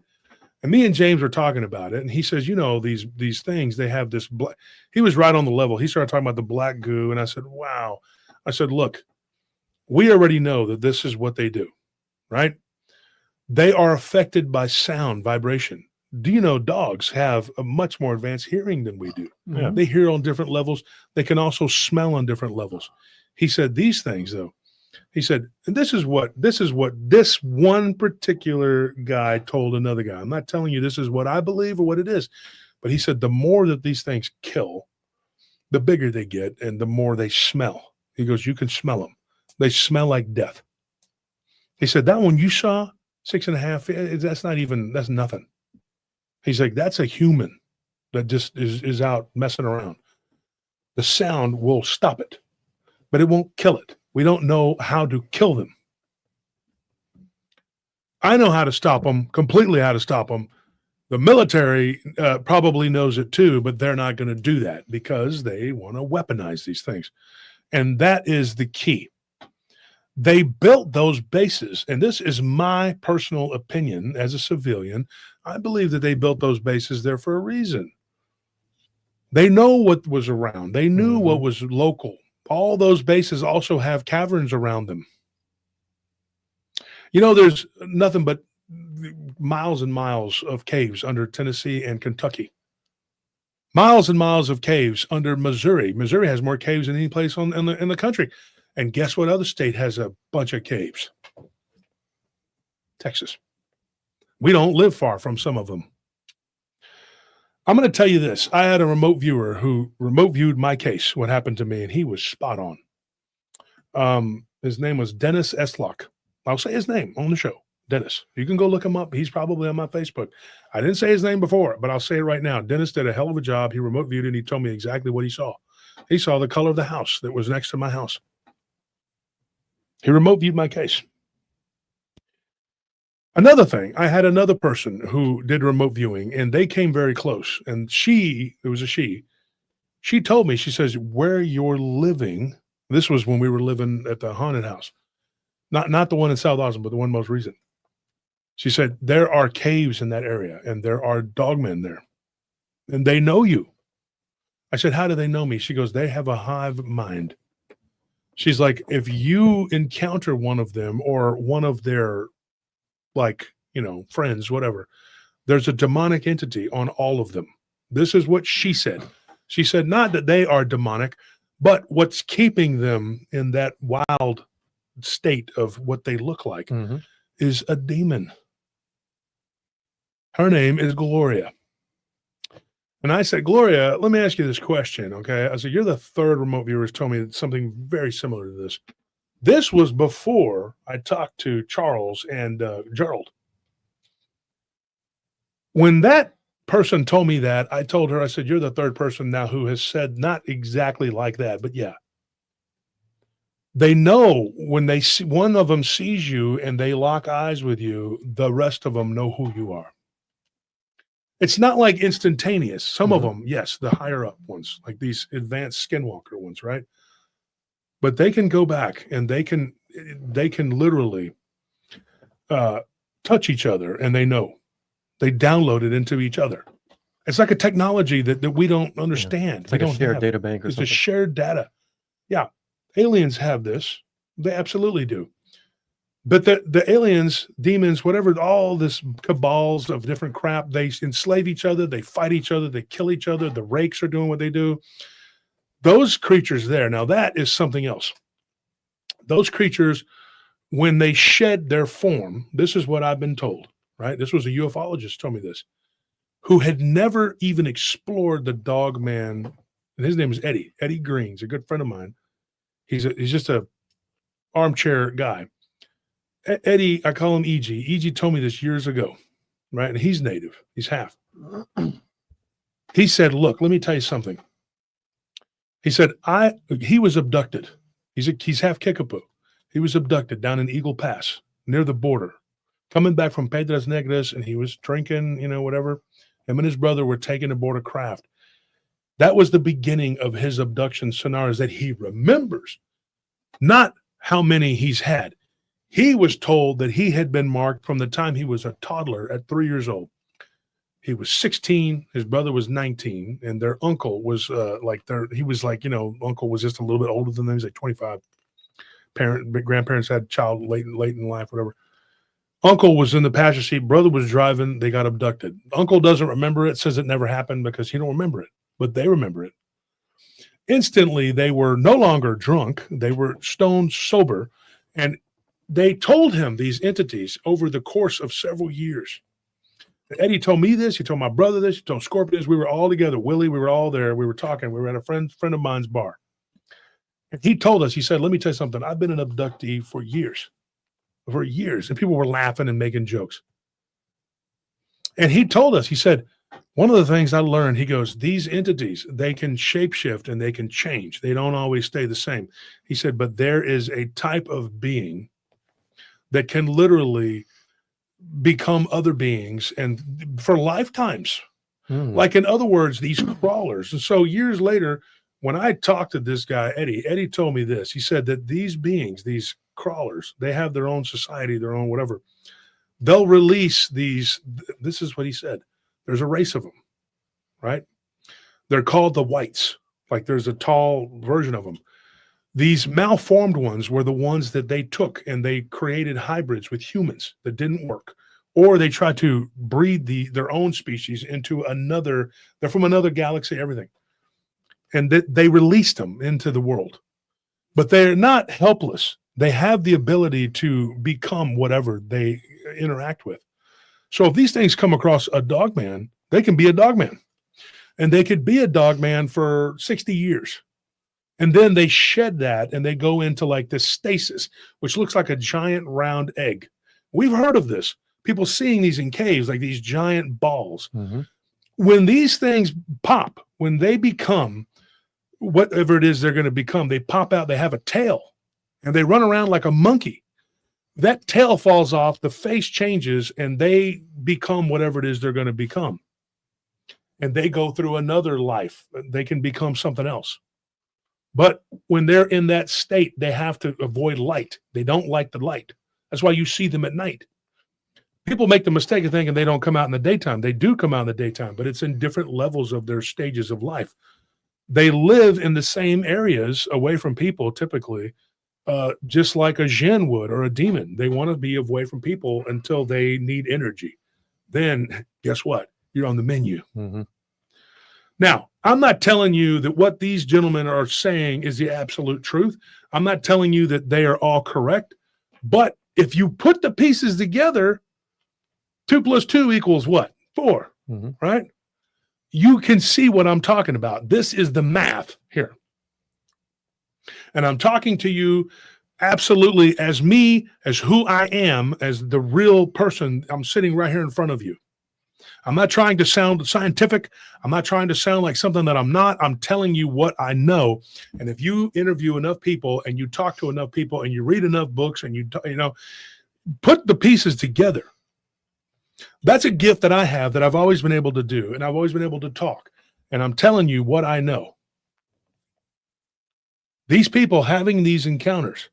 And me and James were talking about it, and he says, you know, these things, they have this black. He was right on the level. He started talking about the black goo, and I said, wow. I said, look, we already know that this is what they do, right? They are affected by sound vibration. Do you know dogs have a much more advanced hearing than we do? Yeah. They hear on different levels. They can also smell on different levels. He said these things, though. He said, and this is what this one particular guy told another guy. I'm not telling you this is what I believe or what it is, but he said the more that these things kill, the bigger they get and the more they smell. He goes, you can smell them. They smell like death. He said, that one you saw, 6.5 feet, that's nothing. He's like, that's a human that just is out messing around. The sound will stop it, but it won't kill it. We don't know how to kill them. I know how to stop them, completely how to stop them. The military probably knows it too, but they're not going to do that because they want to weaponize these things. And that is the key. They built those bases, and this is my personal opinion as a civilian. I believe that they built those bases there for a reason. They know what was around. They knew what was local. All those bases also have caverns around them. You know, there's nothing but miles and miles of caves under Tennessee and Kentucky. Miles and miles of caves under Missouri. Missouri has more caves than any place in the country. And guess what other state has a bunch of caves? Texas. We don't live far from some of them. I'm going to tell you this. I had a remote viewer who remote viewed my case, what happened to me, and he was spot on. His name was Dennis Eslock. I'll say his name on the show. Dennis. You can go look him up. He's probably on my Facebook. I didn't say his name before, but I'll say it right now. Dennis did a hell of a job. He remote viewed it, and he told me exactly what he saw. He saw the color of the house that was next to my house. He remote viewed my case. Another thing, I had another person who did remote viewing, and they came very close. And it was a she told me, she says, where you're living, this was when we were living at the haunted house, not the one in South Austin, but the one most recent. She said, there are caves in that area, and there are dogmen there, and they know you. I said, how do they know me? She goes, they have a hive mind. She's like, if you encounter one of them or one of their, friends, whatever, there's a demonic entity on all of them. This is what she said. She said, not that they are demonic, but what's keeping them in that wild state of what they look like is a demon. Her name is Gloria. And I said, Gloria, let me ask you this question, okay? I said, you're the third remote viewer who's told me something very similar to this. This was before I talked to Charles and Gerald. When that person told me that, I told her, I said, you're the third person now who has said not exactly like that, but yeah. They know when they see one of them sees you and they lock eyes with you, the rest of them know who you are. It's not like instantaneous. Some of them, yes, the higher up ones, like these advanced Skinwalker ones, right? But they can go back and they can literally touch each other, and they know. They download it into each other. It's like a technology that we don't understand. It's like a shared data bank or something. It's a shared data. Yeah. Aliens have this. They absolutely do. But the aliens, demons, whatever, all this cabals of different crap, they enslave each other, they fight each other, they kill each other. The rakes are doing what they do. Those creatures there, now that is something else. Those creatures, when they shed their form, this is what I've been told, right? This was a ufologist told me this, who had never even explored the dog man. And his name is Eddie Green. He's a good friend of mine. He's just a armchair guy. Eddie, I call him E.G. E.G. told me this years ago, right? And he's native. He's half. He said, look, let me tell you something. He said, he was abducted. He's half Kickapoo. He was abducted down in Eagle Pass near the border, coming back from Piedras Negras, and he was drinking, whatever. Him and his brother were taken aboard a craft. That was the beginning of his abduction scenarios that he remembers, not how many he's had. He was told that he had been marked from the time he was a toddler at 3 years old. He was 16, his brother was 19, and their uncle was uncle was just a little bit older than them. He's like 25. Grandparents had a child late in life, whatever. Uncle was in the passenger seat, brother was driving, they got abducted. Uncle doesn't remember it, says it never happened because he don't remember it, but they remember it. Instantly, they were no longer drunk, they were stone sober, and they told him, these entities, over the course of several years. Eddie told me this, he told my brother this, he told Scorpion this, we were all together, Willie, we were all there, we were talking, we were at a friend of mine's bar. And he told us, he said, let me tell you something, I've been an abductee for years, and people were laughing and making jokes. And he told us, he said, one of the things I learned, he goes, these entities, they can shapeshift and they can change. They don't always stay the same. He said, but there is a type of being that can literally become other beings and for lifetimes. Like, in other words, these crawlers. And so years later, when I talked to this guy, Eddie told me this. He said that these beings, these crawlers, they have their own society, their own whatever. They'll release these. This is what he said. There's a race of them, right? They're called the whites. Like, there's a tall version of them. These malformed ones were the ones that they took and they created hybrids with humans that didn't work. Or they tried to breed their own species into another, they're from another galaxy, everything. And they released them into the world. But they're not helpless. They have the ability to become whatever they interact with. So if these things come across a dog man, they can be a dog man. And they could be a dog man for 60 years. And then they shed that and they go into like this stasis, which looks like a giant round egg. We've heard of this. People seeing these in caves, like these giant balls. Mm-hmm. When these things pop, when they become whatever it is they're going to become, they pop out, they have a tail, and they run around like a monkey. That tail falls off, the face changes, and they become whatever it is they're going to become. And they go through another life. They can become something else. But when they're in that state, they have to avoid light. They don't like the light. That's why you see them at night. People make the mistake of thinking they don't come out in the daytime. They do come out in the daytime, but it's in different levels of their stages of life. They live in the same areas away from people, typically, just like a jinn would or a demon. They want to be away from people until they need energy. Then, guess what? You're on the menu. Mm-hmm. Now, I'm not telling you that what these gentlemen are saying is the absolute truth. I'm not telling you that they are all correct. But if you put the pieces together, 2 + 2 = what? 4, Mm-hmm. right? You can see what I'm talking about. This is the math here. And I'm talking to you absolutely as me, as who I am, as the real person. I'm sitting right here in front of you. I'm not trying to sound scientific. I'm not trying to sound like something that I'm not. I'm telling you what I know. And if you interview enough people and you talk to enough people and you read enough books and you put the pieces together, that's a gift that I have that I've always been able to do. And I've always been able to talk. And I'm telling you what I know. These people having these encounters,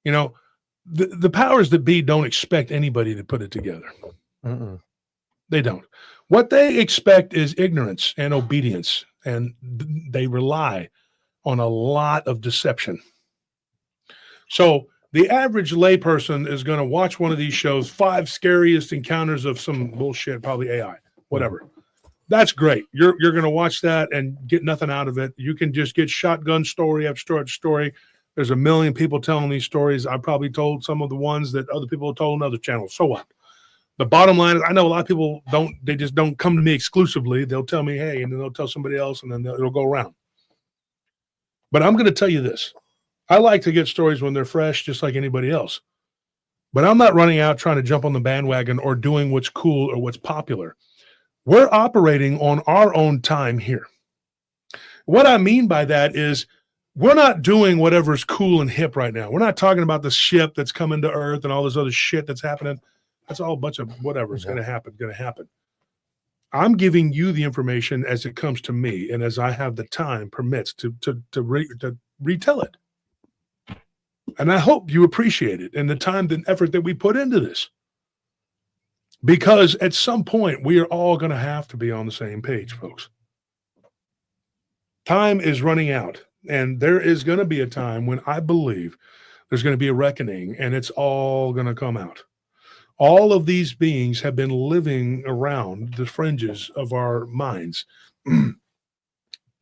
the powers that be don't expect anybody to put it together. Mm-mm. They don't. What they expect is ignorance and obedience, and they rely on a lot of deception. So the average layperson is going to watch one of these shows, 5 scariest encounters of some bullshit, probably AI, whatever. That's great. You're going to watch that and get nothing out of it. You can just get shotgun story after story. There's a million people telling these stories. I probably told some of the ones that other people have told on other channels. So what? The bottom line is, I know a lot of people they just don't come to me exclusively. They'll tell me, hey, and then they'll tell somebody else, and then it'll go around. But I'm going to tell you this. I like to get stories when they're fresh, just like anybody else. But I'm not running out trying to jump on the bandwagon or doing what's cool or what's popular. We're operating on our own time here. What I mean by that is we're not doing whatever's cool and hip right now. We're not talking about the ship that's coming to Earth and all this other shit that's happening. That's all a bunch of whatever. It's going to happen. I'm giving you the information as it comes to me and as I have the time permits to retell it. And I hope you appreciate it and the time and effort that we put into this. Because at some point, we are all going to have to be on the same page, folks. Time is running out. And there is going to be a time when I believe there's going to be a reckoning and it's all going to come out. All of these beings have been living around the fringes of our minds.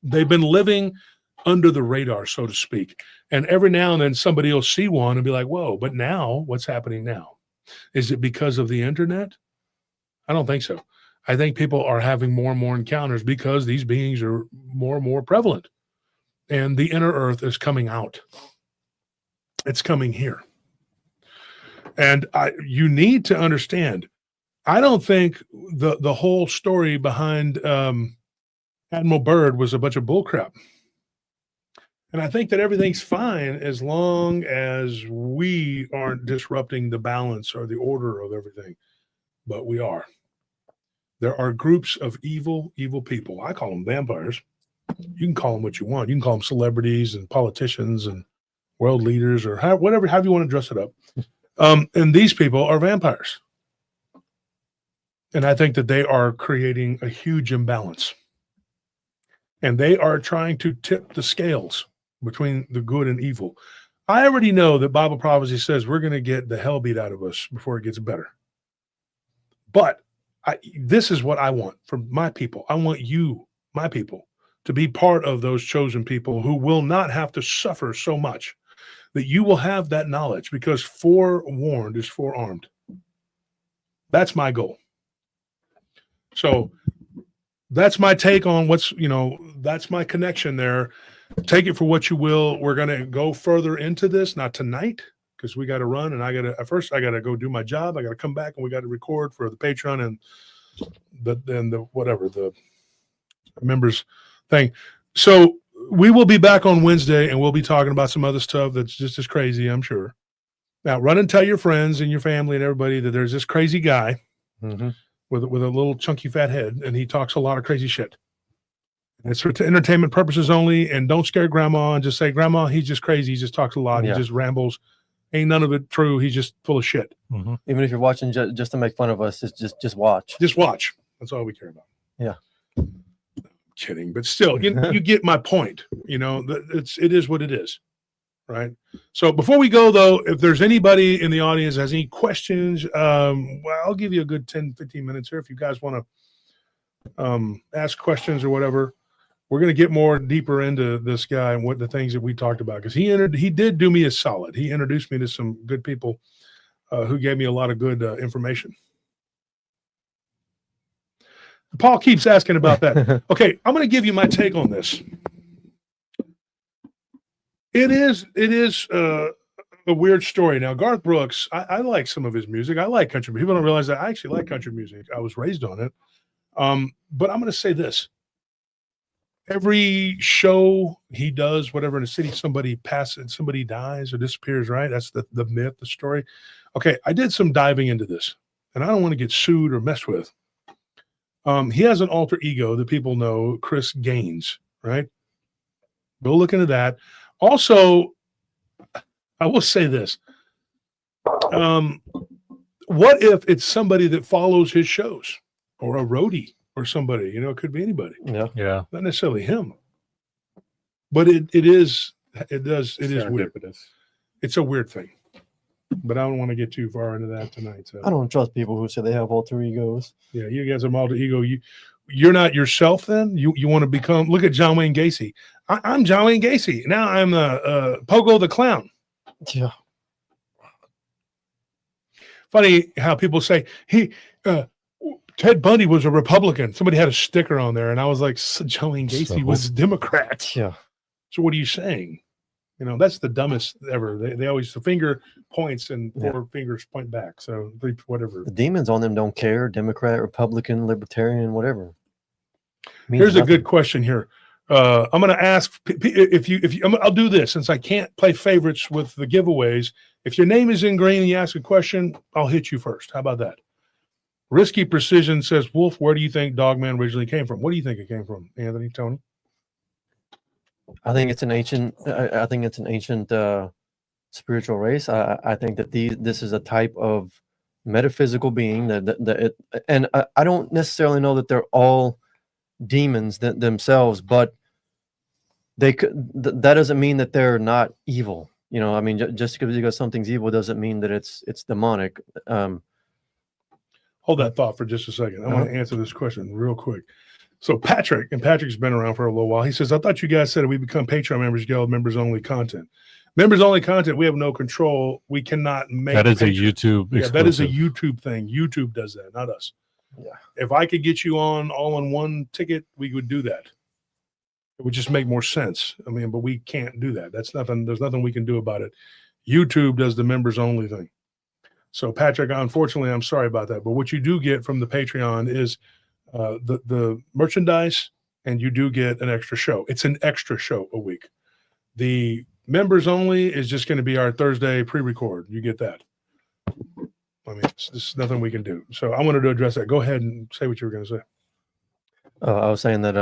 They've been living under the radar, so to speak. And every now and then somebody will see one and be like, whoa, but now what's happening now? Is it because of the internet? I don't think so. I think people are having more and more encounters because these beings are more and more prevalent. And the inner earth is coming out. It's coming here. And you need to understand, I don't think the whole story behind Admiral Byrd was a bunch of bullcrap. And I think that everything's fine as long as we aren't disrupting the balance or the order of everything. But we are. There are groups of evil people. I call them vampires. You can call them what you want. You can call them celebrities and politicians and world leaders or however you want to dress it up. And these people are vampires. And I think that they are creating a huge imbalance. And they are trying to tip the scales between the good and evil. I already know that Bible prophecy says we're going to get the hell beat out of us before it gets better. But this is what I want from my people. I want you, my people, to be part of those chosen people who will not have to suffer so much, that you will have that knowledge, because forewarned is forearmed. That's my goal. So that's my take on what's, that's my connection there. Take it for what you will. We're going to go further into this, not tonight, because we got to run, and I got to go do my job. I got to come back, and we got to record for the Patreon and the members thing. So we will be back on Wednesday, and we'll be talking about some other stuff that's just as crazy, I'm sure. Now, run and tell your friends and your family and everybody that there's this crazy guy with a little chunky fat head, and he talks a lot of crazy shit. It's for entertainment purposes only, and don't scare grandma and just say, Grandma, he's just crazy. He just talks a lot. Yeah. He just rambles. Ain't none of it true. He's just full of shit. Even if you're watching just to make fun of us, just watch. Just watch. That's all we care about. Yeah. I'm kidding, but still, you get my point. It is what it is, right? So before we go, though, if there's anybody in the audience that has any questions, I'll give you a good 10, 15 minutes here if you guys want to ask questions or whatever. We're going to get more deeper into this guy and what the things that we talked about, because he did do me a solid. He introduced me to some good people who gave me a lot of good information. Paul keeps asking about that. Okay, I'm going to give you my take on this. It is a weird story. Now, Garth Brooks, I like some of his music. I like country. People don't realize that I actually like country music. I was raised on it. But I'm going to say this. Every show he does, whatever in the city, somebody passes, somebody dies or disappears, right? That's the myth, the story. Okay, I did some diving into this, and I don't want to get sued or messed with. He has an alter ego that people know, Chris Gaines, right? Go look into that. Also, I will say this. What if it's somebody that follows his shows, or a roadie? Or somebody, it could be anybody. Yeah. Not necessarily him. But it is weird. It's a weird thing. But I don't want to get too far into that tonight. So. I don't trust people who say they have alter egos. Yeah, you guys have alter ego. You're not yourself then? You want to become, look at John Wayne Gacy. I'm John Wayne Gacy. Now I'm Pogo the Clown. Yeah. Funny how people say, Ted Bundy was a Republican. Somebody had a sticker on there, and I was like, John Wayne Gacy was a Democrat. Yeah. So what are you saying? That's the dumbest ever. They always, the finger points and four fingers point back. So whatever. The demons on them don't care. Democrat, Republican, Libertarian, whatever. Here's a good question here. I'm going to ask if you. I'll do this since I can't play favorites with the giveaways. If your name is in green and you ask a question, I'll hit you first. How about that? Risky Precision says, Wolf, where do you think Dogman originally came from? What do you think it came from, Anthony, Tony? I think it's an ancient. I think it's an ancient spiritual race. I think that this is a type of metaphysical being and I don't necessarily know that they're all demons themselves, but they could. That doesn't mean that they're not evil. Just because something's evil doesn't mean that it's demonic. Hold that thought for just a second. I want to answer this question real quick. So Patrick's been around for a little while. He says, I thought you guys said that we become Patreon members, get members only content. Members only content, we have no control. We cannot make that is a YouTube exclusive. Yeah, that is a YouTube thing. YouTube does that, not us. Yeah. If I could get you all on one ticket, we would do that. It would just make more sense. But we can't do that. There's nothing we can do about it. YouTube does the members only thing. So, Patrick, unfortunately, I'm sorry about that. But what you do get from the Patreon is the merchandise, and you do get an extra show. It's an extra show a week. The members only is just going to be our Thursday pre-record. You get that. There's nothing we can do. So I wanted to address that. Go ahead and say what you were going to say. I was saying that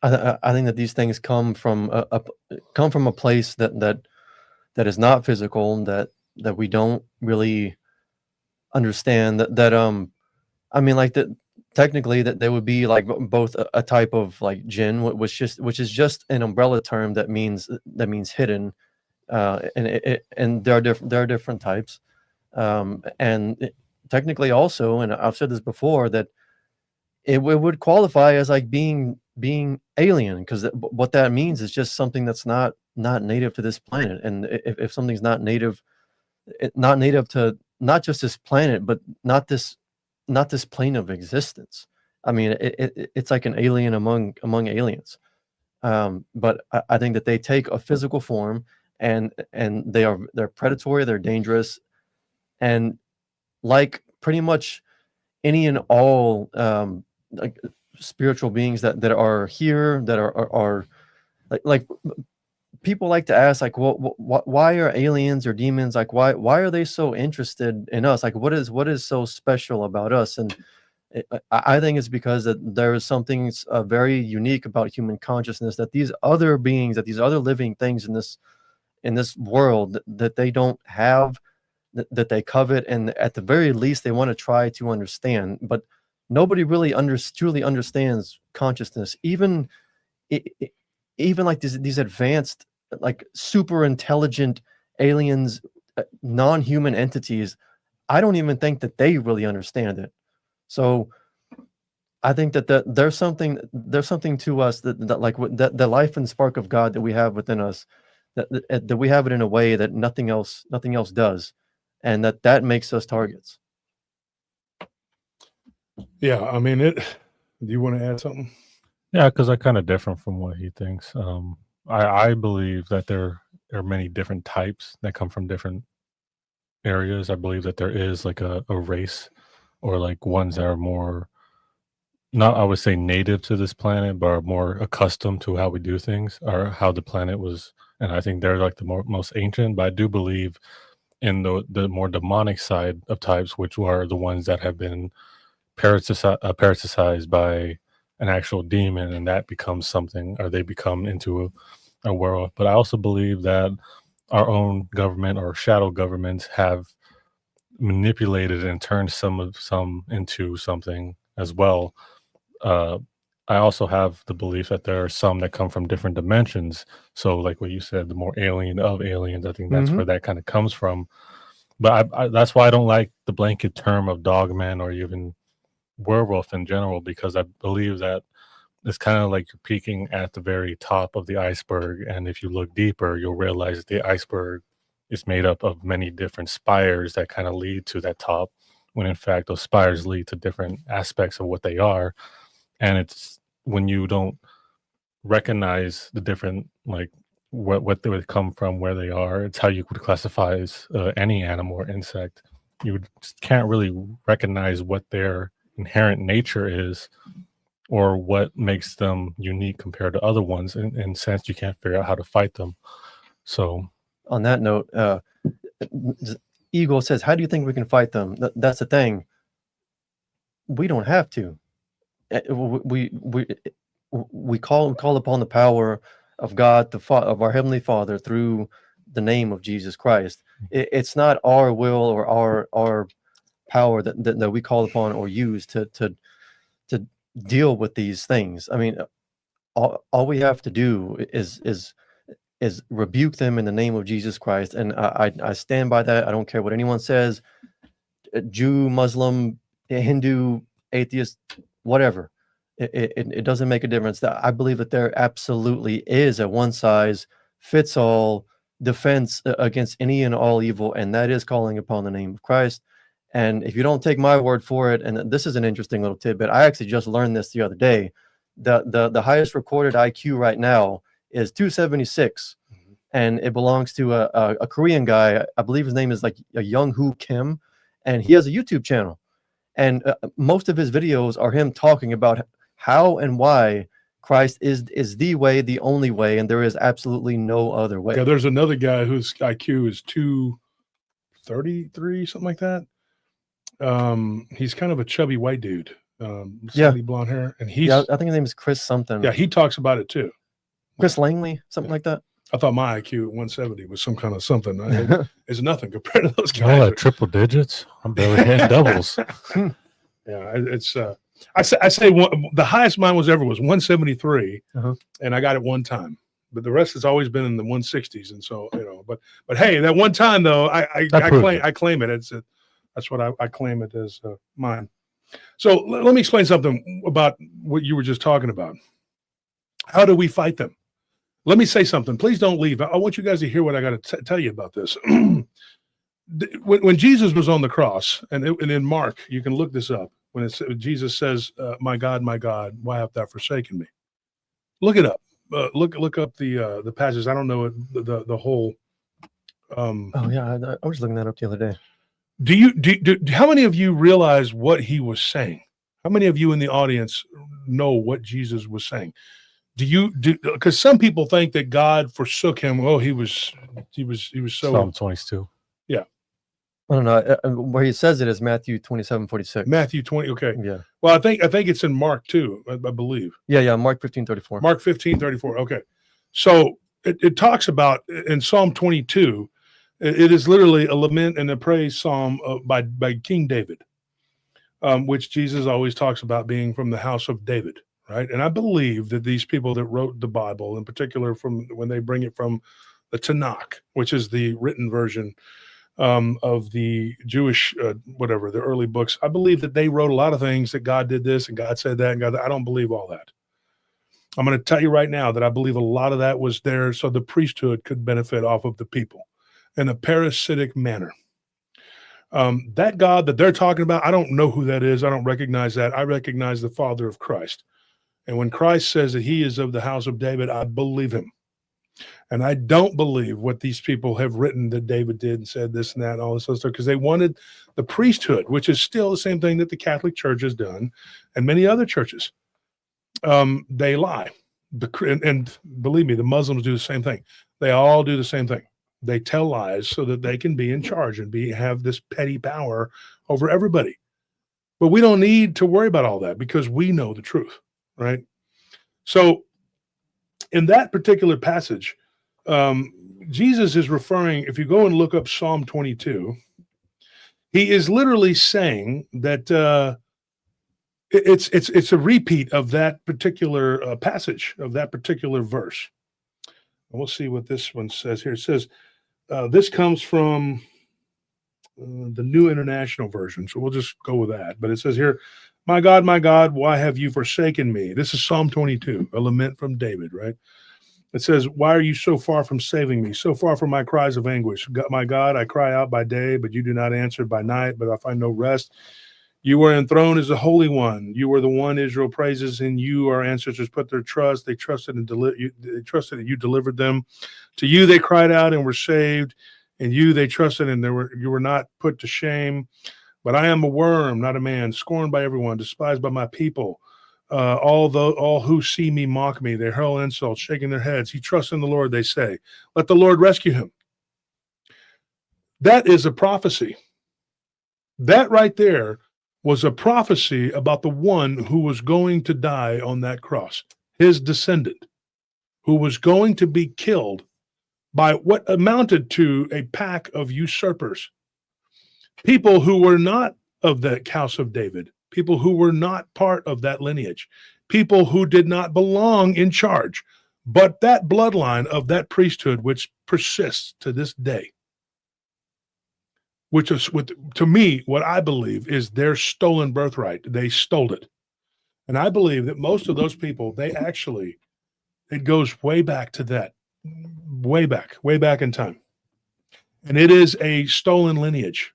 I think that these things come from a place that is not physical, that we don't really understand. Technically that they would be like both a type of like jinn, which is just an umbrella term that means hidden, and there are different types, technically also, and I've said this before, that it would qualify as like being alien, because what that means is just something that's not native to this planet. And if something's not native to not just this planet, but not this plane of existence. I mean, it's like an alien among aliens. But I think that they take a physical form, and they're predatory, they're dangerous, and like pretty much any and all like spiritual beings that are here, that are like people like to ask, like, why are aliens or demons, like, why are they so interested in us? Like, what is so special about us? And I think it's because that there is something very unique about human consciousness, that these other beings, that these other living things in this world, that they don't have, that they covet, and at the very least they want to try to understand. But nobody really truly understands consciousness. Even like these advanced, like super intelligent aliens, non-human entities, I don't even think that they really understand it. So I think that there's something to us that like the life and spark of God that we have within us, that we have it in a way that nothing else does, and that makes us targets. Yeah, I mean it. Do you want to add something? Yeah, because I kind of different from what he thinks. I believe that there are many different types that come from different areas. I believe that there is like a race, or like ones that are more, not I would say native to this planet, but are more accustomed to how we do things, or how the planet was. And I think they're like the most ancient. But I do believe in the more demonic side of types, which are the ones that have been parasitized by an actual demon, and that becomes something, or they become into a world. But I also believe that our own government or shadow governments have manipulated and turned some into something as well. I also have the belief that there are some that come from different dimensions. So like what you said, the more alien of aliens, I think that's where that kind of comes from. But I that's why I don't like the blanket term of dogman or even werewolf in general, because I believe that it's kind of like you're peeking at the very top of the iceberg, and if you look deeper, you'll realize that the iceberg is made up of many different spires that kind of lead to that top, when in fact those spires lead to different aspects of what they are. And it's when you don't recognize the different, like what they would come from, where they are, it's how you would classify as any animal or insect. You can't really recognize what their inherent nature is, or what makes them unique compared to other ones. In sense, you can't figure out how to fight them. So on that note, Eagle says, how do you think we can fight them? That's the thing. We don't have to. We call upon the power of God, of our Heavenly Father, through the name of Jesus Christ. It's not our will or our power that we call upon or use to deal with these things. I mean, all we have to do is rebuke them in the name of Jesus Christ, and I stand by that. I don't care what anyone says, Jew, Muslim, Hindu, atheist, whatever. It doesn't make a difference. I believe that there absolutely is a one size fits all defense against any and all evil, and that is calling upon the name of Christ. And if you don't take my word for it, and this is an interesting little tidbit, I actually just learned this the other day. The highest recorded IQ right now is 276, and it belongs to a Korean guy. I believe his name is like Young-Hoo Kim, and he has a YouTube channel, and most of his videos are him talking about how and why Christ is the way, the only way, and there is absolutely no other way. Yeah, there's another guy whose IQ is 233, something like that. He's kind of a chubby white dude, sandy blonde hair, and I think his name is Chris something. Yeah, he talks about it too. Chris Langley, something like that. I thought my IQ at 170 was some kind of something. It's nothing compared to those guys. Triple digits. I'm barely hitting doubles. Yeah, it's. I say the highest mine was 173, and I got it one time. But the rest has always been in the 160s, and so But hey, that one time though, I claim it. That's what I claim it as mine. So let me explain something about what you were just talking about. How do we fight them? Let me say something. Please don't leave. I want you guys to hear what I got to tell you about this. when Jesus was on the cross, and in Mark, you can look this up. When Jesus says, my God, why hast thou forsaken me?" Look it up. Look up the passage. I don't know the whole. Oh yeah, I was looking that up the other day. How many of you realize what he was saying? How many of you in the audience know what Jesus was saying? Because some people think that God forsook him. Oh, he was so. Psalm 22. Yeah. I don't know where he says it is Matthew 27:46. Matthew 20. Okay. Yeah. Well, I think it's in Mark too, I believe. Yeah. Mark 15:34. Mark 15:34. Okay. So it talks about in Psalm 22, it is literally a lament and a praise psalm by King David, which Jesus always talks about being from the house of David, right? And I believe that these people that wrote the Bible, in particular from when they bring it from the Tanakh, which is the written version of the Jewish, the early books, I believe that they wrote a lot of things that God did this and God said that and God, I don't believe all that. I'm going to tell you right now that I believe a lot of that was there so the priesthood could benefit off of the people in a parasitic manner. That God that they're talking about, I don't know who that is. I don't recognize that. I recognize the Father of Christ. And when Christ says that he is of the house of David, I believe him. And I don't believe what these people have written that David did and said this and that and all this other stuff, because they wanted the priesthood, which is still the same thing that the Catholic Church has done and many other churches. They lie. And believe me, the Muslims do the same thing. They all do the same thing. They tell lies so that they can be in charge and have this petty power over everybody. But we don't need to worry about all that because we know the truth, right? So in that particular passage, Jesus is referring, if you go and look up Psalm 22, he is literally saying that it's a repeat of that particular passage, of that particular verse. And we'll see what this one says here. It says, this comes from the New International Version, so we'll just go with that. But it says here, my God, why have you forsaken me? This is Psalm 22, a lament from David, right? It says, why are you so far from saving me, so far from my cries of anguish? My God, I cry out by day, but you do not answer, by night, but I find no rest. You were enthroned as the Holy One. You were the one Israel praises. In you our ancestors put their trust. They trusted they trusted that you delivered them. To you they cried out and were saved. In you they trusted, and you were not put to shame. But I am a worm, not a man, scorned by everyone, despised by my people. All who see me mock me. They hurl insults, shaking their heads. He trusts in the Lord, they say. Let the Lord rescue him. That is a prophecy. That right there was a prophecy about the one who was going to die on that cross, his descendant, who was going to be killed by what amounted to a pack of usurpers, people who were not of the house of David, people who were not part of that lineage, people who did not belong in charge, but that bloodline of that priesthood which persists to this day, which is, to me, what I believe is their stolen birthright. They stole it. And I believe that most of those people, it goes way back to that, way back in time. And it is a stolen lineage.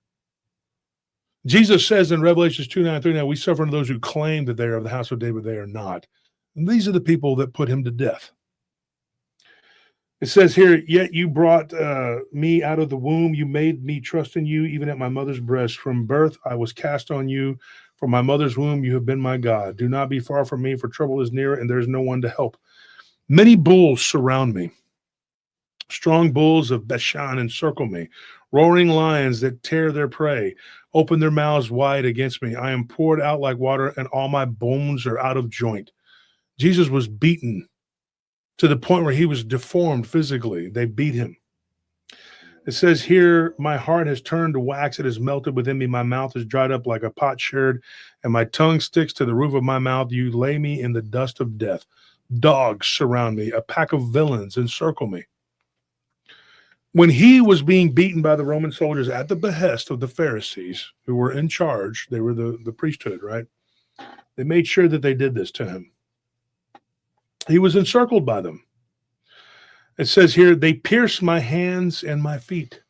Jesus says in Revelations 2:9-39, we suffer unto those who claim that they are of the house of David, they are not. And these are the people that put him to death. It says here, yet you brought me out of the womb. You made me trust in you, even at my mother's breast. From birth, I was cast on you. From my mother's womb, you have been my God. Do not be far from me, for trouble is near, and there is no one to help. Many bulls surround me. Strong bulls of Bashan encircle me. Roaring lions that tear their prey open their mouths wide against me. I am poured out like water, and all my bones are out of joint. Jesus was beaten to the point where he was deformed physically. They beat him. It says here, my heart has turned to wax. It has melted within me. My mouth is dried up like a potsherd, and my tongue sticks to the roof of my mouth. You lay me in the dust of death. Dogs surround me. A pack of villains encircle me. When he was being beaten by the Roman soldiers at the behest of the Pharisees, who were in charge, they were the priesthood, right? They made sure that they did this to him. He was encircled by them. It says here, they pierced my hands and my feet.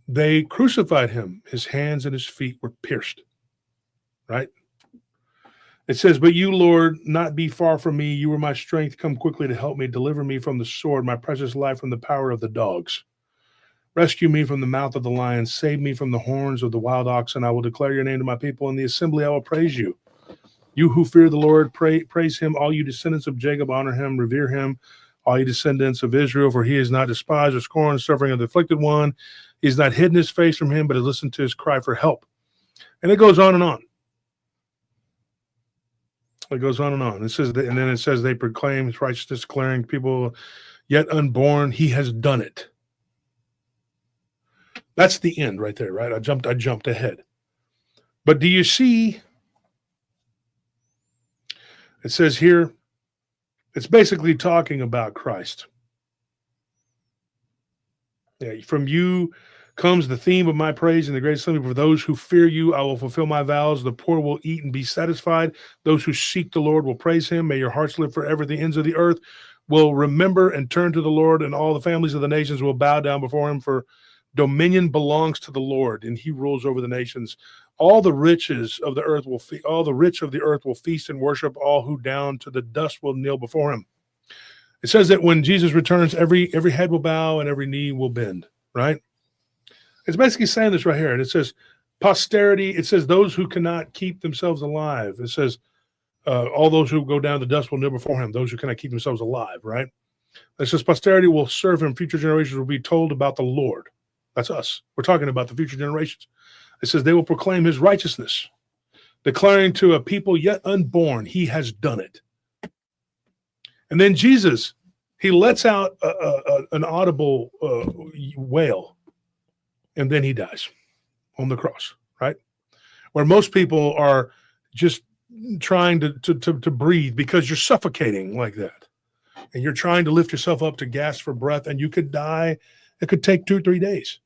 They crucified him. His hands and his feet were pierced. Right? It says, but you, Lord, not be far from me. You are my strength. Come quickly to help me. Deliver me from the sword, my precious life from the power of the dogs. Rescue me from the mouth of the lion. Save me from the horns of the wild oxen. I will declare your name to my people. In the assembly I will praise you. You who fear the Lord, praise him. All you descendants of Jacob, honor him, revere him. All you descendants of Israel, for he is not despised or scorned, suffering of the afflicted one. He has not hidden his face from him, but has listened to his cry for help. And it goes on and on. It goes on and on. It says, and then it says they proclaim his righteousness, declaring people yet unborn. He has done it. That's the end right there, right? I jumped ahead. But do you see? It says here, it's basically talking about Christ. Yeah, from you comes the theme of my praise and the great assembly. For those who fear you, I will fulfill my vows. The poor will eat and be satisfied. Those who seek the Lord will praise him. May your hearts live forever. The ends of the earth will remember and turn to the Lord, and all the families of the nations will bow down before him. For dominion belongs to the Lord, and he rules over the nations. All the riches of the earth will all the rich of the earth will feast and worship. All who down to the dust will kneel before him. It says that when Jesus returns, every head will bow and every knee will bend. Right? It's basically saying this right here. And it says posterity. It says those who cannot keep themselves alive. It says all those who go down to the dust will kneel before him. Those who cannot keep themselves alive. Right? It says posterity will serve him. Future generations will be told about the Lord. That's us. We're talking about the future generations. It says they will proclaim his righteousness, declaring to a people yet unborn, he has done it. And then Jesus, he lets out an audible wail, and then he dies on the cross, right? Where most people are just trying to breathe because you're suffocating like that. And you're trying to lift yourself up to gasp for breath, and you could die. It could take 2 or 3 days.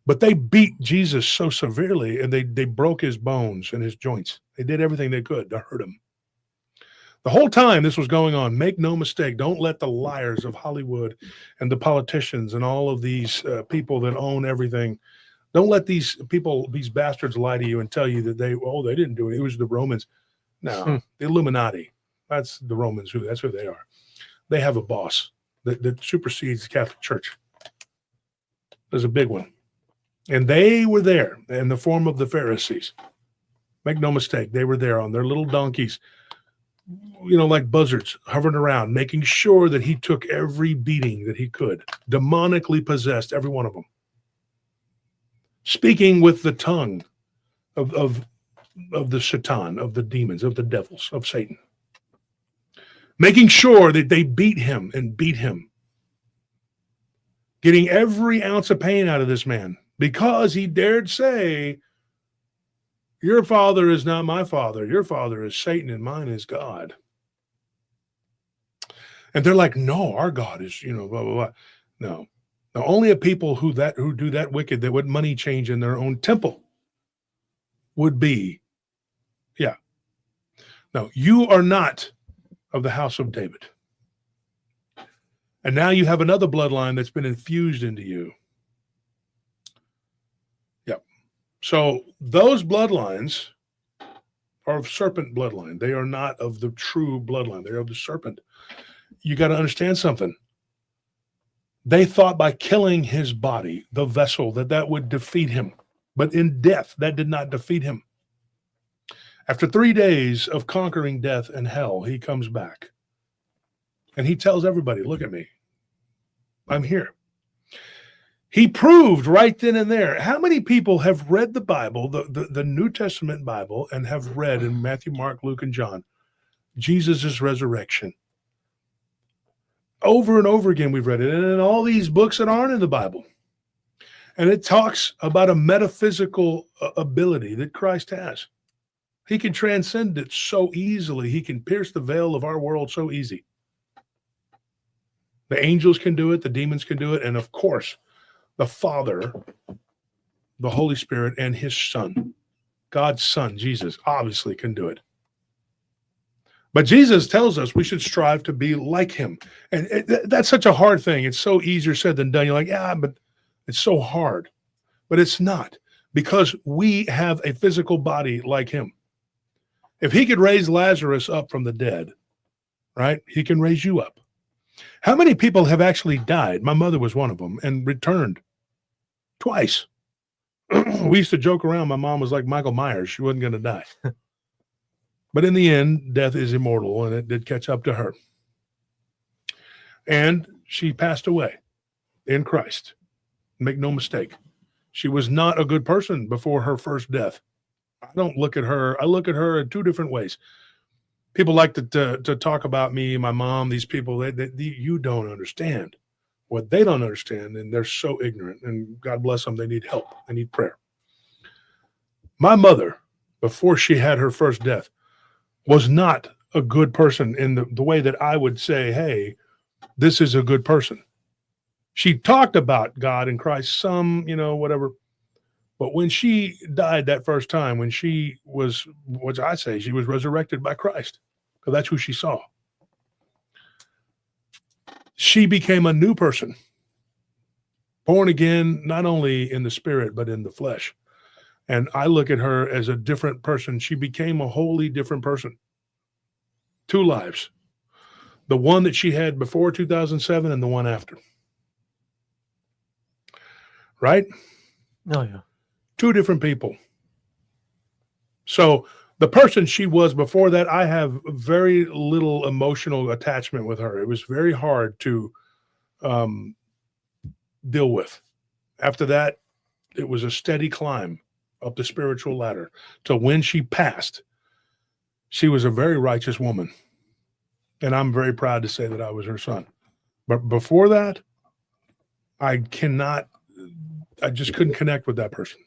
But they beat Jesus so severely, and they broke his bones and his joints. They did everything they could to hurt him. The whole time this was going on, make no mistake, don't let the liars of Hollywood and the politicians and all of these people that own everything, don't let these people, these bastards lie to you and tell you that they didn't do it. It was the Romans. No, the Illuminati. That's the Romans. That's who they are. They have a boss that supersedes the Catholic Church. There's a big one. And they were there in the form of the Pharisees. Make no mistake, they were there on their little donkeys, like buzzards, hovering around, making sure that he took every beating that he could, demonically possessed, every one of them. Speaking with the tongue of the Shaitan, of the demons, of the devils, of Satan. Making sure that they beat him and beat him. Getting every ounce of pain out of this man. Because he dared say, your father is not my father. Your father is Satan and mine is God. And they're like, no, our God is, blah, blah, blah. No. Now, only a people who do that wicked, that would money change in their own temple would be. Yeah. No, you are not of the house of David. And now you have another bloodline that's been infused into you. So those bloodlines are of serpent bloodline. They are not of the true bloodline. They're of the serpent. You got to understand something. They thought by killing his body, the vessel, that would defeat him. But in death, that did not defeat him. After 3 days of conquering death and hell, he comes back. And he tells everybody, look at me. I'm here. He proved right then and there. How many people have read the Bible, the New Testament Bible, and have read in Matthew, Mark, Luke, and John, Jesus' resurrection? Over and over again, we've read it. And in all these books that aren't in the Bible. And it talks about a metaphysical ability that Christ has. He can transcend it so easily. He can pierce the veil of our world so easy. The angels can do it. The demons can do it. And of course, the Father, the Holy Spirit, and his Son, God's Son, Jesus, obviously can do it. But Jesus tells us we should strive to be like him. And that's such a hard thing. It's so easier said than done. You're like, yeah, but it's so hard. but it's not, because we have a physical body like him. If he could raise Lazarus up from the dead, right, he can raise you up. How many people have actually died? My mother was one of them and returned twice. We used to joke around. My mom was like Michael Myers. She wasn't going to die. But in the end, death is immortal, and it did catch up to her. And she passed away in Christ. Make no mistake. She was not a good person before her first death. I don't look at her. I look at her in two different ways. People like to talk about me, my mom, these people. You don't understand what they don't understand, and they're so ignorant. And God bless them. They need help. They need prayer. My mother, before she had her first death, was not a good person in the way that I would say, hey, this is a good person. She talked about God and Christ some, whatever. But when she died that first time, when she was, what I say, she was resurrected by Christ, because that's who she saw. She became a new person, born again, not only in the spirit, but in the flesh. And I look at her as a different person. She became a wholly different person. Two lives. The one that she had before 2007 and the one after. Right? Oh, yeah. Two different people. So the person she was before that, I have very little emotional attachment with her. It was very hard to deal with. After that, it was a steady climb up the spiritual ladder. So when she passed, she was a very righteous woman. And I'm very proud to say that I was her son. But before that, I just couldn't connect with that person.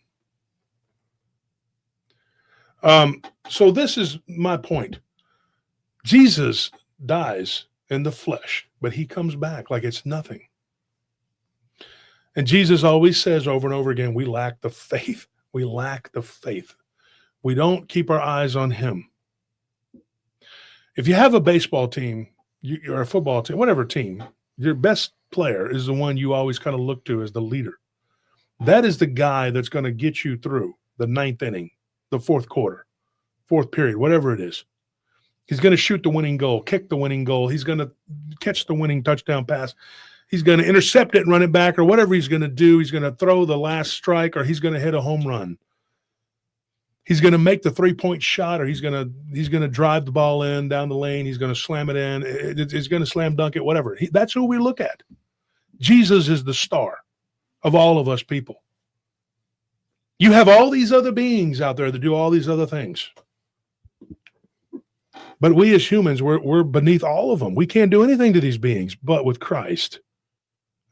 So this is my point. Jesus dies in the flesh, but he comes back like it's nothing. And Jesus always says over and over again, we lack the faith. We lack the faith. We don't keep our eyes on him. If you have a baseball team, you're a football team, whatever team, your best player is the one you always kind of look to as the leader. That is the guy that's going to get you through the ninth inning, the fourth quarter, fourth period, whatever it is. He's going to shoot the winning goal, kick the winning goal. He's going to catch the winning touchdown pass. He's going to intercept it and run it back, or whatever he's going to do. He's going to throw the last strike, or he's going to hit a home run. He's going to make the three-point shot, or he's going to drive the ball in down the lane. He's going to slam it in. He's going to slam dunk it, whatever. That's who we look at. Jesus is the star of all of us people. You have all these other beings out there that do all these other things. But we as humans, we're beneath all of them. We can't do anything to these beings. But with Christ,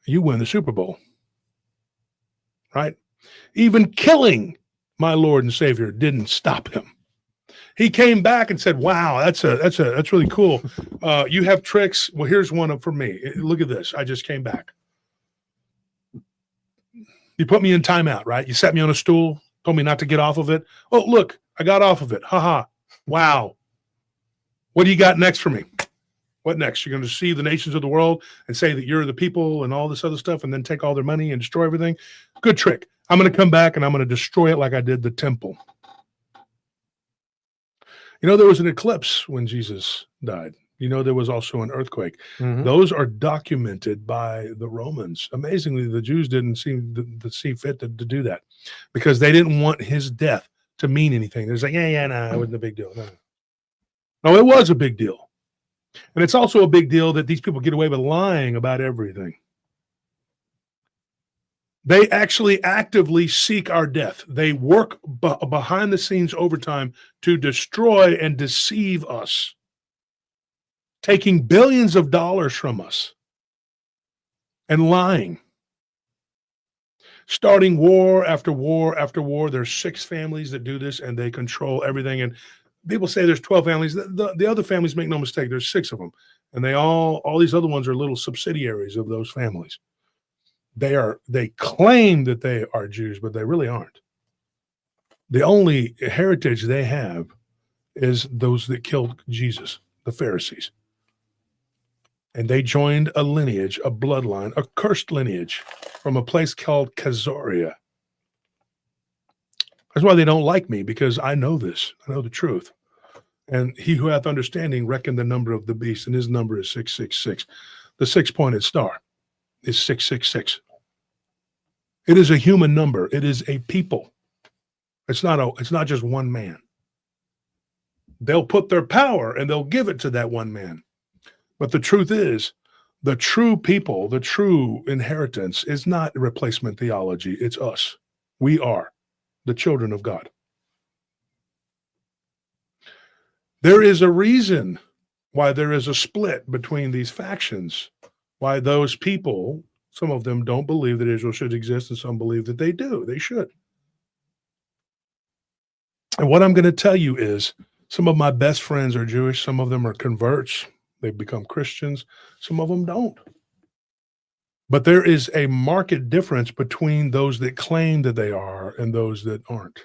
you win the Super Bowl. Right? Even killing my Lord and Savior didn't stop him. He came back and said, wow, that's really cool. You have tricks. Well, here's one for me. Look at this. I just came back. You put me in timeout, right? You set me on a stool, told me not to get off of it. Oh, look, I got off of it. Ha. Wow. What do you got next for me? What next? You're going to deceive the nations of the world and say that you're the people and all this other stuff, and then take all their money and destroy everything? Good trick. I'm going to come back and I'm going to destroy it like I did the temple. There was an eclipse when Jesus died. There was also an earthquake. Mm-hmm. Those are documented by the Romans. Amazingly, the Jews didn't seem to see fit to do that, because they didn't want his death to mean anything. They're like, it wasn't a big deal. No, it was a big deal. And it's also a big deal that these people get away with lying about everything. They actually actively seek our death. They work behind the scenes overtime to destroy and deceive us, taking billions of dollars from us and lying. Starting war after war after war. There's 6 families that do this, and they control everything. And people say there's 12 families. The other families, make no mistake, there's 6 of them. And all these other ones are little subsidiaries of those families. They claim that they are Jews, but they really aren't. The only heritage they have is those that killed Jesus, the Pharisees. And they joined a lineage, a bloodline, a cursed lineage from a place called Caesarea. That's why they don't like me, because I know this. I know the truth. And he who hath understanding reckon the number of the beast, and his number is 666. The six-pointed star is 666. It is a human number. It is a people. It's not just one man. They'll put their power and they'll give it to that one man. But the truth is, the true people, the true inheritance is not replacement theology. It's us. We are the children of God. There is a reason why there is a split between these factions, why those people, some of them don't believe that Israel should exist, and some believe that they do. They should. And what I'm going to tell you is, some of my best friends are Jewish. Some of them are converts. They've become Christians. Some of them don't. But there is a marked difference between those that claim that they are and those that aren't.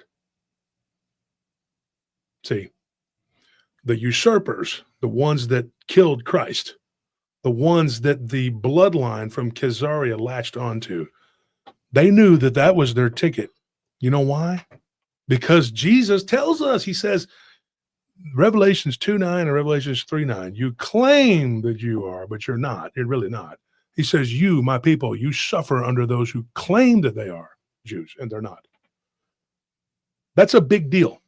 See, the usurpers, the ones that killed Christ, the ones that the bloodline from Caesarea latched onto, they knew that that was their ticket. You know why? Because Jesus tells us, he says, Revelations 2:9 and Revelations 3:9, you claim that you are, but you're not. You're really not. He says, you, my people, you suffer under those who claim that they are Jews, and they're not. That's a big deal.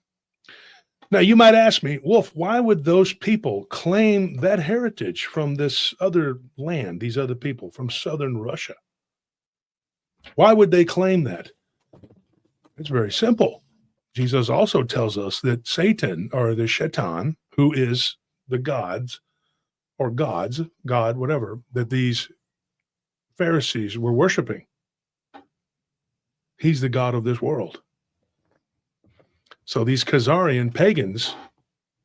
Now, you might ask me, Wolf, why would those people claim that heritage from this other land, these other people from southern Russia? Why would they claim that? It's very simple. Jesus also tells us that Satan, or the Shaitan, who is the gods, or gods, God, whatever, that these Pharisees were worshiping, he's the god of this world. So these Khazarian pagans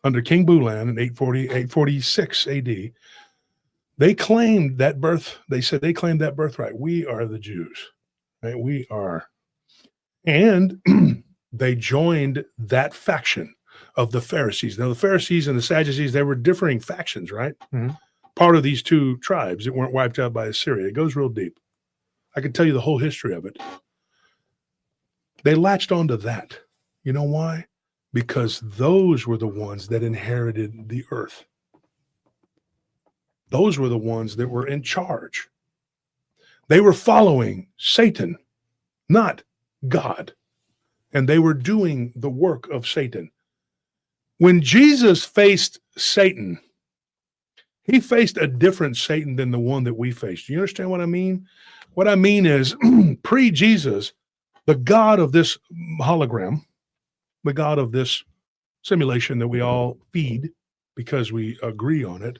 under King Bulan in 846 AD, they claimed that they claimed that birthright. We are the Jews, right? We are. And they joined that faction of the Pharisees. Now, the Pharisees and the Sadducees, they were differing factions, right? Mm-hmm. Part of these two tribes that weren't wiped out by Assyria. It goes real deep. I can tell you the whole history of it. They latched onto that. You know why? Because those were the ones that inherited the earth. Those were the ones that were in charge. They were following Satan, not God. And they were doing the work of Satan. When Jesus faced Satan, he faced a different Satan than the one that we faced. Do you understand what I mean? What I mean is, pre-Jesus, the God of this hologram, the God of this simulation that we all feed because we agree on it,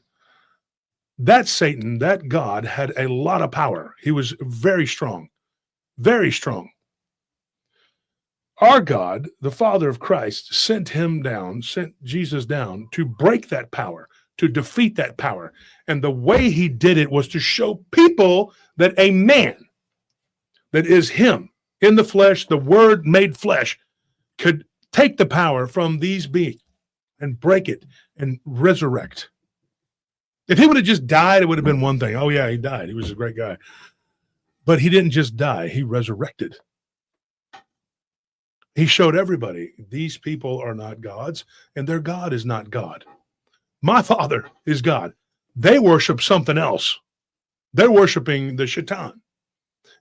that Satan, that God, had a lot of power. He was very strong, very strong. Our God, the Father of Christ, sent Jesus down to break that power, to defeat that power. And the way he did it was to show people that a man that is him in the flesh, the word made flesh, could take the power from these beings and break it and resurrect. If he would have just died, it would have been one thing. Oh yeah, he died. He was a great guy. But he didn't just die. He resurrected. He showed everybody, these people are not gods, and their God is not God. My Father is God. They worship something else. They're worshiping the Shaitan.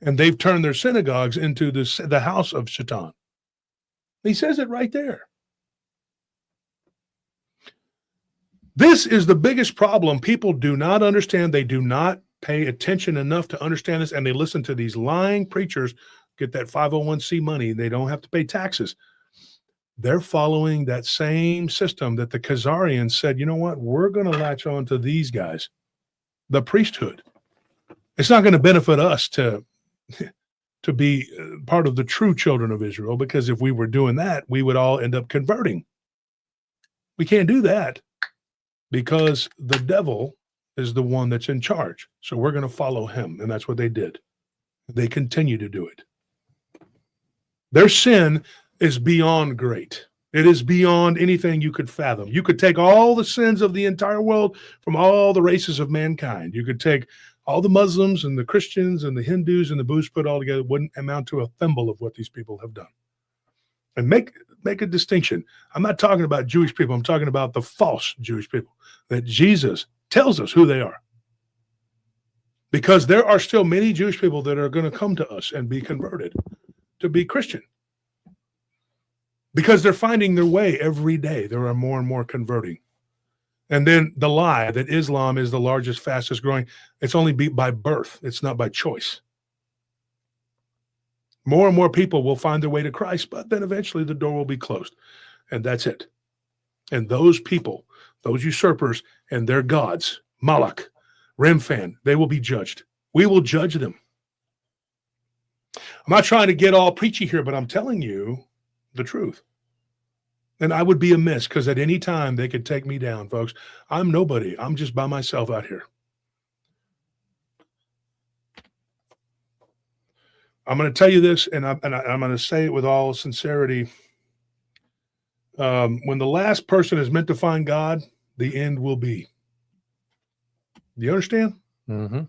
And they've turned their synagogues into the house of Shaitan. He says it right there. This is the biggest problem. People do not understand. They do not pay attention enough to understand this, and they listen to these lying preachers get that 501c money. They don't have to pay taxes. They're following that same system that the Khazarians said, you know what, we're going to latch on to these guys, the priesthood. It's not going to benefit us to be part of the true children of Israel, because if we were doing that, we would all end up converting. We can't do that because the devil is the one that's in charge. So we're going to follow him. And that's what they did. They continue to do it. Their sin is beyond great. It is beyond anything you could fathom. You could take all the sins of the entire world from all the races of mankind. You could take all the Muslims and the Christians and the Hindus and the Buddhists put all together. It wouldn't amount to a thimble of what these people have done. And make a distinction. I'm not talking about Jewish people. I'm talking about the false Jewish people that Jesus tells us who they are. Because there are still many Jewish people that are going to come to us and be converted to be Christian. Because they're finding their way every day. There are more and more converting. And then the lie that Islam is the largest, fastest growing, it's only by birth. It's not by choice. More and more people will find their way to Christ, but then eventually the door will be closed. And that's it. And those people, those usurpers and their gods, Moloch, Remphan, they will be judged. We will judge them. I'm not trying to get all preachy here, but I'm telling you the truth. And I would be amiss because at any time they could take me down, folks. I'm nobody. I'm just by myself out here. I'm going to tell you this, and I'm going to say it with all sincerity. When the last person is meant to find God, the end will be. Do you understand? Mm-hmm.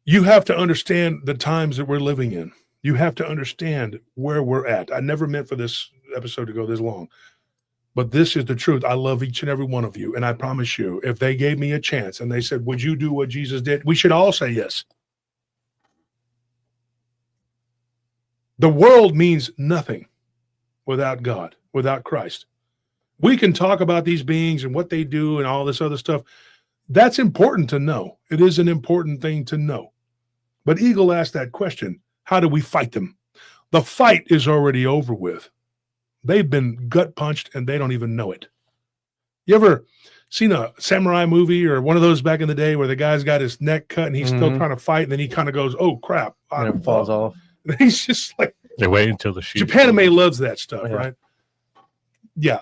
You have to understand the times that we're living in. You have to understand where we're at. I never meant for this episode to go this long, but this is the truth. I love each and every one of you, and I promise you, if they gave me a chance and they said, would you do what Jesus did? We should all say yes. The world means nothing without God, without Christ. We can talk about these beings and what they do and all this other stuff. That's important to know. It is an important thing to know. But Eagle asked that question, how do we fight them? The fight is already over with. They've been gut punched and they don't even know it. You ever seen a samurai movie or one of those back in the day where the guy's got his neck cut and he's still trying to fight and then he kind of goes, oh, crap. And it falls off. He's just like, they wait until the sheep. Japanime loves that stuff, right? Yeah,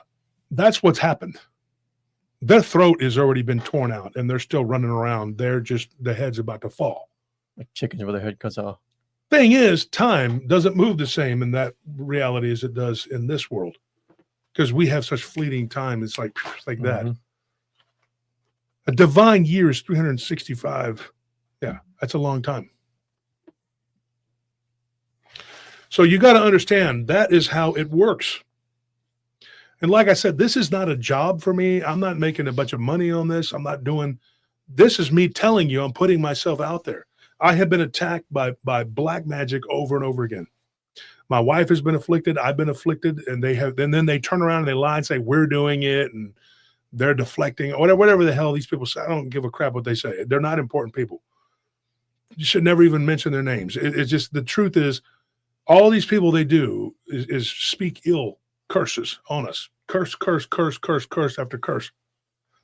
that's what's happened. Their throat has already been torn out and they're still running around. They're just, the head's about to fall. Like chickens where their head cuts off. Thing is, time doesn't move the same in that reality as it does in this world because we have such fleeting time. It's like that. A divine year is 365. Yeah, that's a long time. So you got to understand that is how it works. And like I said, this is not a job for me. I'm not making a bunch of money on this. I'm not doing, this is me telling you, I'm putting myself out there. I have been attacked by black magic over and over again. My wife has been afflicted. I've been afflicted, and then they turn around and they lie and say, we're doing it. And they're deflecting or whatever the hell these people say. I don't give a crap what they say. They're not important people. You should never even mention their names. It's just, the truth is, all these people they do is speak ill curses on us. Curse, curse, curse, curse, curse after curse.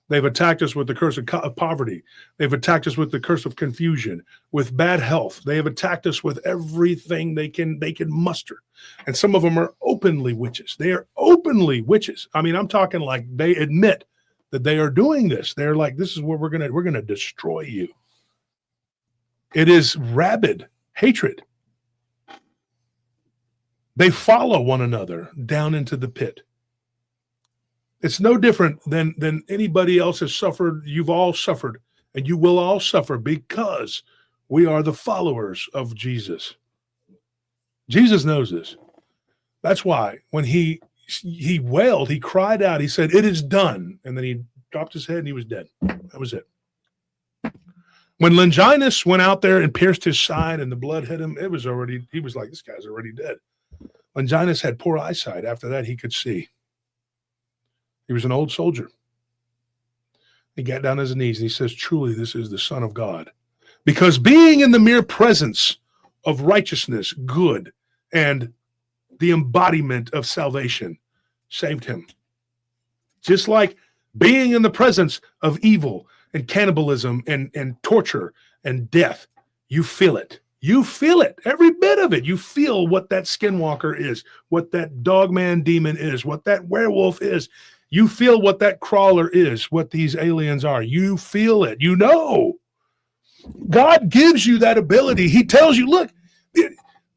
They've attacked us with the curse of poverty. They've attacked us with the curse of confusion, with bad health. They have attacked us with everything they can muster. And some of them are openly witches. They are openly witches. I mean, I'm talking like they admit that they are doing this. They're like, this is what we're going to destroy you. It is rabid hatred. They follow one another down into the pit. It's no different than anybody else has suffered. You've all suffered, and you will all suffer because we are the followers of Jesus. Jesus knows this. That's why when he wailed, he cried out, he said, it is done. And then he dropped his head and he was dead. That was it. When Longinus went out there and pierced his side and the blood hit him, he was like, this guy's already dead. Longinus had poor eyesight. After that, he could see. He was an old soldier. He got down on his knees and he says, truly, this is the Son of God. Because being in the mere presence of righteousness, good, and the embodiment of salvation saved him. Just like being in the presence of evil and cannibalism and torture and death, you feel it. You feel it, every bit of it. You feel what that Skinwalker is, what that dogman demon is, what that werewolf is. You feel what that crawler is, what these aliens are. You feel it. You know. God gives you that ability. He tells you, look,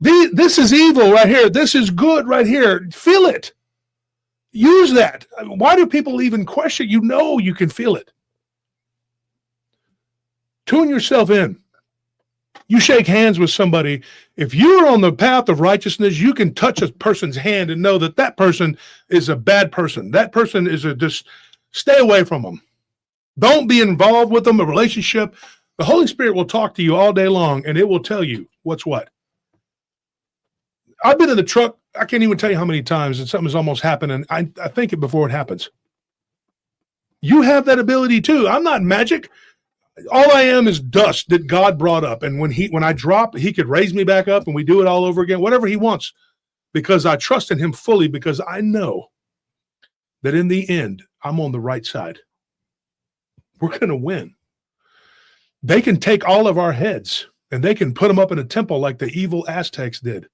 this is evil right here. This is good right here. Feel it. Use that. Why do people even question? You know you can feel it. Tune yourself in. You shake hands with somebody. If you're on the path of righteousness, you can touch a person's hand and know that that person is a bad person. That person is just stay away from them. Don't be involved with them, a relationship. The Holy Spirit will talk to you all day long, and it will tell you what's what. I've been in the truck. I can't even tell you how many times that something's almost happened, and I think it before it happens. You have that ability too. I'm not magic. All I am is dust that God brought up. And when I drop, he could raise me back up and we do it all over again, whatever he wants, because I trust in him fully, because I know that in the end, I'm on the right side. We're going to win. They can take all of our heads and they can put them up in a temple like the evil Aztecs did.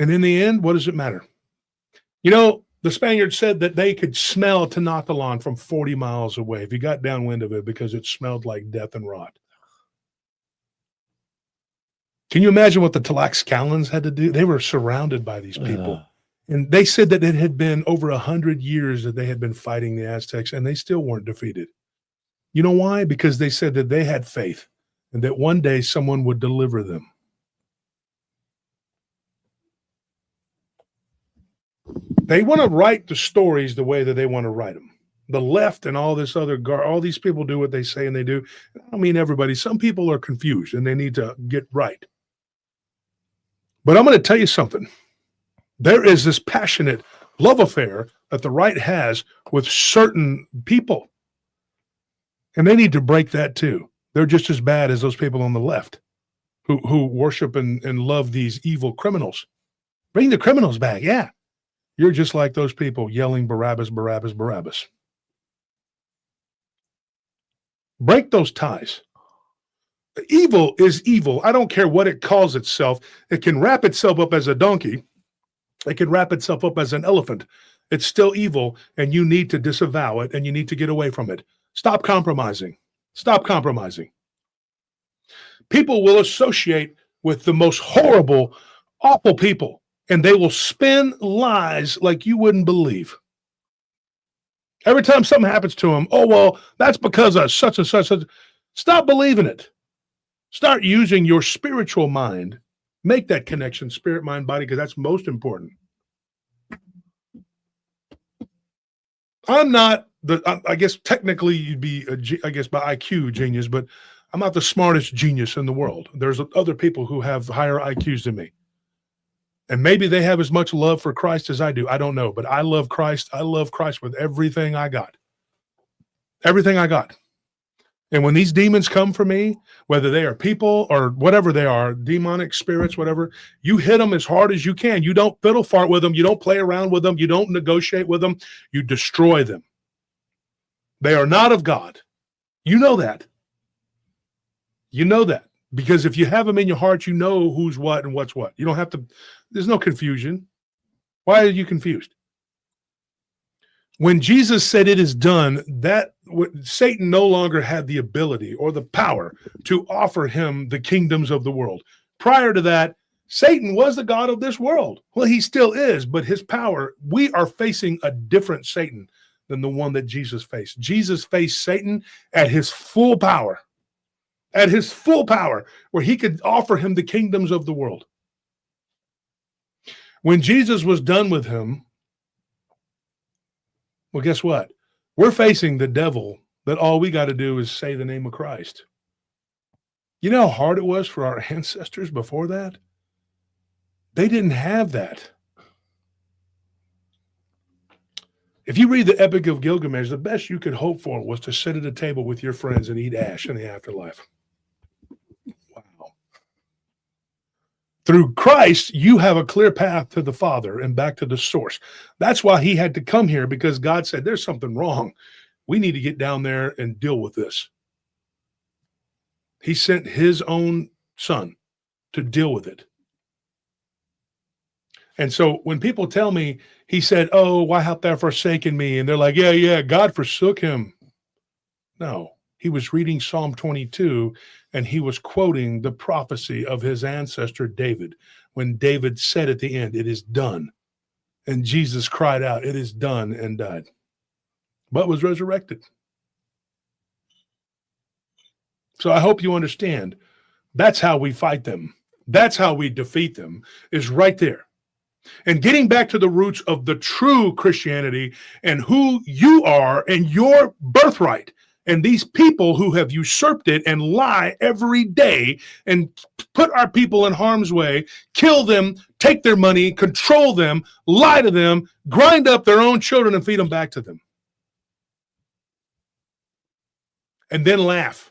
And in the end, what does it matter? You know, the Spaniards said that they could smell Tenochtitlan from 40 miles away if you got downwind of it, because it smelled like death and rot. Can you imagine what the Tlaxcalans had to do? They were surrounded by these people. And they said that it had been over 100 years that they had been fighting the Aztecs, and they still weren't defeated. You know why? Because they said that they had faith and that one day someone would deliver them. They want to write the stories the way that they want to write them. The left and all this other all these people do what they say and they do. I don't mean everybody. Some people are confused and they need to get right. But I'm going to tell you something. There is this passionate love affair that the right has with certain people. And they need to break that too. They're just as bad as those people on the left who worship and love these evil criminals. Bring the criminals back. Yeah. You're just like those people yelling Barabbas, Barabbas, Barabbas. Break those ties. Evil is evil. I don't care what it calls itself. It can wrap itself up as a donkey. It can wrap itself up as an elephant. It's still evil, and you need to disavow it, and you need to get away from it. Stop compromising. Stop compromising. People will associate with the most horrible, awful people, and they will spin lies like you wouldn't believe. Every time something happens to them, oh, well, that's because of such and such. Stop believing it. Start using your spiritual mind. Make that connection, spirit, mind, body, because that's most important. I'm not I guess technically you'd be, I guess by IQ genius, but I'm not the smartest genius in the world. There's other people who have higher IQs than me. And maybe they have as much love for Christ as I do. I don't know, but I love Christ. I love Christ with everything I got. Everything I got. And when these demons come for me, whether they are people or whatever they are, demonic spirits, whatever, you hit them as hard as you can. You don't fiddle fart with them. You don't play around with them. You don't negotiate with them. You destroy them. They are not of God. You know that. You know that. Because if you have them in your heart, you know who's what and what's what. You don't have to, there's no confusion. Why are you confused? When Jesus said it is done, that Satan no longer had the ability or the power to offer him the kingdoms of the world. Prior to that, Satan was the god of this world. Well, he still is, but his power, we are facing a different Satan than the one that Jesus faced. Jesus faced Satan at his full power. At his full power, where he could offer him the kingdoms of the world. When Jesus was done with him, well, guess what? We're facing the devil that all we got to do is say the name of Christ. You know how hard it was for our ancestors before that? They didn't have that. If you read the Epic of Gilgamesh, the best you could hope for was to sit at a table with your friends and eat ash in the afterlife. Wow. Through Christ, you have a clear path to the Father and back to the source. That's why he had to come here, because God said, there's something wrong. We need to get down there and deal with this. He sent his own son to deal with it. And so when people tell me, he said, oh, why hast thou forsaken me? And they're like, yeah, God forsook him. No, he was reading Psalm 22, and he was quoting the prophecy of his ancestor David, when David said at the end, it is done. And Jesus cried out, it is done, and died, but was resurrected. So I hope you understand. That's how we fight them. That's how we defeat them, is right there. And getting back to the roots of the true Christianity and who you are and your birthright, and these people who have usurped it and lie every day and put our people in harm's way, kill them, take their money, control them, lie to them, grind up their own children and feed them back to them. And then laugh.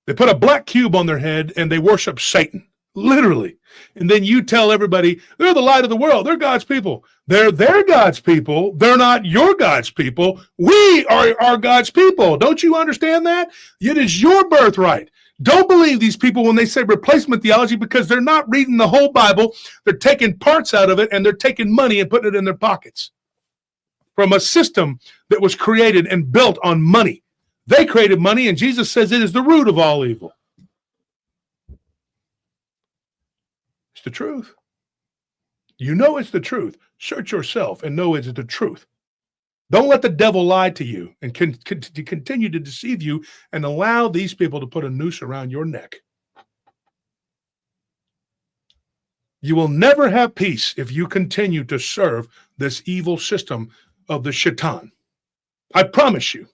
They put a black cube on their head and they worship Satan, literally. And then you tell everybody, they're the light of the world. They're God's people. They're their God's people. They're not your God's people. We are God's people. Don't you understand that? It is your birthright. Don't believe these people when they say replacement theology, because they're not reading the whole Bible. They're taking parts out of it and they're taking money and putting it in their pockets from a system that was created and built on money. They created money, and Jesus says it is the root of all evil. It's the truth. You know it's the truth. Search yourself and know it's the truth. Don't let the devil lie to you and continue to deceive you and allow these people to put a noose around your neck. You will never have peace if you continue to serve this evil system of the shaitan. I promise you.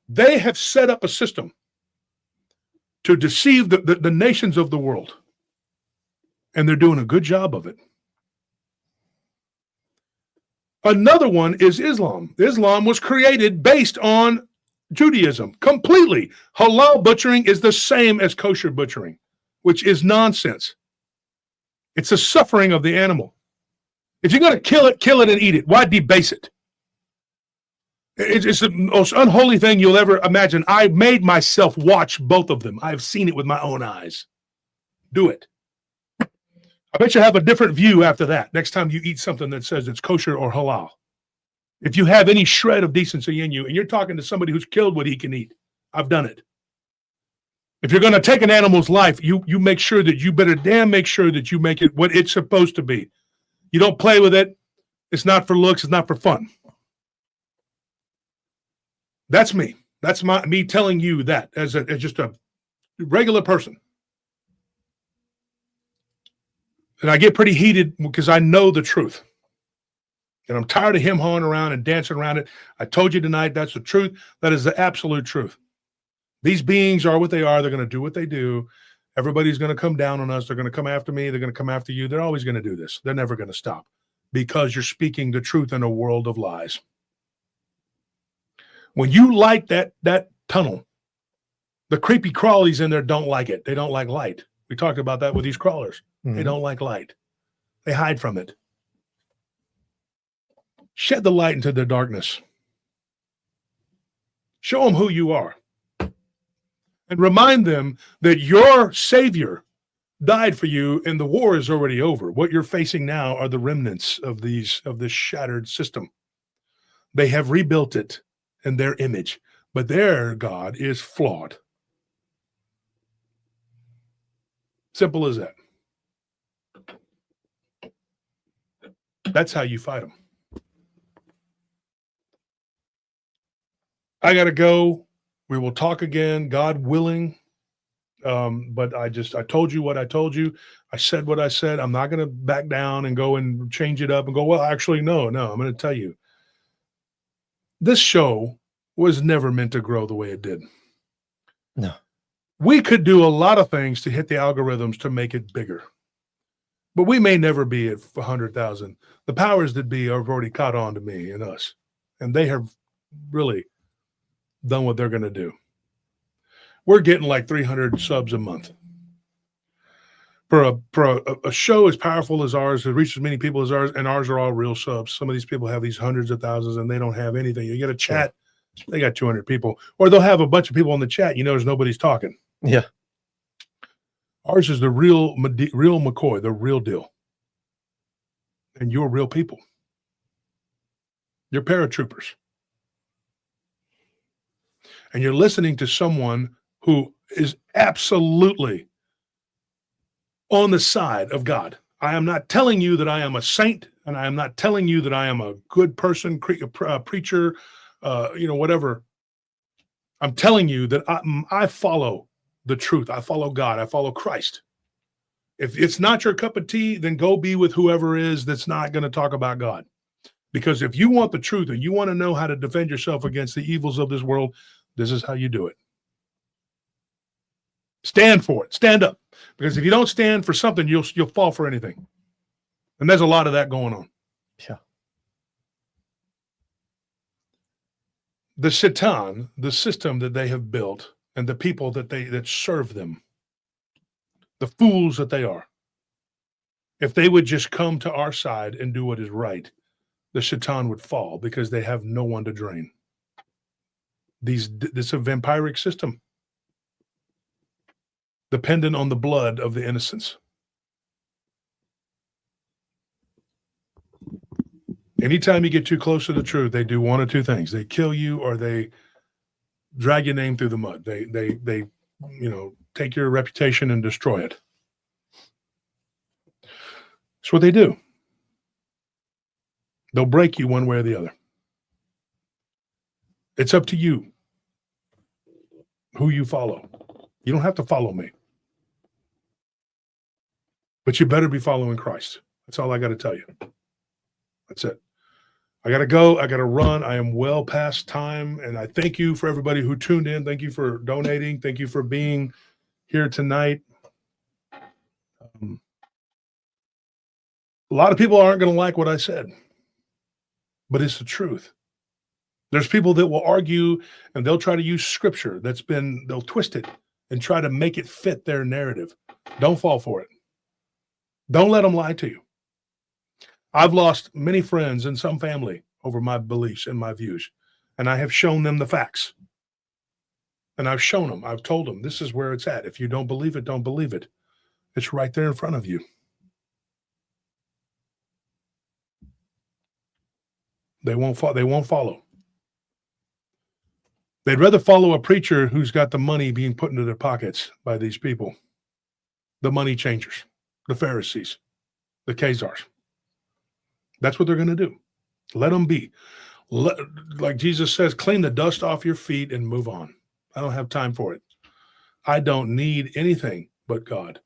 They have set up a system to deceive the nations of the world. And they're doing a good job of it. Another one is Islam. Islam was created based on Judaism completely. Halal butchering is the same as kosher butchering, which is nonsense. It's the suffering of the animal. If you're going to kill it and eat it. Why debase it? It's the most unholy thing you'll ever imagine. I made myself watch both of them. I've seen it with my own eyes. Do it. I bet you have a different view after that next time you eat something that says it's kosher or halal. If you have any shred of decency in you and you're talking to somebody who's killed what he can eat, I've done it. If you're going to take an animal's life, you make sure that you better damn make sure that you make it what it's supposed to be. You don't play with it. It's not for looks. It's not for fun. That's me. That's me telling you that as just a regular person. And I get pretty heated because I know the truth. And I'm tired of him hawing around and dancing around it. I told you tonight, that's the truth. That is the absolute truth. These beings are what they are. They're going to do what they do. Everybody's going to come down on us. They're going to come after me. They're going to come after you. They're always going to do this. They're never going to stop because you're speaking the truth in a world of lies. When you light that tunnel, the creepy crawlies in there don't like it. They don't like light. We talked about that with these crawlers. Mm-hmm. They don't like light. They hide from it. Shed the light into the darkness. Show them who you are. And remind them that your Savior died for you and the war is already over. What you're facing now are the remnants of this shattered system. They have rebuilt it in their image, but their God is flawed. Simple as that. That's how you fight them. I got to go. We will talk again, God willing. But I told you what I told you. I said what I said. I'm not going to back down and go and change it up and go, well, actually, no, I'm going to tell you. This show was never meant to grow the way it did. No. We could do a lot of things to hit the algorithms to make it bigger. But we may never be at 100,000. The powers that be have already caught on to me and us. And they have really done what they're going to do. We're getting like 300 subs a month. For a show as powerful as ours, that reaches as many people as ours, and ours are all real subs. Some of these people have these hundreds of thousands and they don't have anything. You get a chat, they got 200 people. Or they'll have a bunch of people in the chat, there's nobody's talking. Yeah. Ours is the real McCoy, the real deal. And you're real people. You're paratroopers. And you're listening to someone who is absolutely on the side of God. I am not telling you that I am a saint, and I am not telling you that I am a good person, preacher, whatever. I'm telling you that I follow the truth. I follow God. I follow Christ. If it's not your cup of tea, then go be with whoever is that's not going to talk about God. Because if you want the truth and you want to know how to defend yourself against the evils of this world, this is how you do it. Stand for it. Stand up. Because if you don't stand for something, you'll fall for anything. And there's a lot of that going on. Yeah. The Shaitan, the system that they have built, and the people that serve them, the fools that they are, if they would just come to our side and do what is right, the Shaitan would fall because they have no one to drain. This is a vampiric system dependent on the blood of the innocents. Anytime you get too close to the truth, they do one of two things. They kill you or they drag your name through the mud. They take your reputation and destroy it. That's what they do. They'll break you one way or the other. It's up to you who you follow. You don't have to follow me. But you better be following Christ. That's all I got to tell you. That's it. I got to go. I got to run. I am well past time. And I thank you for everybody who tuned in. Thank you for donating. Thank you for being here tonight. A lot of people aren't going to like what I said, but it's the truth. There's people that will argue and they'll try to use scripture they'll twist it and try to make it fit their narrative. Don't fall for it. Don't let them lie to you. I've lost many friends and some family over my beliefs and my views, and I have shown them the facts. And I've shown them, I've told them, this is where it's at. If you don't believe it, don't believe it. It's right there in front of you. They won't follow. They'd rather follow a preacher who's got the money being put into their pockets by these people. The money changers, the Pharisees, the Khazars. That's what they're going to do. Let them be. Like Jesus says, clean the dust off your feet and move on. I don't have time for it. I don't need anything but God.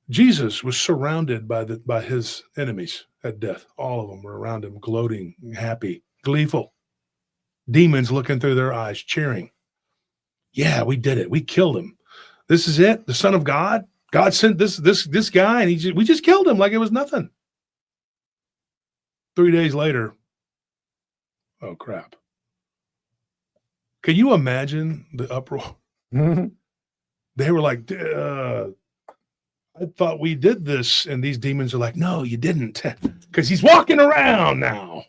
Jesus was surrounded by his enemies at death. All of them were around him, gloating, happy, gleeful. Demons looking through their eyes, cheering. Yeah, we did it. We killed him. This is it. The Son of God. God sent this guy, and we just killed him like it was nothing. 3 days later, oh crap. Can you imagine the uproar? They were like, I thought we did this. And these demons are like, no, you didn't. Because he's walking around now.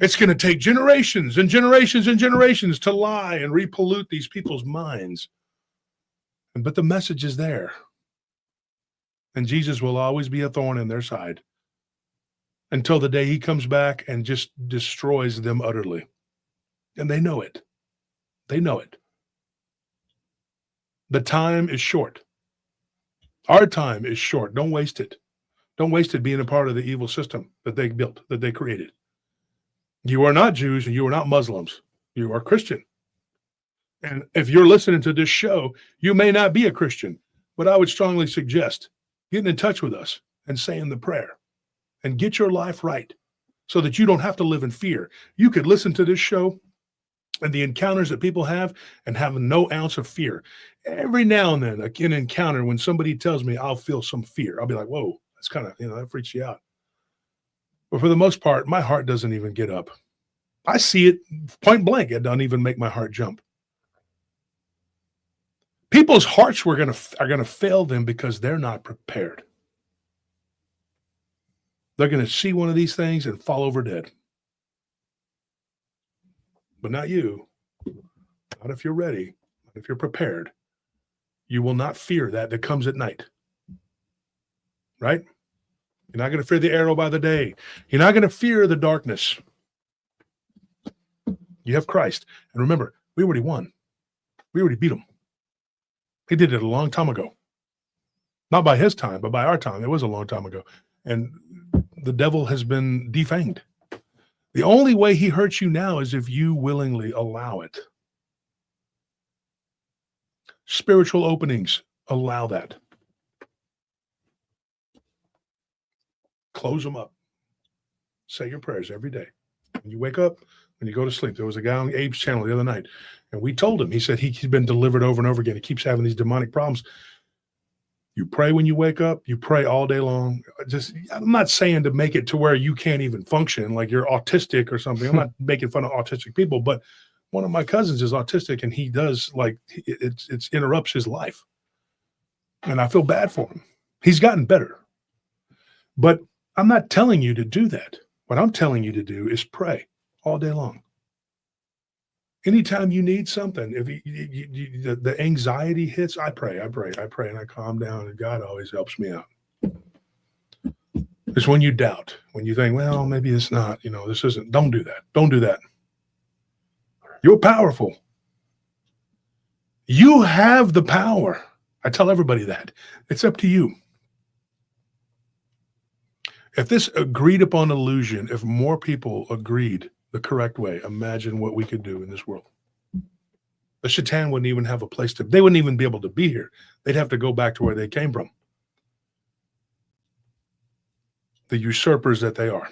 It's going to take generations and generations and generations to lie and repollute these people's minds. But the message is there. And Jesus will always be a thorn in their side until the day he comes back and just destroys them utterly. And they know it. They know it. The time is short. Our time is short. Don't waste it. Don't waste it being a part of the evil system that they built, that they created. You are not Jews and you are not Muslims. You are Christian. And if you're listening to this show, you may not be a Christian, but I would strongly suggest getting in touch with us and saying the prayer and get your life right so that you don't have to live in fear. You could listen to this show and the encounters that people have and have no ounce of fear. Every now and then, an encounter when somebody tells me I'll feel some fear, I'll be like, whoa, that's kind of, that freaks you out. But for the most part, my heart doesn't even get up. I see it point blank. It doesn't even make my heart jump. People's hearts are going to fail them because they're not prepared. They're going to see one of these things and fall over dead. But not you. Not if you're ready. Not if you're prepared. You will not fear that comes at night. Right? You're not going to fear the arrow by the day. You're not going to fear the darkness. You have Christ. And remember, we already won. We already beat him. He did it a long time ago. Not by his time, but by our time. It was a long time ago. And the devil has been defanged. The only way he hurts you now is if you willingly allow it. Spiritual openings, allow that. Close them up. Say your prayers every day. When you wake up, when you go to sleep. There was a guy on Abe's channel the other night, and we told him, he said he's been delivered over and over again. He keeps having these demonic problems. You pray when you wake up. You pray all day long. I'm not saying to make it to where you can't even function, like you're autistic or something. I'm not making fun of autistic people, but one of my cousins is autistic, and he does, like, it interrupts his life. And I feel bad for him. He's gotten better. But I'm not telling you to do that. What I'm telling you to do is pray all day long. Anytime you need something, if the anxiety hits, I pray, and I calm down, and God always helps me out. It's when you doubt, when you think, well, maybe it's not, this isn't, don't do that. Don't do that. You're powerful. You have the power. I tell everybody that. It's up to you. If this agreed upon illusion, if more people agreed the correct way, imagine what we could do in this world. The Shaitan wouldn't even have a place to, they wouldn't even be able to be here. They'd have to go back to where they came from. The usurpers that they are.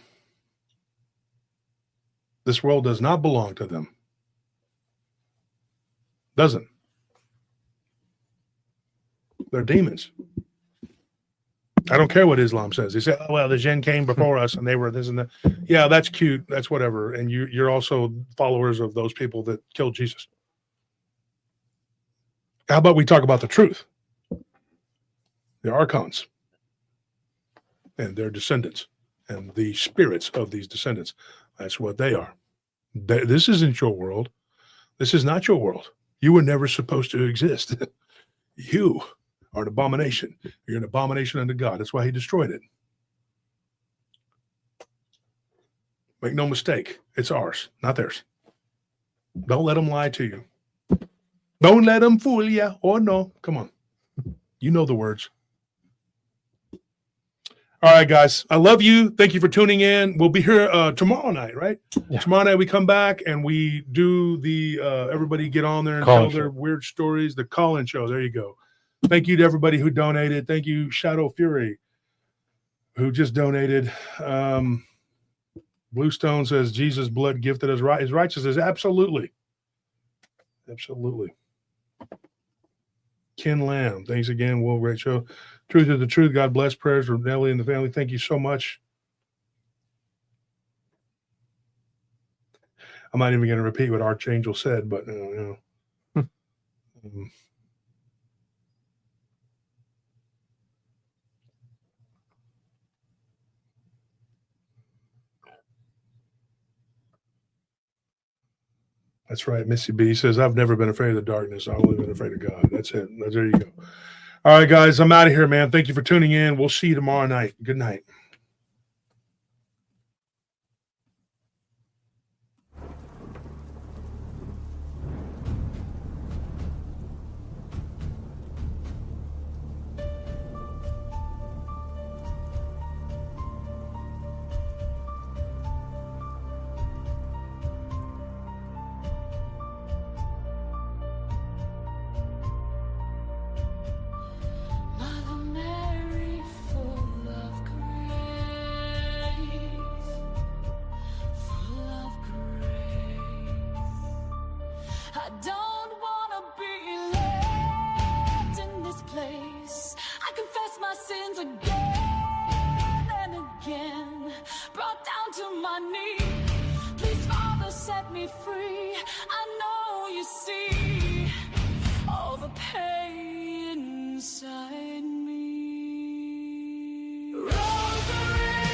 This world does not belong to them. Doesn't. They're demons. I don't care what Islam says. They say, oh, well, the jinn came before us and they were this and that. Yeah, that's cute. That's whatever. And you're also followers of those people that killed Jesus. How about we talk about the truth? The archons and their descendants and the spirits of these descendants. That's what they are. This isn't your world. This is not your world. You were never supposed to exist. You are an abomination. You're an abomination unto God. That's why he destroyed it. Make no mistake. It's ours, not theirs. Don't let them lie to you. Don't let them fool you. Oh, no. Come on. You know the words. All right, guys. I love you. Thank you for tuning in. We'll be here tomorrow night, right? Yeah. Tomorrow night we come back and we do the everybody get on there and tell their weird stories. The call-in show. There you go. Thank you to everybody who donated. Thank you, Shadow Fury, who just donated. Bluestone says Jesus' blood gifted us his righteousness. Absolutely. Absolutely. Ken Lamb, thanks again. Will, great show. Truth is the truth. God bless. Prayers for Nellie and the family. Thank you so much. I'm not even going to repeat what Archangel said, but That's right. Missy B says, I've never been afraid of the darkness. I've only been afraid of God. That's it. There you go. All right, guys, I'm out of here, man. Thank you for tuning in. We'll see you tomorrow night. Good night. Mother Mary, full of grace. I don't want to be left in this place. I confess my sins again and again, brought down to my knees. Please, Father, set me free. I know you see all the pain inside me. Rosary,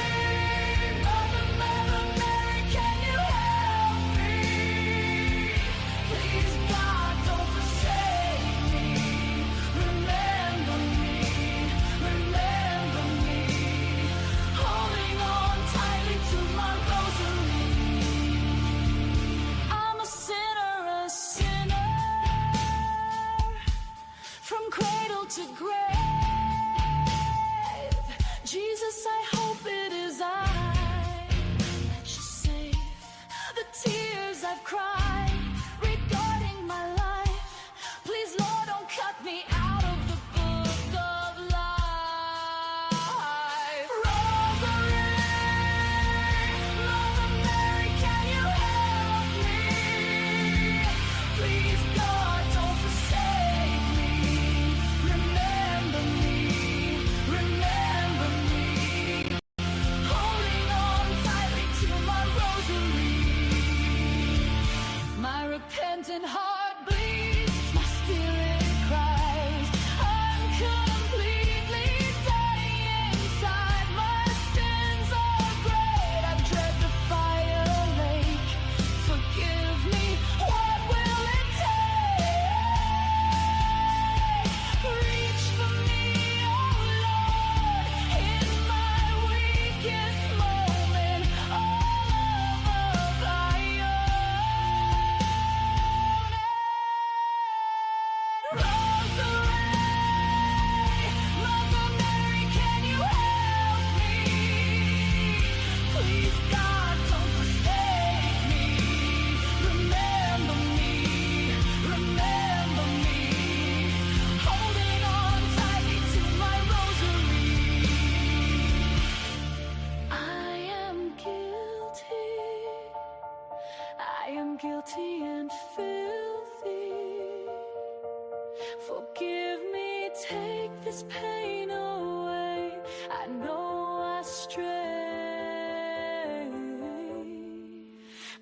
Mother Mary, can you help me? Please, God, don't forsake me. Remember me, holding on tightly to my rosary. I'm a sinner, from cradle to grave. Jesus, I hope it is I that you save. I've cried regarding my life. Please, Lord, don't cut me out of the book of life. Rosary, Mother Mary, can you help me? Please, God, don't forsake me. Remember me, remember me. Holding on tightly to my rosary. My repentant heart bleeds, my spirit cries. I'm completely dying inside. My sins are great. I've tread the fire lake. Forgive me. What will it take? Reach for me, oh Lord, in my weakest moment. All of thy own. Rosary, Mother Mary, can you help me? Please, God, don't forsake me. Remember me, remember me. Holding on tightly to my rosary. I am guilty. I am guilty and filthy. Forgive me, take this pain away. I know I stray.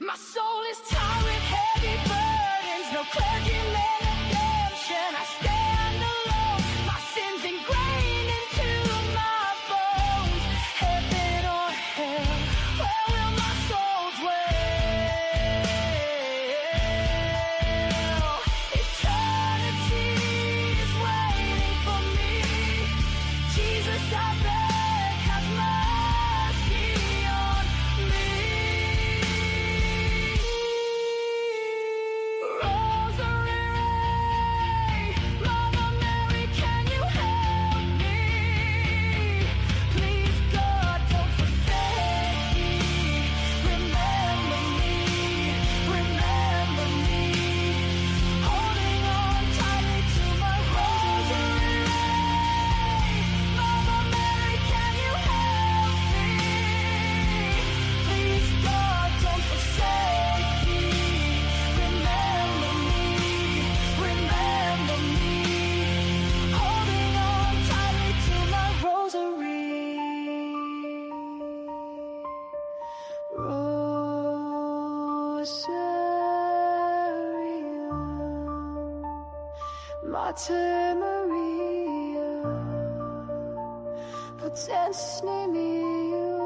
My soul is tired with heavy burdens, no clergyman redemption. I stand alone, my sins ingrained into my bones. Heaven or hell, where will my soul dwell? Eternity is waiting for me. Jesus, I beg, have mercy on me. Rosary, Mother Mary, can you help me? Please, God, don't forsake me. Remember me, remember me. Holding on tightly to my rosary. Mother Mary, can you help me? Please, God, don't forsake me. Remember me, remember me. Holding on tightly to my rosary. Rosarium Mater Maria, potens nemium.